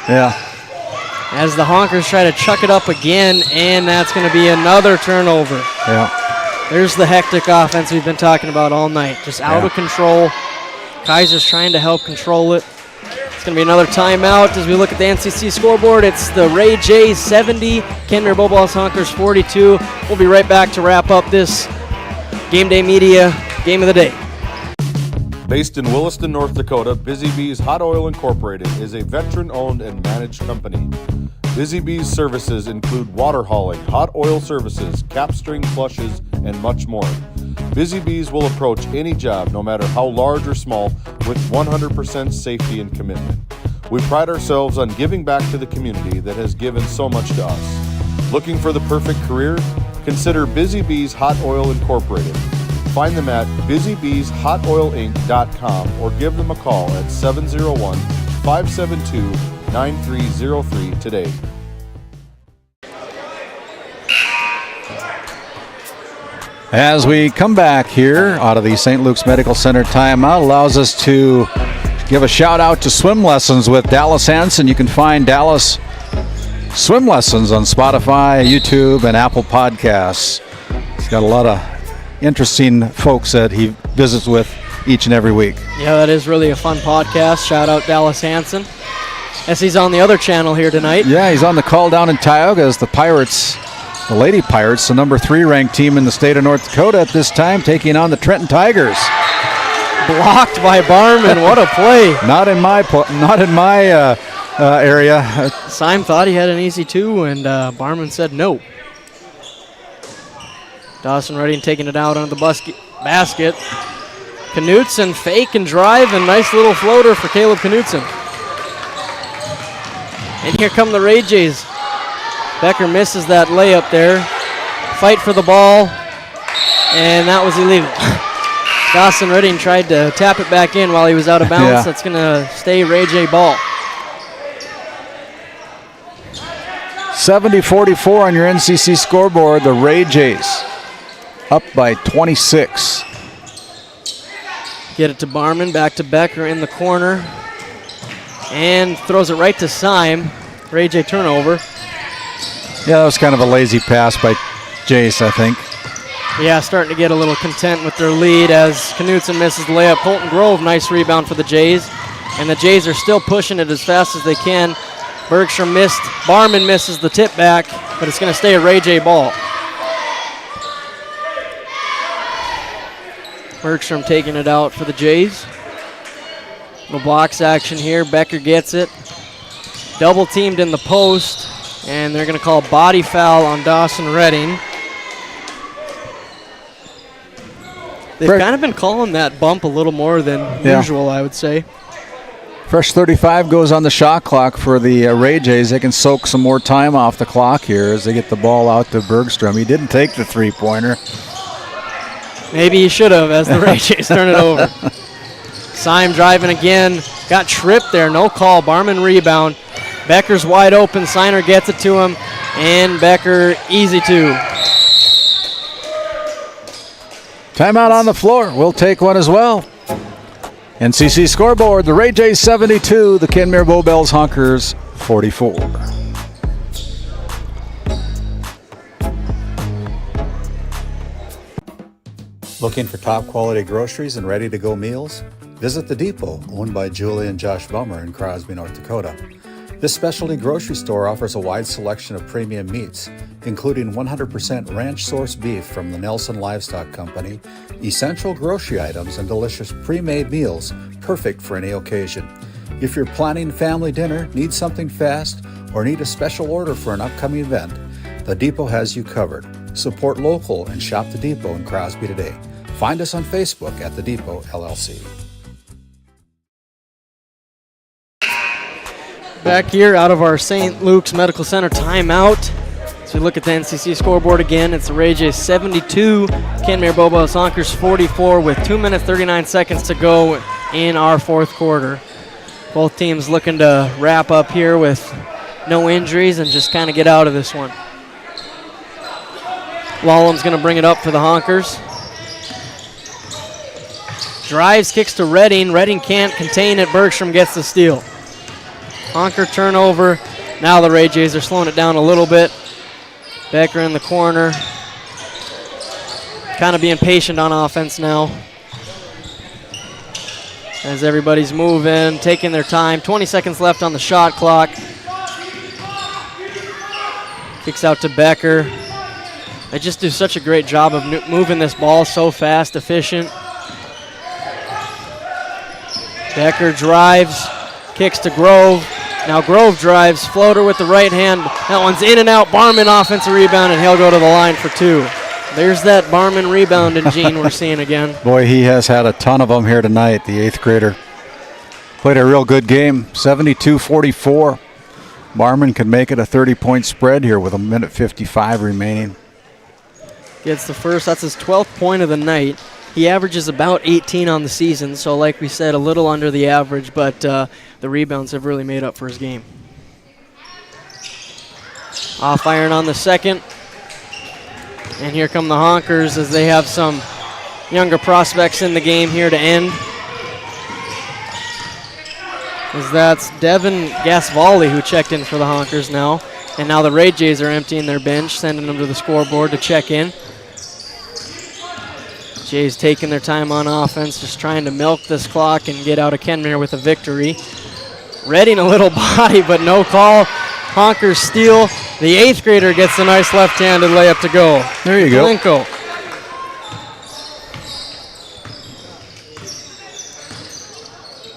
Yeah. As the Honkers try to chuck it up again, and that's going to be another turnover. Yeah. There's the hectic offense we've been talking about all night. Just out of control. Kaiser's trying to help control it. It's going to be another timeout as we look at the NCC scoreboard. It's the Ray Jays 70, Kenmare Bowbells Honkers 42. We'll be right back to wrap up this Game Day Media Game of the Day. Based in Williston, North Dakota, Busy Bees Hot Oil Incorporated is a veteran-owned and managed company. Busy Bees services include water hauling, hot oil services, capstring flushes, and much more. Busy Bees will approach any job, no matter how large or small, with 100% safety and commitment. We pride ourselves on giving back to the community that has given so much to us. Looking for the perfect career? Consider Busy Bees Hot Oil Incorporated. Find them at busybeeshotoilinc.com or give them a call at 701-572-9303 today. As we come back here out of the St. Luke's Medical Center timeout, allows us to give a shout out to swim lessons with Dallas Hansen. You can find Dallas swim lessons on Spotify, YouTube, and Apple Podcasts. He's got a lot of interesting folks that he visits with each and every week. Yeah, that is really a fun podcast. Shout out Dallas Hansen. As he's on the other channel here tonight. Yeah, he's on the call down in Tioga as the Pirates, the Lady Pirates, the number 3 ranked team in the state of North Dakota at this time, taking on the Trenton Tigers. Blocked by Barman. What a play. Not in my area. Syme thought he had an easy 2, and Barman said no. Dawson Redding taking it out on the basket. Knutson fake and drive, and nice little floater for Caleb Knutson. And here come the Ray Jays. Becker misses that layup there. Fight for the ball, and that was illegal. Dawson Redding tried to tap it back in while he was out of bounds. That's going to stay Ray Jay ball. 70-44 on your NCC scoreboard. The Ray Jays up by 26. Get it to Barman, back to Becker in the corner. And throws it right to Syme. Ray Jay turnover. Yeah, that was kind of a lazy pass by Jace, I think. Yeah, starting to get a little content with their lead as Knutson misses the layup. Colton Grove, nice rebound for the Jays. And the Jays are still pushing it as fast as they can. Bergstrom missed. Barman misses the tip back, but it's going to stay a Ray J ball. Bergstrom taking it out for the Jays. Little blocks action here. Becker gets it. Double teamed in the post, and they're going to call body foul on Dawson Redding. They've kind of been calling that bump a little more than usual, I would say. Fresh 35 goes on the shot clock for the Ray Jays. They can soak some more time off the clock here as they get the ball out to Bergstrom. He didn't take the three-pointer. Maybe he should have as the Ray Jays turn it over. Syme driving again. Got tripped there. No call. Barman rebound. Becker's wide open. Siner gets it to him. And Becker easy two. Timeout on the floor. We'll take one as well. NCC scoreboard, the Ray Jays 72, the Kenmare Bowbells Honkers 44. Looking for top quality groceries and ready to go meals? Visit The Depot, owned by Julie and Josh Bummer in Crosby, North Dakota. This specialty grocery store offers a wide selection of premium meats, including 100% ranch-sourced beef from the Nelson Livestock Company, essential grocery items, and delicious pre-made meals perfect for any occasion. If you're planning family dinner, need something fast, or need a special order for an upcoming event, The Depot has you covered. Support local and shop The Depot in Crosby today. Find us on Facebook at The Depot LLC. Back here out of our St. Luke's Medical Center timeout. As we look at the NCC scoreboard again, it's the Ray Jays 72, Kenmare Bowbells Honkers 44 with 2 minutes 39 seconds to go in our fourth quarter. Both teams looking to wrap up here with no injuries and just kind of get out of this one. Lallam's going to bring it up for the Honkers. Drives, kicks to Redding. Redding can't contain it. Bergstrom gets the steal. Honker turnover. Now the Ray Jays are slowing it down a little bit. Becker in the corner. Kind of being patient on offense now. As everybody's moving, taking their time. 20 seconds left on the shot clock. Kicks out to Becker. They just do such a great job of moving this ball so fast, efficient. Becker drives, kicks to Grove. Now Grove drives, floater with the right hand. That one's in and out. Barman offensive rebound, and he'll go to the line for two. There's that Barman rebound in Gene we're seeing again. Boy, he has had a ton of them here tonight, the eighth grader. Played a real good game, 72-44. Barman can make it a 30-point spread here with 1:55 remaining. Gets the first, that's his 12th point of the night. He averages about 18 on the season, so like we said, a little under the average, but the rebounds have really made up for his game. Off iron on the second. And here come the Honkers as they have some younger prospects in the game here to end. As that's Devin Gasvalli who checked in for the Honkers now. And now the Ray Jays are emptying their bench, sending them to the scoreboard to check in. Jays taking their time on offense, just trying to milk this clock and get out of Kenmare with a victory. Redding a little body, but no call. Honkers steal. The eighth grader gets a nice left-handed layup to go. There you go. Linko.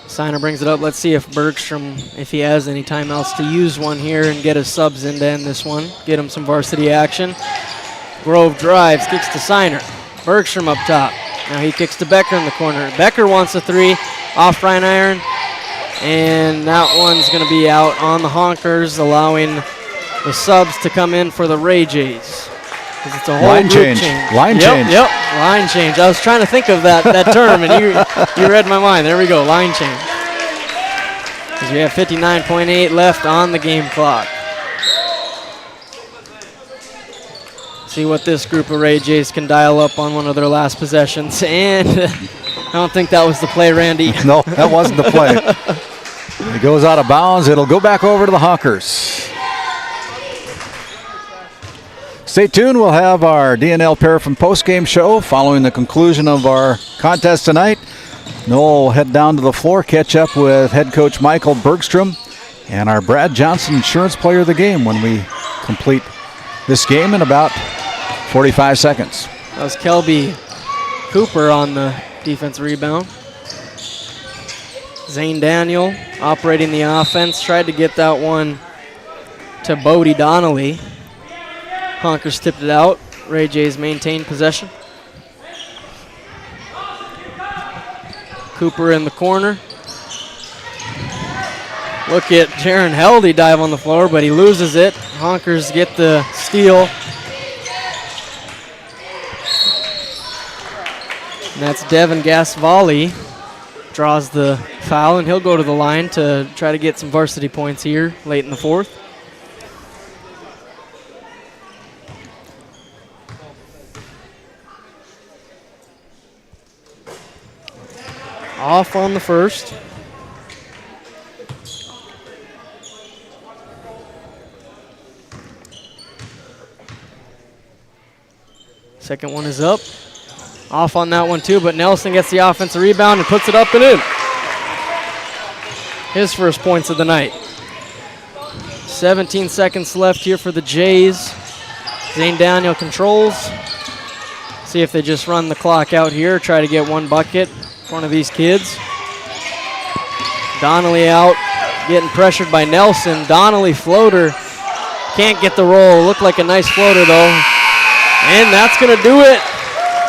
Siner brings it up. Let's see if Bergstrom, if he has any timeouts to use one here and get his subs in to end this one. Get him some varsity action. Grove drives, kicks to Siner. Bergstrom up top. Now he kicks to Becker in the corner. Becker wants a three. Off Brian Iron. And that one's going to be out on the Honkers, allowing the subs to come in for the Ray Jays. It's a whole line group change. Line change. Yep, line change. I was trying to think of that term, and you read my mind. There we go, line change. Because we have 59.8 left on the game clock. See what this group of Ray Jays can dial up on one of their last possessions. And I don't think that was the play, Randy. No, that wasn't the play. It goes out of bounds. It'll go back over to the Honkers. Stay tuned. We'll have our DNL Paraffin postgame show following the conclusion of our contest tonight. Noel will head down to the floor, catch up with head coach Michael Bergstrom and our Brad Johnson Insurance Player of the Game when we complete this game in about 45 seconds. That was Kelby Cooper on the defense rebound. Zane Daniel operating the offense, tried to get that one to Bodie Donnelly. Honkers tipped it out. Ray J's maintained possession. Cooper in the corner. Look at Jaron Heldy dive on the floor, but he loses it. Honkers get the steal. And that's Devin Gasvali. Draws the foul, and he'll go to the line to try to get some varsity points here late in the fourth. Off on the first. Second one is up. Off on that one too, but Nelson gets the offensive rebound and puts it up and in. His first points of the night. 17 seconds left here for the Jays. Zane Daniel controls. See if they just run the clock out here, try to get one bucket in front of these kids. Donnelly out, getting pressured by Nelson. Donnelly floater, can't get the roll. Looked like a nice floater though. And that's gonna do it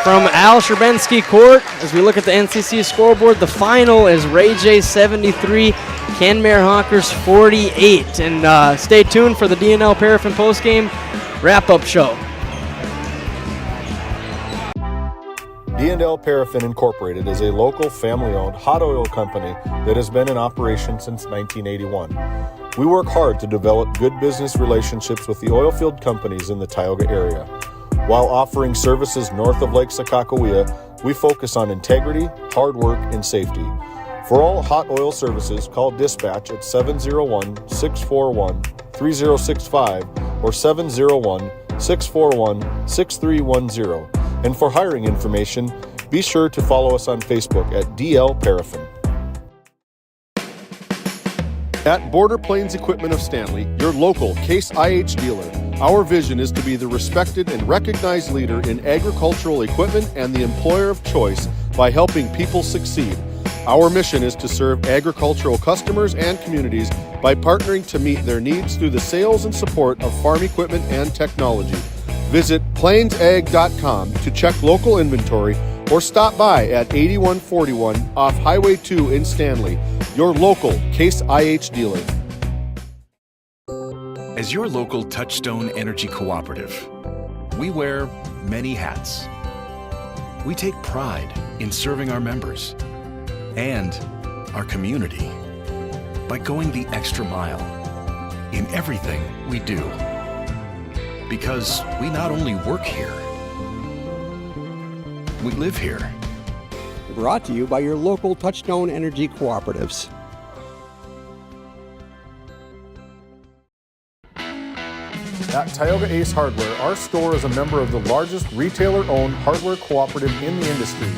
from Al Sherbensky Court. As we look at the NCC scoreboard, the final is Ray J 73, Kenmare Honkers 48. And stay tuned for the DNL Paraffin postgame wrap-up show. D&L Paraffin Incorporated is a local family-owned hot oil company that has been in operation since 1981. We work hard to develop good business relationships with the oilfield companies in the Tioga area. While offering services north of Lake Sakakawea, we focus on integrity, hard work, and safety. For all hot oil services, call dispatch at 701-641-3065 or 701-641-6310. And for hiring information, be sure to follow us on Facebook at DL Paraffin. At Border Plains Equipment of Stanley, your local Case IH dealer, our vision is to be the respected and recognized leader in agricultural equipment and the employer of choice by helping people succeed. Our mission is to serve agricultural customers and communities by partnering to meet their needs through the sales and support of farm equipment and technology. Visit plainsag.com to check local inventory or stop by at 8141 off Highway 2 in Stanley, your local Case IH dealer. As your local Touchstone Energy Cooperative, we wear many hats. We take pride in serving our members and our community by going the extra mile in everything we do. Because we not only work here, we live here. Brought to you by your local Touchstone Energy Cooperatives. At Tioga Ace Hardware, our store is a member of the largest retailer-owned hardware cooperative in the industry.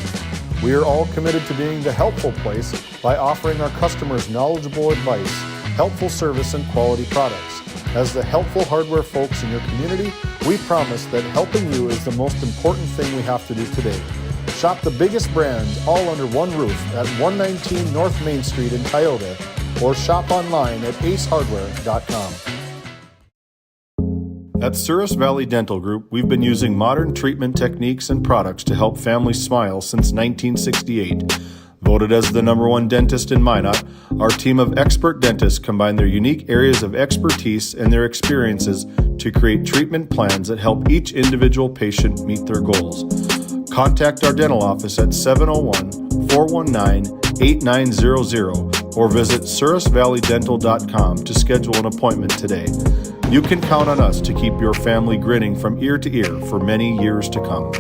We are all committed to being the helpful place by offering our customers knowledgeable advice, helpful service, and quality products. As the helpful hardware folks in your community, we promise that helping you is the most important thing we have to do today. Shop the biggest brands all under one roof at 119 North Main Street in Tioga, or shop online at acehardware.com. At Souris Valley Dental Group, we've been using modern treatment techniques and products to help families smile since 1968. Voted as the #1 dentist in Minot, our team of expert dentists combine their unique areas of expertise and their experiences to create treatment plans that help each individual patient meet their goals. Contact our dental office at 701-419-8900 or visit sourisvalleydental.com to schedule an appointment today. You can count on us to keep your family grinning from ear to ear for many years to come.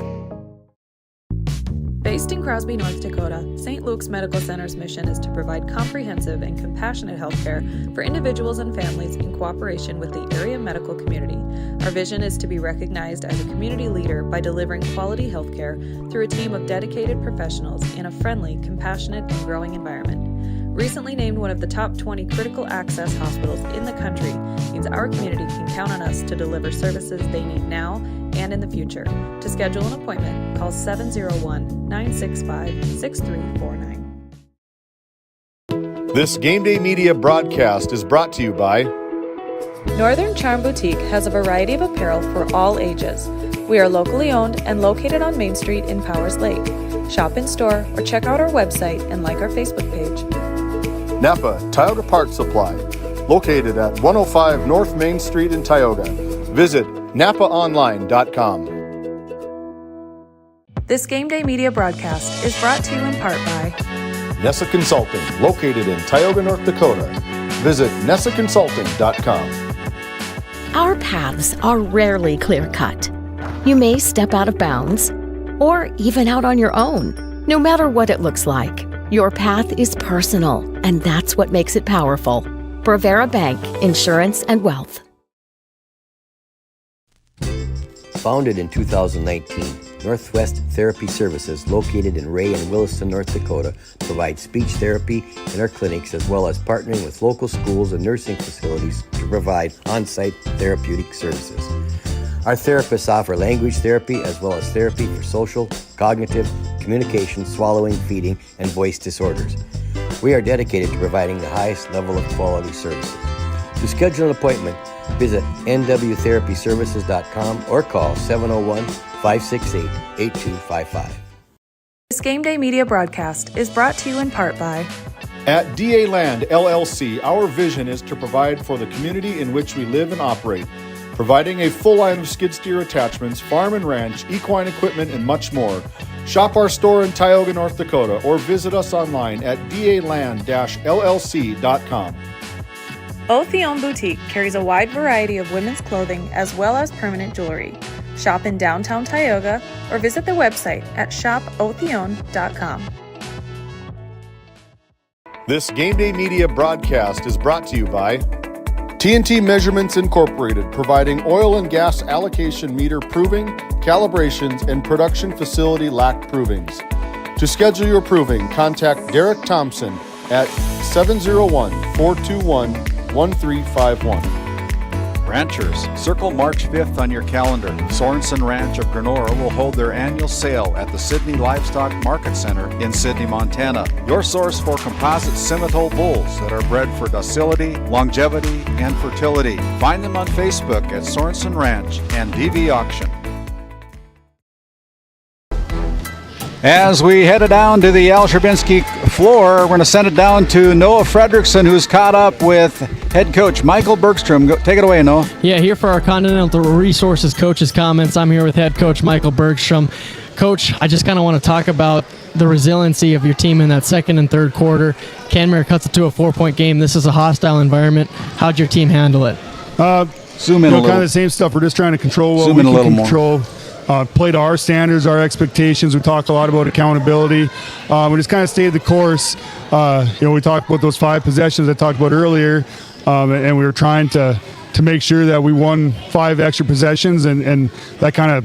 Based in Crosby, North Dakota, St. Luke's Medical Center's mission is to provide comprehensive and compassionate health care for individuals and families in cooperation with the area medical community. Our vision is to be recognized as a community leader by delivering quality health care through a team of dedicated professionals in a friendly, compassionate, and growing environment. Recently named one of the top 20 critical access hospitals in the country means our community can count on us to deliver services they need now and in the future. To schedule an appointment, call 701-965-6349. This Game Day Media broadcast is brought to you by Northern Charm Boutique has a variety of apparel for all ages. We are locally owned and located on Main Street in Powers Lake. Shop in store or check out our website and like our Facebook page. Napa Tioga Parts Supply, located at 105 North Main Street in Tioga. Visit napaonline.com. This Game Day Media broadcast is brought to you in part by Nessa Consulting, located in Tioga, North Dakota. Visit nessaconsulting.com. Our paths are rarely clear-cut. You may step out of bounds, or even out on your own. No matter what it looks like, your path is personal, and that's what makes it powerful. Bravera Bank, Insurance and Wealth. Founded in 2019, Northwest Therapy Services, located in Ray and Williston, North Dakota, provides speech therapy in our clinics as well as partnering with local schools and nursing facilities to provide on-site therapeutic services. Our therapists offer language therapy as well as therapy for social, cognitive, communication, swallowing, feeding, and voice disorders. We are dedicated to providing the highest level of quality services. To schedule an appointment, visit nwtherapyservices.com or call 701-568-8255. This Game Day Media broadcast is brought to you in part by At DA Land LLC, our vision is to provide for the community in which we live and operate, providing a full line of skid steer attachments, farm and ranch, equine equipment, and much more. Shop our store in Tioga, North Dakota, or visit us online at daland-llc.com. Otheon Boutique carries a wide variety of women's clothing as well as permanent jewelry. Shop in downtown Tioga or visit their website at shopotheon.com. This Game Day Media broadcast is brought to you by TNT Measurements Incorporated, providing oil and gas allocation meter proving, calibrations, and production facility lack provings. To schedule your proving, contact Derek Thompson at 701-421-1351. Ranchers, circle March 5th on your calendar. Sorensen Ranch of Granora will hold their annual sale at the Sydney Livestock Market Center in Sydney, Montana. Your source for composite Simmental bulls that are bred for docility, longevity, and fertility. Find them on Facebook at Sorensen Ranch and DV Auction. As we headed down to the Al Sherbinsky floor, we're going to send it down to Noah Fredrickson, who's caught up with head coach Michael Bergstrom. Take it away, Noah. Yeah, here for our Continental Resources coach's comments. I'm here with head coach Michael Bergstrom. Coach, I just kind of want to talk about the resiliency of your team in that second and third quarter. Kenmare cuts it to a 4-point game. This is a hostile environment. How'd your team handle it? Zoom in a little. Kind of the same stuff. We're just trying to control what we can control. Play to our standards, our expectations. We talk a lot about accountability. We just kind of stayed the course. We talked about those 5 possessions I talked about earlier, and we were trying to make sure that we won 5 extra possessions, and that I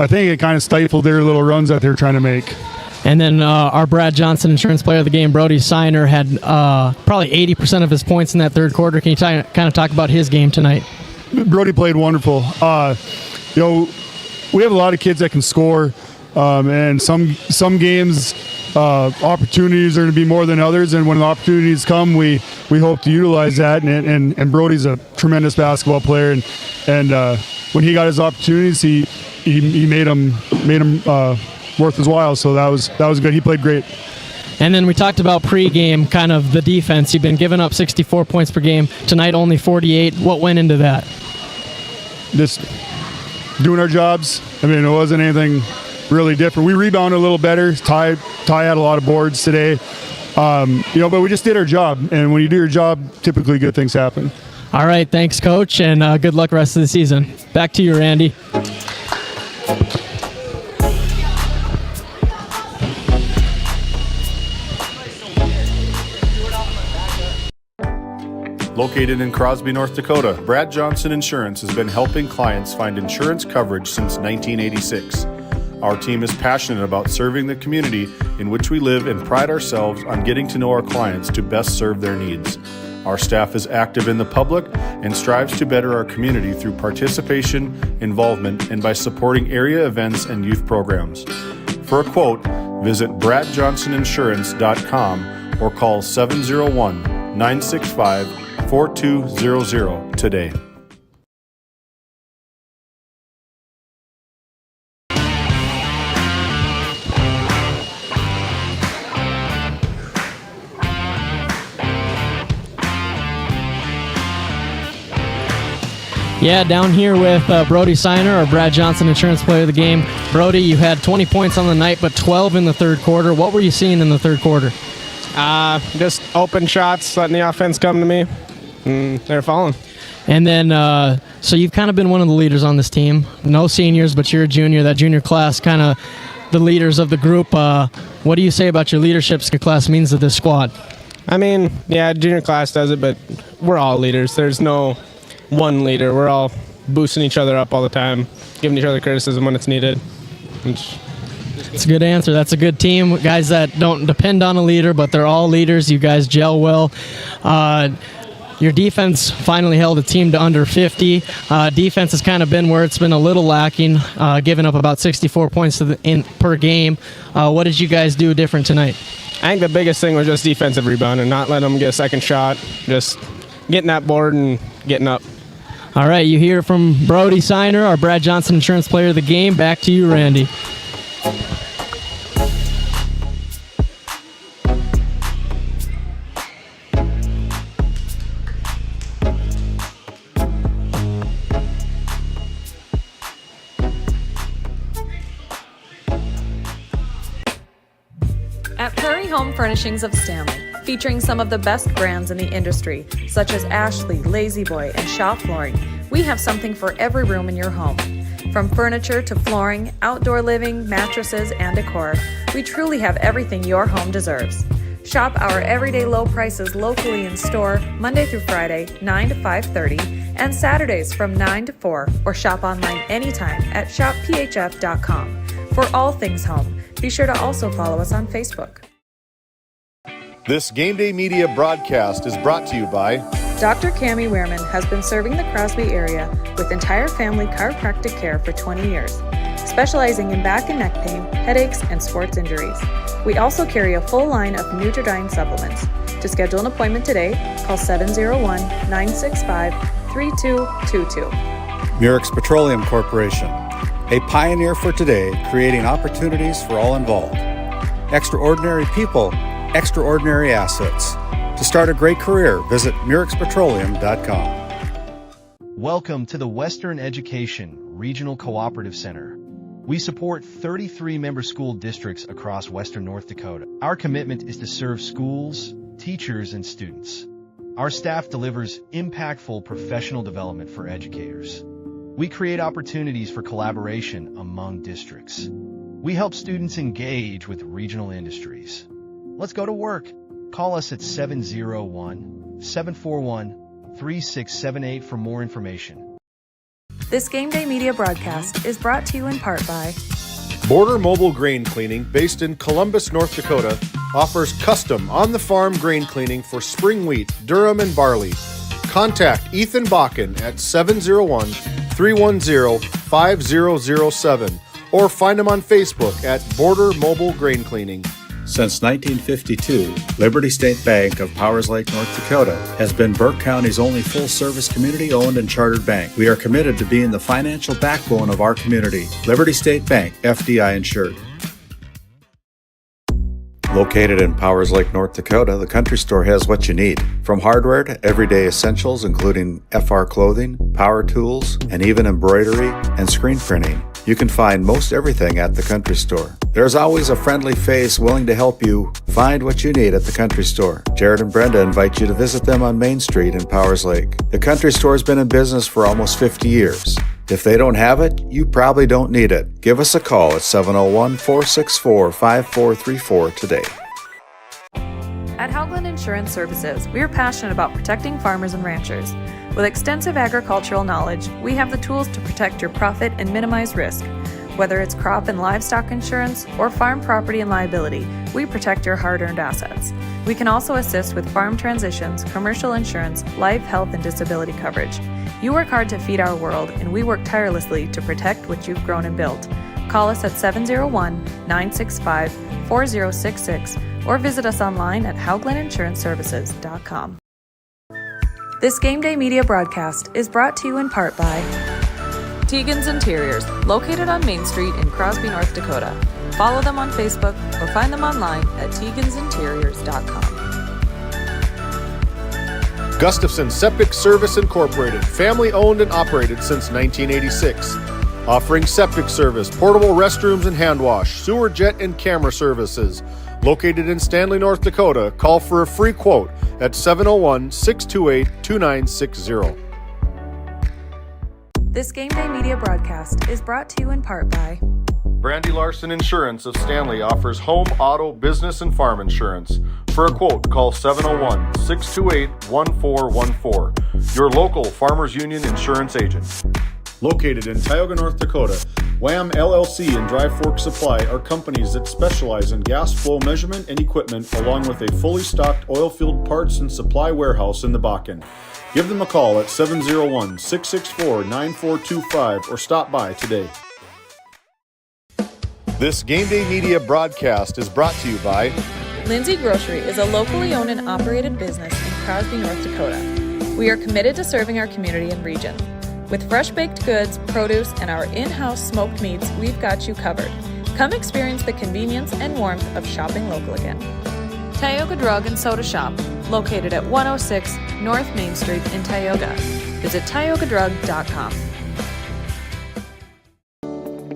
think it kind of stifled their little runs that they're trying to make. And then our Brad Johnson Insurance Player of the Game, Brody Signer, had probably 80% of his points in that third quarter. Can you kind of talk about his game tonight? Brody played wonderful. We have a lot of kids that can score, and some games opportunities are going to be more than others, and when the opportunities come, we hope to utilize that. And Brody's a tremendous basketball player, and when he got his opportunities, he made them worth his while. So that was good. He played great. And then we talked about pregame, kind of the defense. You've been giving up 64 points per game. Tonight, only 48. What went into that? Just doing our jobs. I mean, it wasn't anything really different. We rebounded a little better. Ty had a lot of boards today. But we just did our job. And when you do your job, typically good things happen. All right, thanks, Coach, and good luck rest of the season. Back to you, Randy. Located in Crosby, North Dakota, Brad Johnson Insurance has been helping clients find insurance coverage since 1986. Our team is passionate about serving the community in which we live and pride ourselves on getting to know our clients to best serve their needs. Our staff is active in the public and strives to better our community through participation, involvement, and by supporting area events and youth programs. For a quote, visit bradjohnsoninsurance.com or call 701-965-4200 today. Yeah, down here with Brody Siner, our Brad Johnson Insurance Player of the Game. Brody, you had 20 points on the night, but 12 in the third quarter. What were you seeing in the third quarter? Just open shots, letting the offense come to me. They're falling. And then, so you've kind of been one of the leaders on this team. No seniors, but you're a junior. That junior class, kind of the leaders of the group. What do you say about your leadership class means to this squad? I mean, yeah, junior class does it, but we're all leaders. There's no one leader. We're all boosting each other up all the time, giving each other criticism when it's needed. That's a good answer. That's a good team. Guys that don't depend on a leader, but they're all leaders. You guys gel well. Your defense finally held a team to under 50. Defense has kind of been where it's been a little lacking, giving up about 64 points per game. What did you guys do different tonight? I think the biggest thing was just defensive rebound and not letting them get a second shot, just getting that board and getting up. All right, you hear from Brody Siner, our Brad Johnson Insurance Player of the Game. Back to you, Randy. At Prairie Home Furnishings of Stanley, featuring some of the best brands in the industry, such as Ashley, La-Z-Boy, and Shaw Flooring, we have something for every room in your home. From furniture to flooring, outdoor living, mattresses, and decor, we truly have everything your home deserves. Shop our everyday low prices locally in store Monday through Friday, 9 to 5:30, and Saturdays from 9 to 4, or shop online anytime at shopphf.com. For all things home, be sure to also follow us on Facebook. This Game Day Media broadcast is brought to you by Dr. Cammie Wehrman has been serving the Crosby area with entire family chiropractic care for 20 years, specializing in back and neck pain, headaches, and sports injuries. We also carry a full line of Nutridyne supplements. To schedule an appointment today, call 701-965-3222. Murex Petroleum Corporation, a pioneer for today, creating opportunities for all involved. Extraordinary people, extraordinary assets. To start a great career, visit MurexPetroleum.com. Welcome to the Western Education Regional Cooperative Center. We support 33 member school districts across Western North Dakota. Our commitment is to serve schools, teachers, and students. Our staff delivers impactful professional development for educators. We create opportunities for collaboration among districts. We help students engage with regional industries. Let's go to work. Call us at 701-741-3678 for more information. This Game Day Media broadcast is brought to you in part by Border Mobile Grain Cleaning, based in Columbus, North Dakota, offers custom on-the-farm grain cleaning for spring wheat, durum, and barley. Contact Ethan Bakken at 701-310-5007 or find him on Facebook at Border Mobile Grain Cleaning. Since 1952, Liberty State Bank of Powers Lake, North Dakota has been Burke County's only full-service community-owned and chartered bank. We are committed to being the financial backbone of our community. Liberty State Bank, FDI insured. Located in Powers Lake, North Dakota, the Country Store has what you need. From hardware to everyday essentials, including FR clothing, power tools, and even embroidery and screen printing. You can find most everything at the Country Store. There's always a friendly face willing to help you find what you need at the Country Store. Jared and Brenda invite you to visit them on Main Street in Powers Lake. The Country Store has been in business for almost 50 years. If they don't have it, you probably don't need it. Give us a call at 701-464-5434 today. At Haugland Insurance Insurance Services, we are passionate about protecting farmers and ranchers. With extensive agricultural knowledge, we have the tools to protect your profit and minimize risk. Whether it's crop and livestock insurance or farm property and liability, we protect your hard-earned assets. We can also assist with farm transitions, commercial insurance, life, health, and disability coverage. You work hard to feed our world, and we work tirelessly to protect what you've grown and built. Call us at 701-965-4066 or visit us online at howgleninsuranceservices.com. This Game Day Media broadcast is brought to you in part by Tegan's Interiors, located on Main Street in Crosby, North Dakota. Follow them on Facebook or find them online at tegansinteriors.com. Gustafson Septic Service Incorporated, family owned and operated since 1986. Offering septic service, portable restrooms and hand wash, sewer jet and camera services. Located in Stanley, North Dakota, call for a free quote at 701-628-2960. This Game Day Media broadcast is brought to you in part by Brandy Larson Insurance of Stanley offers home, auto, business, and farm insurance. For a quote, call 701-628-1414. Your local Farmers Union insurance agent. Located in Tioga, North Dakota, Wham LLC and Dry Fork Supply are companies that specialize in gas flow measurement and equipment, along with a fully stocked oil-filled parts and supply warehouse in the Bakken. Give them a call at 701-664-9425 or stop by today. This Game Day Media broadcast is brought to you by Lindsay Grocery is a locally owned and operated business in Crosby, North Dakota. We are committed to serving our community and region. With fresh baked goods, produce, and our in-house smoked meats, we've got you covered. Come experience the convenience and warmth of shopping local again. Tioga Drug and Soda Shop, located at 106 North Main Street in Tioga. Visit tiogadrug.com.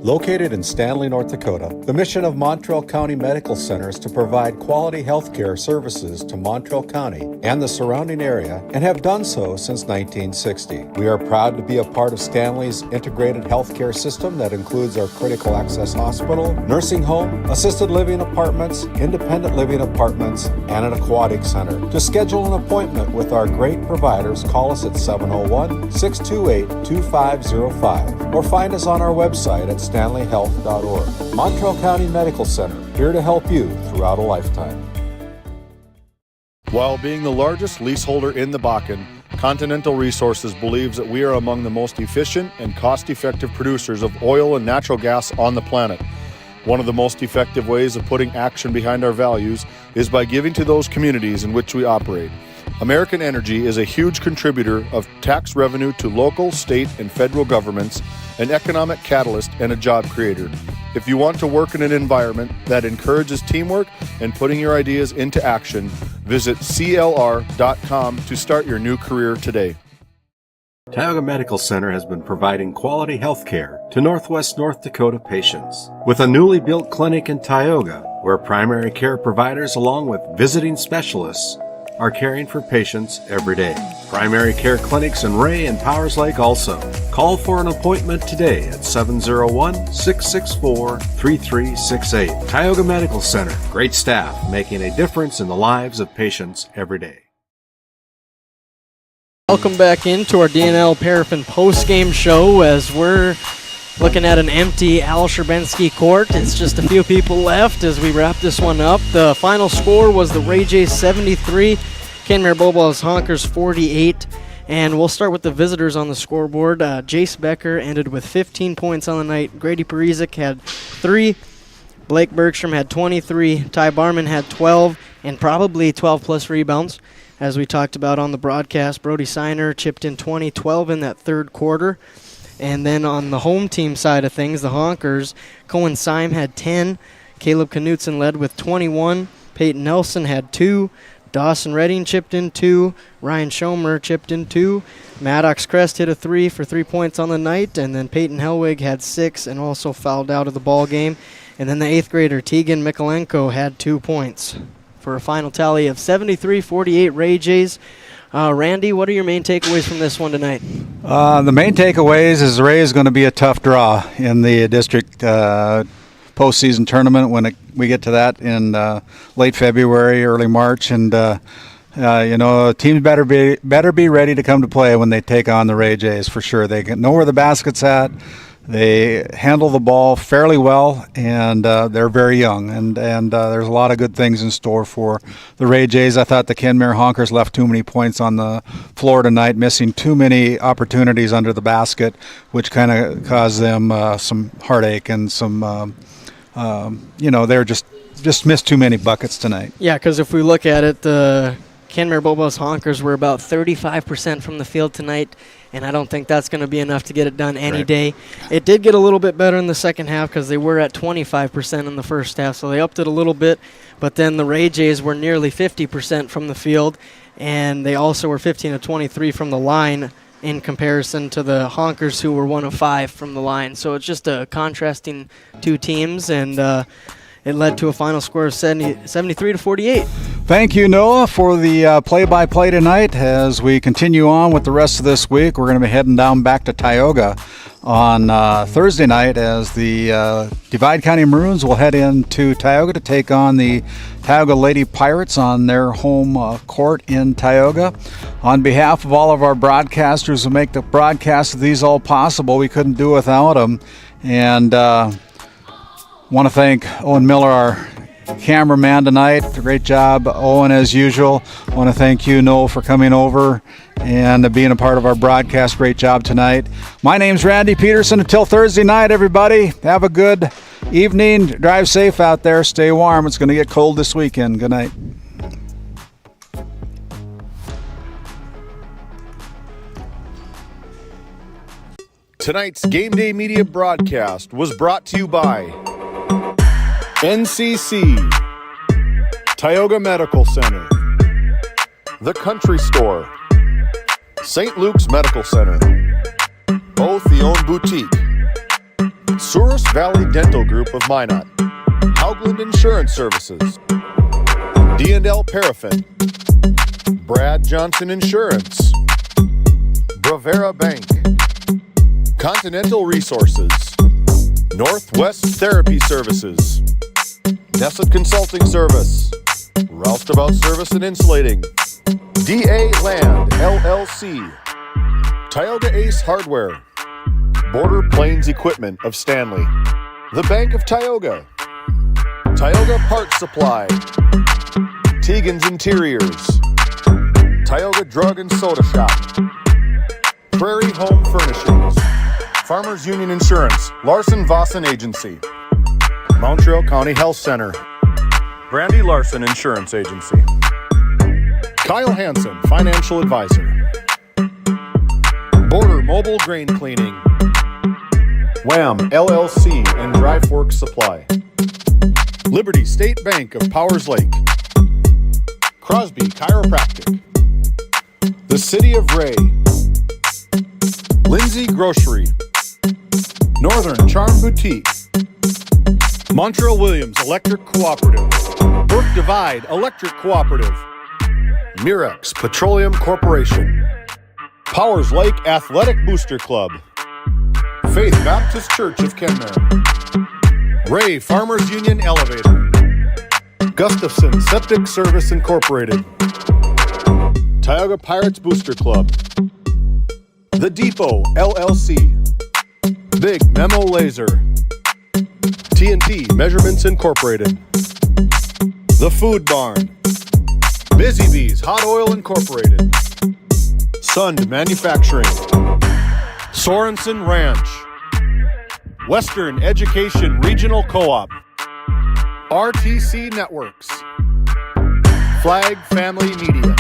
Located in Stanley, North Dakota, the mission of Montreal County Medical Center is to provide quality health care services to Montreal County and the surrounding area, and have done so since 1960. We are proud to be a part of Stanley's integrated health care system that includes our critical access hospital, nursing home, assisted living apartments, independent living apartments, and an aquatic center. To schedule an appointment with our great providers, call us at 701-628-2505 or find us on our website at stanleyhealth.org. Montreal County Medical Center, here to help you throughout a lifetime. While being the largest leaseholder in the Bakken, Continental Resources believes that we are among the most efficient and cost-effective producers of oil and natural gas on the planet. One of the most effective ways of putting action behind our values is by giving to those communities in which we operate. American Energy is a huge contributor of tax revenue to local, state, and federal governments, an economic catalyst, and a job creator. If you want to work in an environment that encourages teamwork and putting your ideas into action, visit CLR.com to start your new career today. Tioga Medical Center has been providing quality health care to Northwest North Dakota patients. With a newly built clinic in Tioga, where primary care providers along with visiting specialists are caring for patients every day. Primary care clinics in Ray and Powers Lake also. Call for an appointment today at 701-664-3368. Tioga Medical Center. Great staff making a difference in the lives of patients every day. Welcome back into our DNL Paraffin post-game show as we're looking at an empty Al Sherbensky court. It's just a few people left as we wrap this one up. The final score was the Ray Jays 73, Kenmare Bowbells Honkers 48. And we'll start with the visitors on the scoreboard. Jace Becker ended with 15 points on the night. Grady Parizek had 3. Blake Bergstrom had 23. Ty Barman had 12, and probably 12-plus rebounds. As we talked about on the broadcast, Brody Seiner chipped in 12 in that third quarter. And then on the home team side of things, the Honkers, Cohen Syme had 10. Caleb Knutson led with 21. Peyton Nelson had 2. Dawson Redding chipped in 2. Ryan Schomer chipped in 2. Maddox Crest hit a 3 for 3 points on the night. And then Peyton Helwig had 6 and also fouled out of the ball game. And then the 8th grader, Tegan Mikolenko, had 2 points for a final tally of 73-48 Ray Jays. Randy, what are your main takeaways from this one tonight? The main takeaways is Ray is going to be a tough draw in the district postseason tournament when we get to that in late February, early March. And Teams better be ready to come to play when they take on the Ray Jays for sure. They know where the basket's at. They handle the ball fairly well, and they're very young. And there's a lot of good things in store for the Ray Jays. I thought the Kenmare Honkers left too many points on the floor tonight, missing too many opportunities under the basket, which kind of caused them some heartache and some, they're just missed too many buckets tonight. Yeah, because if we look at it, the Kenmare Bowbells Honkers were about 35% from the field tonight, and I don't think that's going to be enough to get it done any day. It did get a little bit better in the second half because they were at 25% in the first half, so they upped it a little bit. But then the Ray Jays were nearly 50% from the field, and they also were 15 of 23 from the line in comparison to the Honkers, who were 1 of 5 from the line. So it's just a contrasting two teams, and it led to a final score of 73 to 48. Thank you, Noah, for the play-by-play tonight. As we continue on with the rest of this week, we're going to be heading down back to Tioga on Thursday night as the Divide County Maroons will head into Tioga to take on the Tioga Lady Pirates on their home court in Tioga. On behalf of all of our broadcasters who make the broadcast of these all possible, we couldn't do without them. And want to thank Owen Miller, our cameraman tonight. Great job, Owen, as usual. I want to thank you, Noel, for coming over and being a part of our broadcast. Great job tonight. My name's Randy Peterson. Until Thursday night, everybody, have a good evening. Drive safe out there. Stay warm. It's going to get cold this weekend. Good night. Tonight's Game Day Media broadcast was brought to you by NCC, Tioga Medical Center, The Country Store, St. Luke's Medical Center, Both the Own Boutique, Souris Valley Dental Group of Minot, Haugland Insurance Services, D&L Paraffin, Brad Johnson Insurance, Bravera Bank, Continental Resources, Northwest Therapy Services, Nesset Consulting Service, Roustabout Service and Insulating, DA Land LLC, Tioga Ace Hardware, Border Plains Equipment of Stanley, The Bank of Tioga, Tioga Parts Supply, Tegan's Interiors, Tioga Drug and Soda Shop, Prairie Home Furnishings, Farmers Union Insurance, Larson Vossen Agency, Montreal County Health Center, Brandy Larson Insurance Agency, Kyle Hansen, Financial Advisor, Border Mobile Grain Cleaning, Wham LLC and Dry Fork Supply, Liberty State Bank of Powers Lake, Crosby Chiropractic, the City of Ray, Lindsay Grocery, Northern Charm Boutique, Montreal Williams Electric Cooperative, Burke Divide Electric Cooperative, Mirex Petroleum Corporation, Powers Lake Athletic Booster Club, Faith Baptist Church of Kenmare, Ray Farmers Union Elevator, Gustafson Septic Service Incorporated, Tioga Pirates Booster Club, The Depot LLC, Big Memo Laser, TNT Measurements Incorporated, The Food Barn, Busy Bees Hot Oil Incorporated, Sund Manufacturing, Sorensen Ranch, Western Education Regional Co-op, RTC Networks, Flag Family Media.